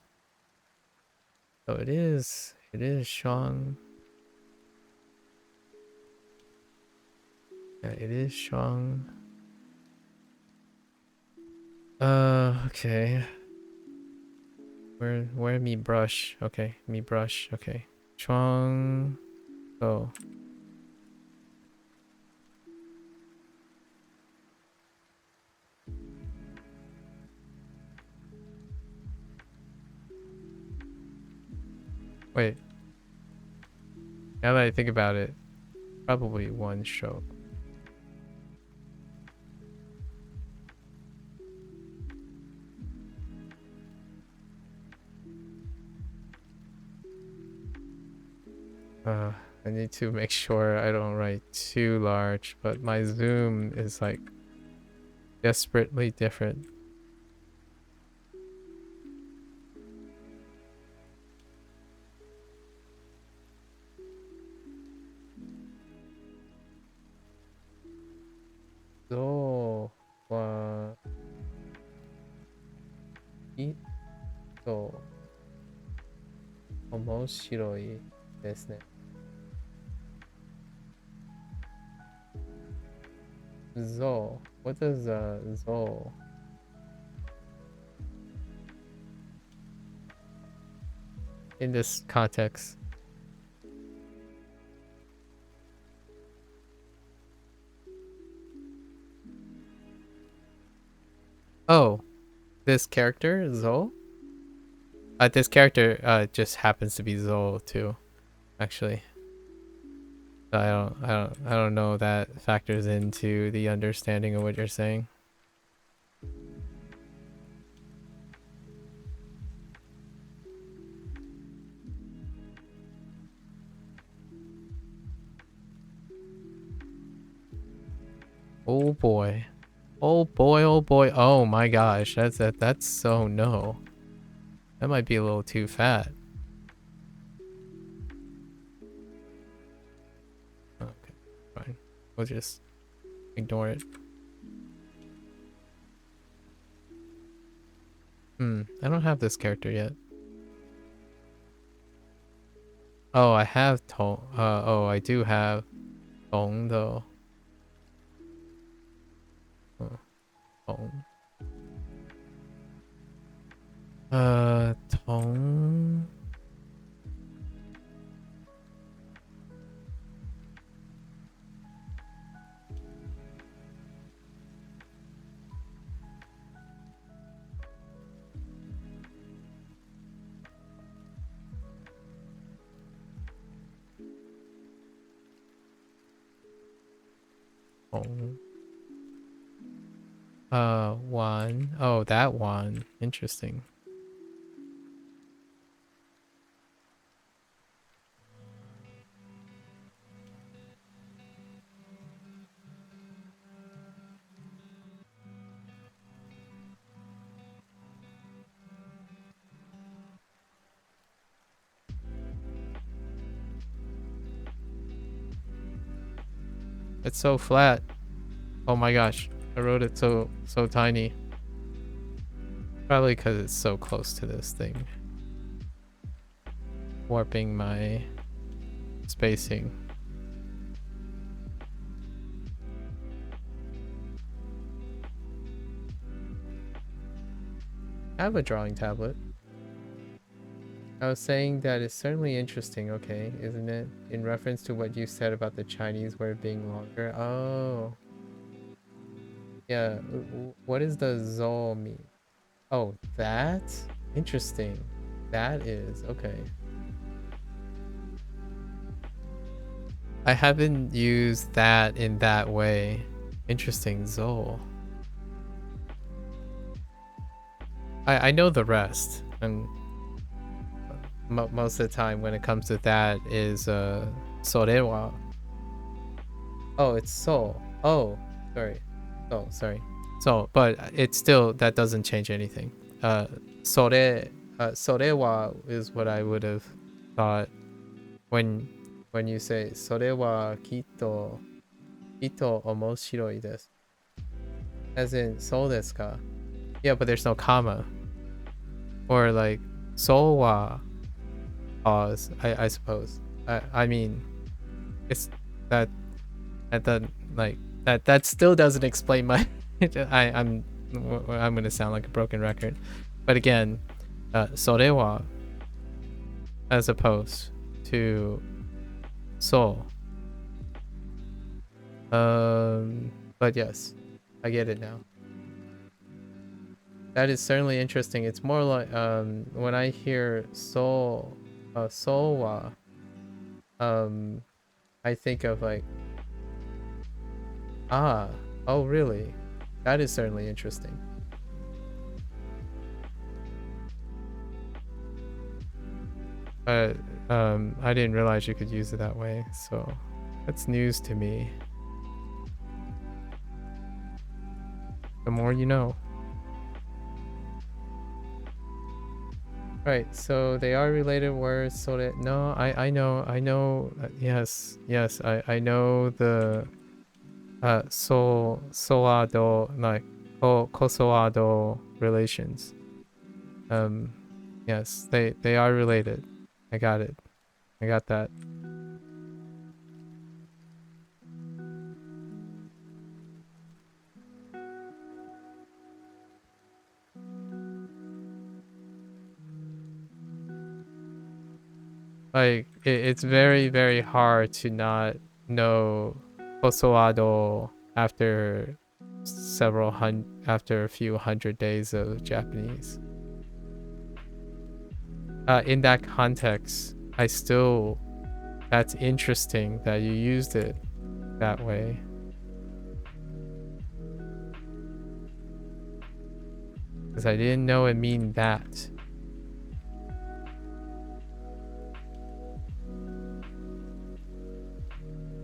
So it is Shuang. Yeah, it is Shuang. Okay. Where me brush? Okay, me brush. Okay. Shuang. Oh. Wait. Now that I think about it, probably one stroke. I need to make sure I don't write too large, but my zoom is like desperately different. So, wa, ito, omoshiroi desu ne. Zo. What does zo? In this context. Oh, this character Zo. This character just happens to be Zo too, actually. I don't know that factors into the understanding of what you're saying. Oh boy. Oh boy, oh boy. Oh my gosh. That's so no. That might be a little too fat. Okay, fine. We'll just ignore it. I don't have this character yet. Oh, I have Tong. Oh, I do have Tong though. Tong. Tong. Tong. One. Oh, that one. Interesting. It's so flat. Oh my gosh. I wrote it so tiny. Probably because it's so close to this thing. Warping my spacing. I have a drawing tablet. I was saying that it's certainly interesting, okay, isn't it? In reference to what you said about the Chinese word being longer. Oh. Yeah, what does the zo mean? Oh, that? Interesting. That is, okay. I haven't used that in that way. Interesting, zo. I know the rest, and most of the time when it comes to that is sorewa. Oh, it's so. Oh, sorry. Oh, sorry. So, but it's still, that doesn't change anything. Sorewa is what I would have thought when you say sorewa kito omoshiroi desu. As in, so desu ka? Yeah, but there's no comma. Or like, so wa pause, I suppose. I mean, it's that like that still doesn't explain my I'm gonna sound like a broken record, but again, sorewa as opposed to so. But yes, I get it now. That is certainly interesting. It's more like when I hear sowa, I think of like, oh really? That is certainly interesting. But I didn't realize you could use it that way, so that's news to me. The more you know. Right, so they are related words, so that no, I know, yes, I know the soado, like kosoado relations. Yes, they are related. I got it. I got that. Like it's very hard to not know kosoado after after a few hundred days of Japanese. In that context, that's interesting that you used it that way. Because I didn't know it mean that.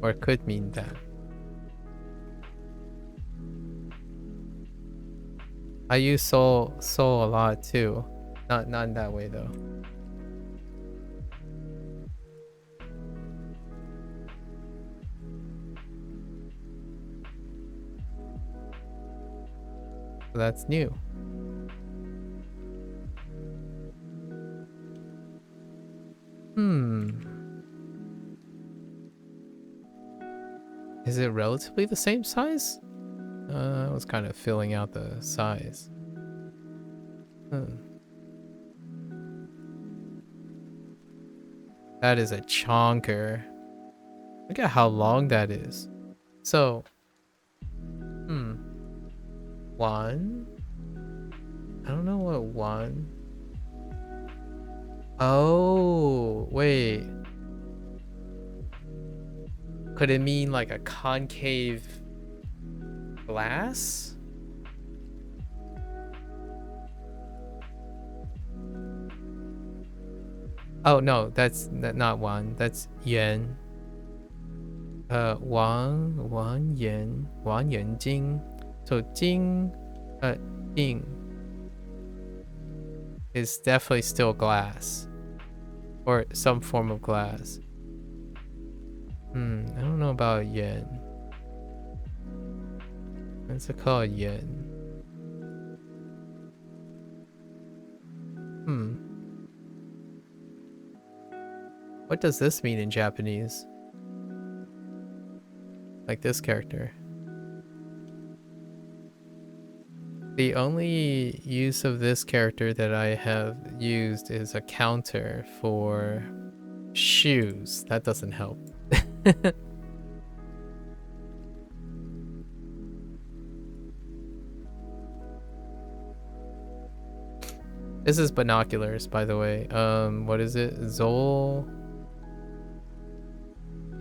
Or it could mean that. I use soul a lot too. Not in that way though. So that's new. Is it relatively the same size? I was kind of filling out the size. That is a chonker. Look at how long that is. So, one. I don't know what one. Oh, wait. Could it mean like a concave glass? Oh no, that's not one. That's yen. Wang yen jing. So jing, jing is definitely still glass, or some form of glass. I don't know about yen. What's it called, yen? What does this mean in Japanese? Like this character. The only use of this character that I have used is a counter for shoes. That doesn't help. This is Binoculars, by the way. What is it? Zol.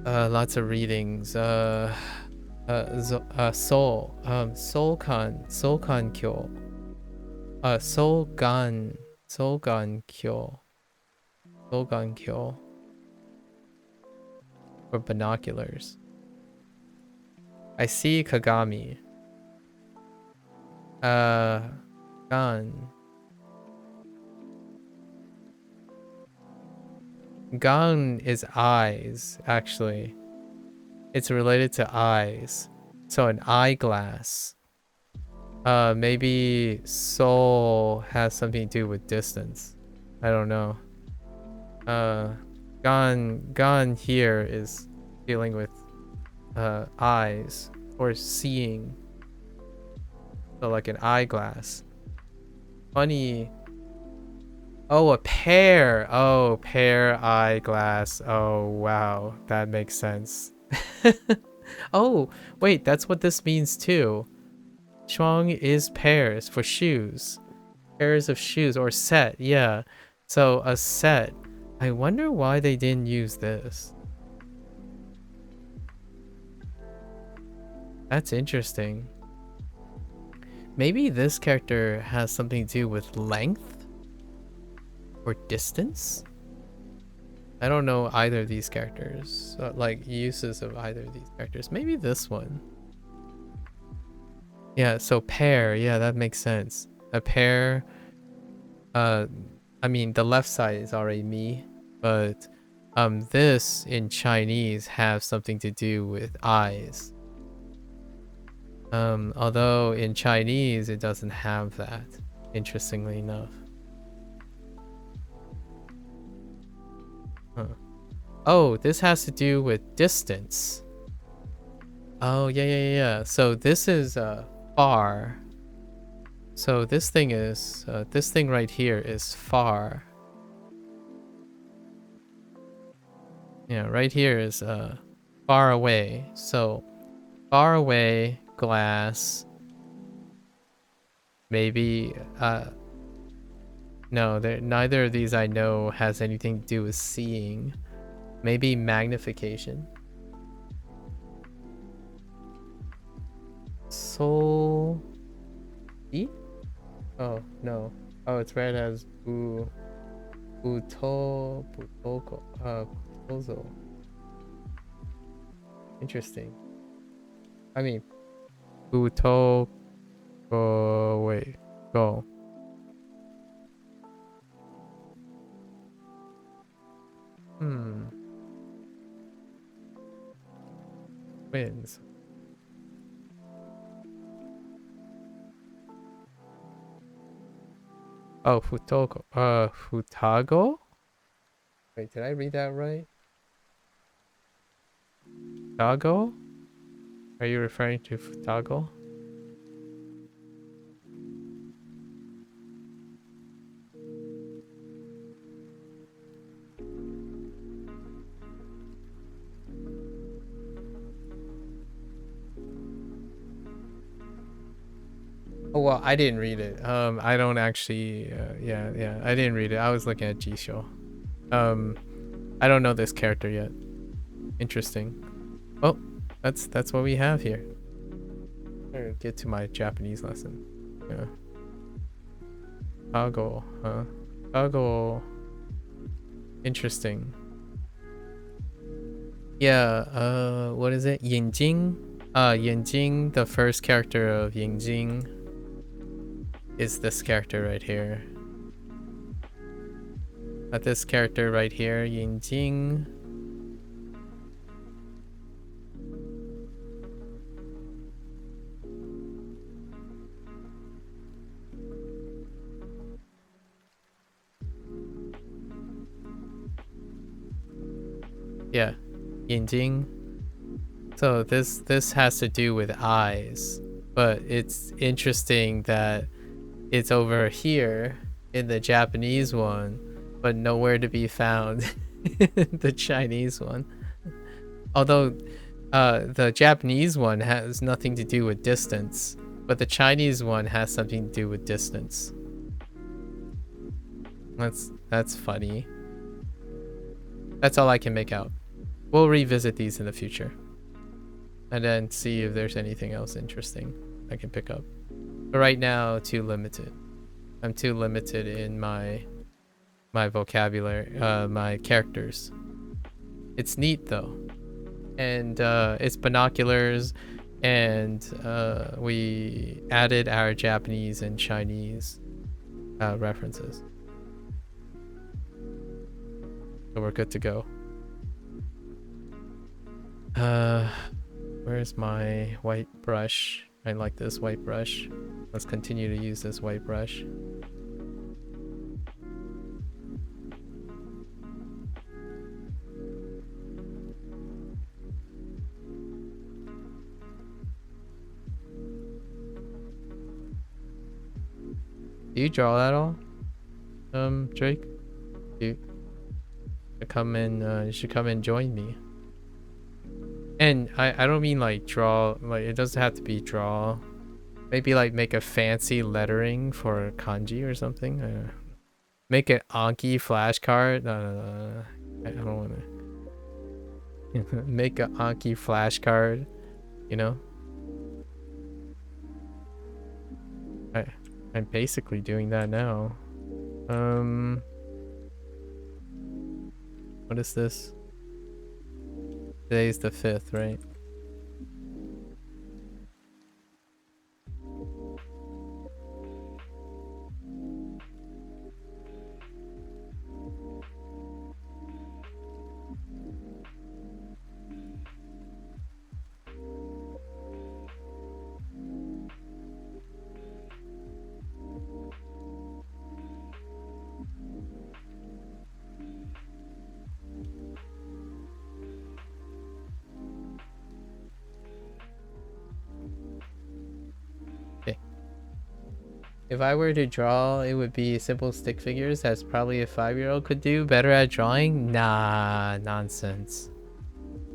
Lots of readings. Soul. Soulkan Kyo. Soulgan Kyo. Soulgan Kyo. For binoculars. I see Kagami. Gan. Gan is eyes, actually. It's related to eyes. So an eyeglass. Maybe soul has something to do with distance. I don't know. Gan here is dealing with eyes or seeing. So like an eyeglass. Funny. Oh, a pair. Oh, pair eyeglass. Oh, wow. That makes sense. Oh, wait, that's what this means too. Shuang is pairs for shoes. Pairs of shoes or set, yeah. So a set. I wonder why they didn't use this. That's interesting. Maybe this character has something to do with length or distance? I don't know either of these characters, like uses of either of these characters. Maybe this one. Yeah, so pair, yeah, that makes sense. A pair, I mean, the left side is already me, but this in Chinese have something to do with eyes. Although in Chinese it doesn't have that, interestingly enough. Huh. Oh, this has to do with distance. Oh, yeah. So this is far. So this thing is, this thing right here is far. Yeah, right here is far away. So far away, glass. Maybe, no, neither of these I know has anything to do with seeing. Maybe magnification. Soul. E? Oh, no. Oh, it's read as Butozo. Interesting. I mean, Butoko. Wait, go. Wins. Oh, Futoko. Futago? Wait, did I read that right? Futago? Are you referring to Futago? Oh, well, I didn't read it. I don't actually, yeah, I didn't read it. I was looking at Jisho. I don't know this character yet. Interesting. Oh, that's what we have here. Better get to my Japanese lesson. Yeah. Kago, huh? Kago. Interesting. Yeah, what is it? Yinjing? Yinjing, the first character of Yinjing is this character right here. This character right here, Yinjing. Yeah, Yinjing. So this has to do with eyes, but it's interesting that it's over here in the Japanese one, but nowhere to be found in the Chinese one. Although the Japanese one has nothing to do with distance, but the Chinese one has something to do with distance. That's funny. That's all I can make out. We'll revisit these in the future. And then see if there's anything else interesting I can pick up. But right now, too limited. I'm too limited in my vocabulary, my characters. It's neat though. And it's binoculars, and we added our Japanese and Chinese references. So we're good to go. Where's my white brush? I like this white brush. Let's continue to use this white brush. Do you draw at all? Drake? You come in, you should come and join me. And I don't mean like draw, like it doesn't have to be draw. Maybe like make a fancy lettering for kanji or something. Make an Anki flashcard. No. I don't want to. Make an Anki flashcard, you know? I'm basically doing that now. What is this? Today's the 5th, right? If I were to draw, it would be simple stick figures, as probably a 5-year-old could do. Better at drawing? Nah, nonsense.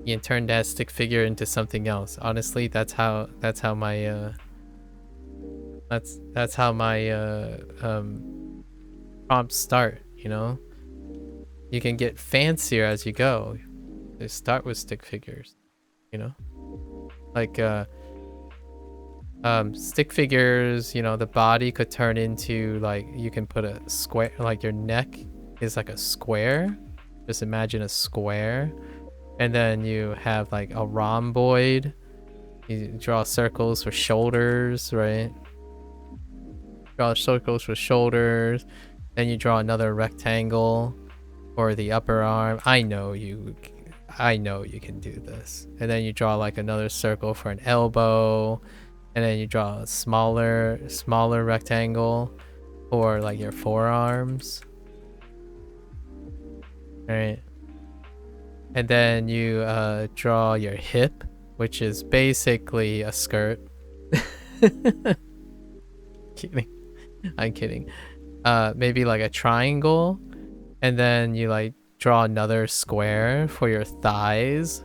You can turn that stick figure into something else. Honestly, that's how my prompts start, you know? You can get fancier as you go. They start with stick figures, you know? Like stick figures, you know, the body could turn into, like, you can put a square, like your neck is like a square. Just imagine a square, and then you have like a rhomboid. You draw circles for shoulders, right? Draw circles for shoulders. Then you draw another rectangle for the upper arm. I know you can do this. And then you draw like another circle for an elbow. And then you draw a smaller rectangle for like your forearms. Alright. And then you draw your hip, which is basically a skirt. Kidding. I'm kidding. Maybe like a triangle. And then you like draw another square for your thighs.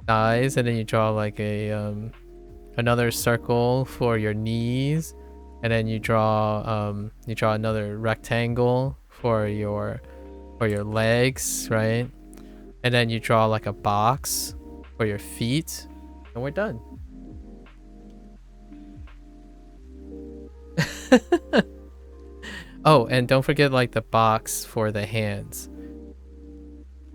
And then you draw like a another circle for your knees, and then you draw another rectangle for your legs, right? And then you draw like a box for your feet, and we're done. Oh, and don't forget like the box for the hands.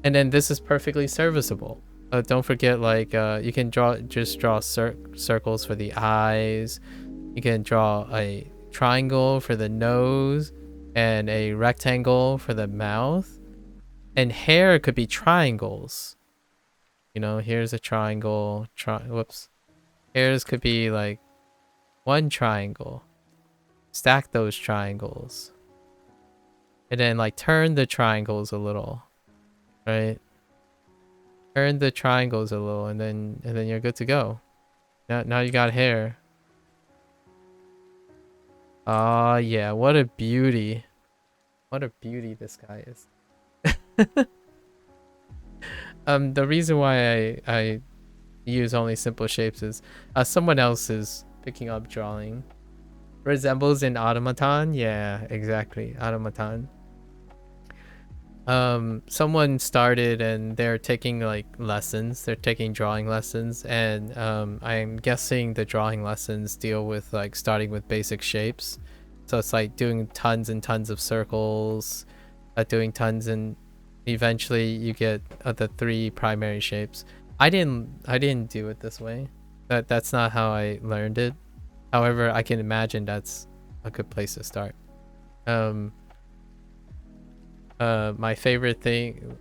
And then this is perfectly serviceable. Don't forget, like, you can just draw circles for the eyes. You can draw a triangle for the nose and a rectangle for the mouth. And hair could be triangles. You know, here's a triangle. Whoops. Hairs could be like one triangle. Stack those triangles. And then like turn the triangles a little. Right? Turn the triangles a little, and then you're good to go. Now you got hair. Ah, yeah, what a beauty. What a beauty this guy is. The reason why I use only simple shapes is someone else is picking up drawing. Resembles an automaton? Yeah, exactly. Automaton. Someone started and they're taking like lessons. They're taking drawing lessons, and I'm guessing the drawing lessons deal with like starting with basic shapes. So it's like doing tons and tons of circles, doing tons, and eventually you get the three primary shapes. I didn't do it this way. That's not how I learned it. However, I can imagine that's a good place to start. Um, my favorite thing,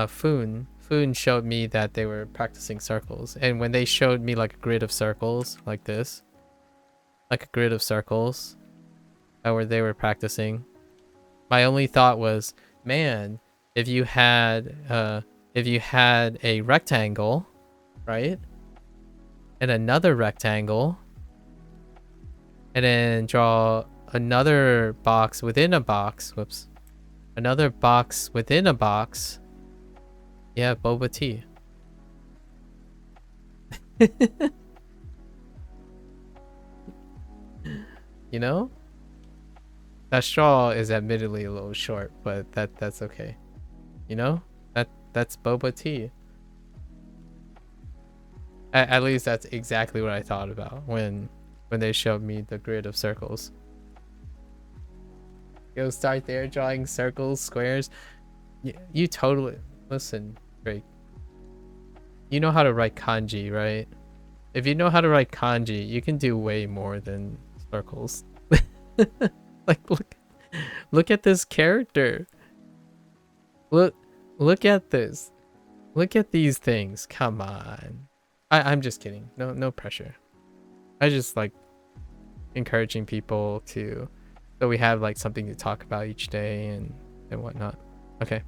Foon showed me that they were practicing circles, and when they showed me like a grid of circles like this, like a grid of circles, where they were practicing, my only thought was, man, if you had a rectangle, right, and another rectangle, and then draw another box within a box. Whoops. Another box within a box. Yeah, boba tea. You know? That straw is admittedly a little short, but that's okay. You know? That's boba tea. At least that's exactly what I thought about when they showed me the grid of circles. Go start there drawing circles, squares. You totally listen, Drake. You know how to write kanji, right? If you know how to write kanji, you can do way more than circles. Like look at this character. Look at this. Look at these things. Come on. I'm just kidding. No pressure. I just like encouraging people to, so we have like something to talk about each day and whatnot. Okay.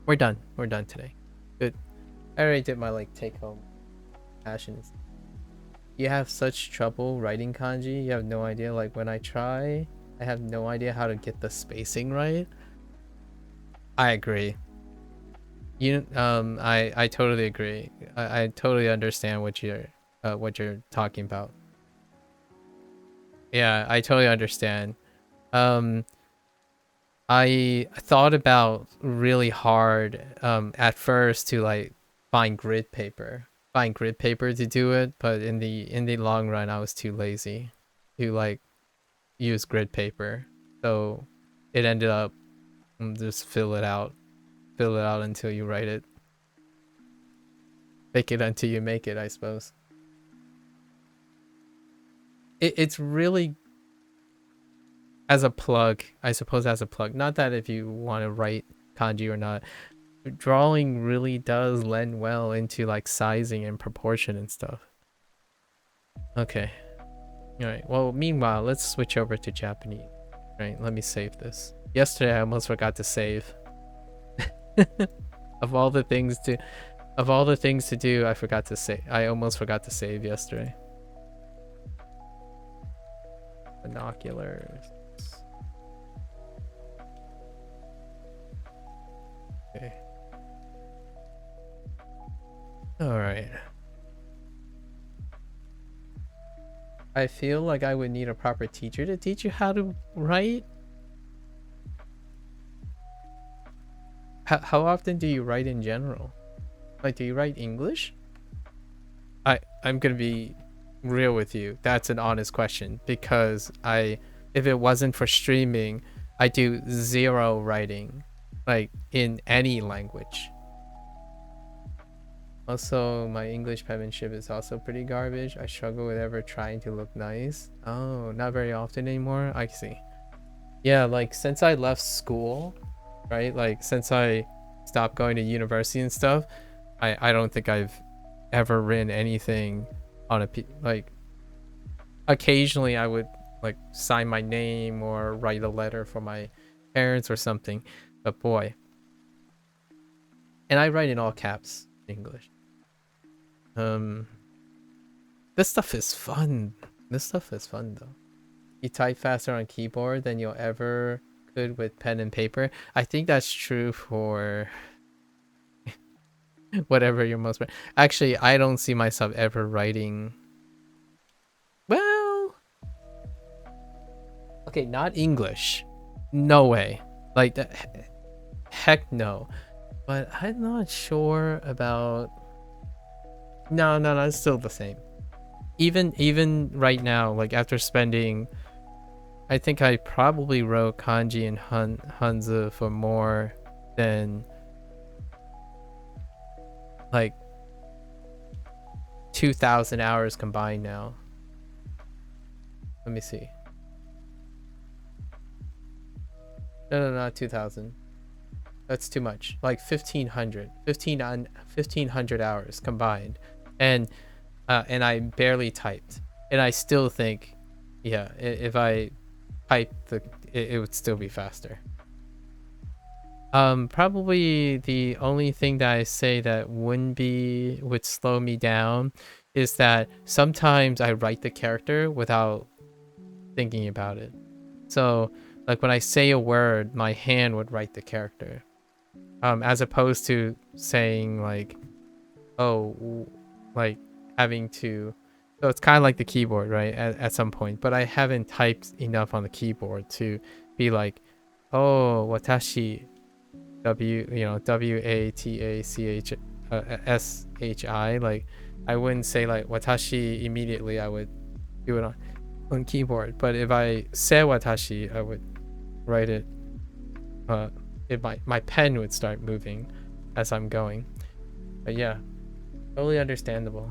We're done. We're done today. Good. I already did my like take home passions. You have such trouble writing kanji. You have no idea. Like when I try, I have no idea how to get the spacing right. I agree. I totally agree. I totally understand what you're talking about. Yeah, I totally understand. Um, I thought about really hard at first to like find grid paper to do it, but in the long run I was too lazy to like use grid paper. So it ended up just fill it out until you write it. Fake it until you make it, I suppose. It's really, as a plug, I suppose, as a plug. Not that if you want to write kanji or not, drawing really does lend well into like sizing and proportion and stuff. Okay. All right. Well, meanwhile, let's switch over to Japanese. All right. Let me save this. Yesterday, I almost forgot to save. Of all the things to do, I forgot to say. I almost forgot to save yesterday. Binoculars. Okay. All right. I feel like I would need a proper teacher to teach you how to write. How often do you write in general? Like, do you write English? I'm gonna be real with you. That's an honest question, because if it wasn't for streaming, I do zero writing, like in any language. Also, my English penmanship is also pretty garbage. I struggle with ever trying to look nice. Oh, not very often anymore. I see. Yeah, like since I left school, right? Like since I stopped going to university and stuff, I don't think I've ever written anything on like occasionally I would like sign my name or write a letter for my parents or something. But boy, And I write in all caps in English. This stuff is fun. This stuff is fun though. You type faster on keyboard than you'll ever could with pen and paper. I think that's true for whatever you're most. Actually, I don't see myself ever writing. Well, okay, not English. No way. Like that. Heck no. But I'm not sure about. No, it's still the same. Even right now, like after spending, I think I probably wrote kanji and Hanzi for more than like 2,000 hours combined now. Let me see. No, not 2,000. That's too much. Like 1,500 hours combined, and I barely typed, and I still think, yeah, if I typed it would still be faster. Probably the only thing that I say that would slow me down is that sometimes I write the character without thinking about it. So like when I say a word, my hand would write the character. As opposed to saying like, oh, like having to, so it's kind of like the keyboard, right? At some point, but I haven't typed enough on the keyboard to be like, oh, watashi, WATACHSHI. Like I wouldn't say like watashi immediately. I would do it on keyboard. But if I say watashi, I would write it. My pen would start moving as I'm going. But yeah, totally understandable.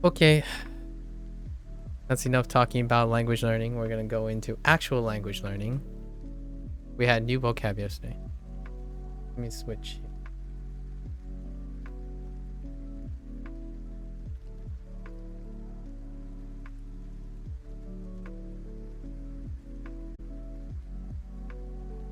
Okay, that's enough talking about language learning. We're gonna go into actual language learning. We had new vocab yesterday. Let me switch.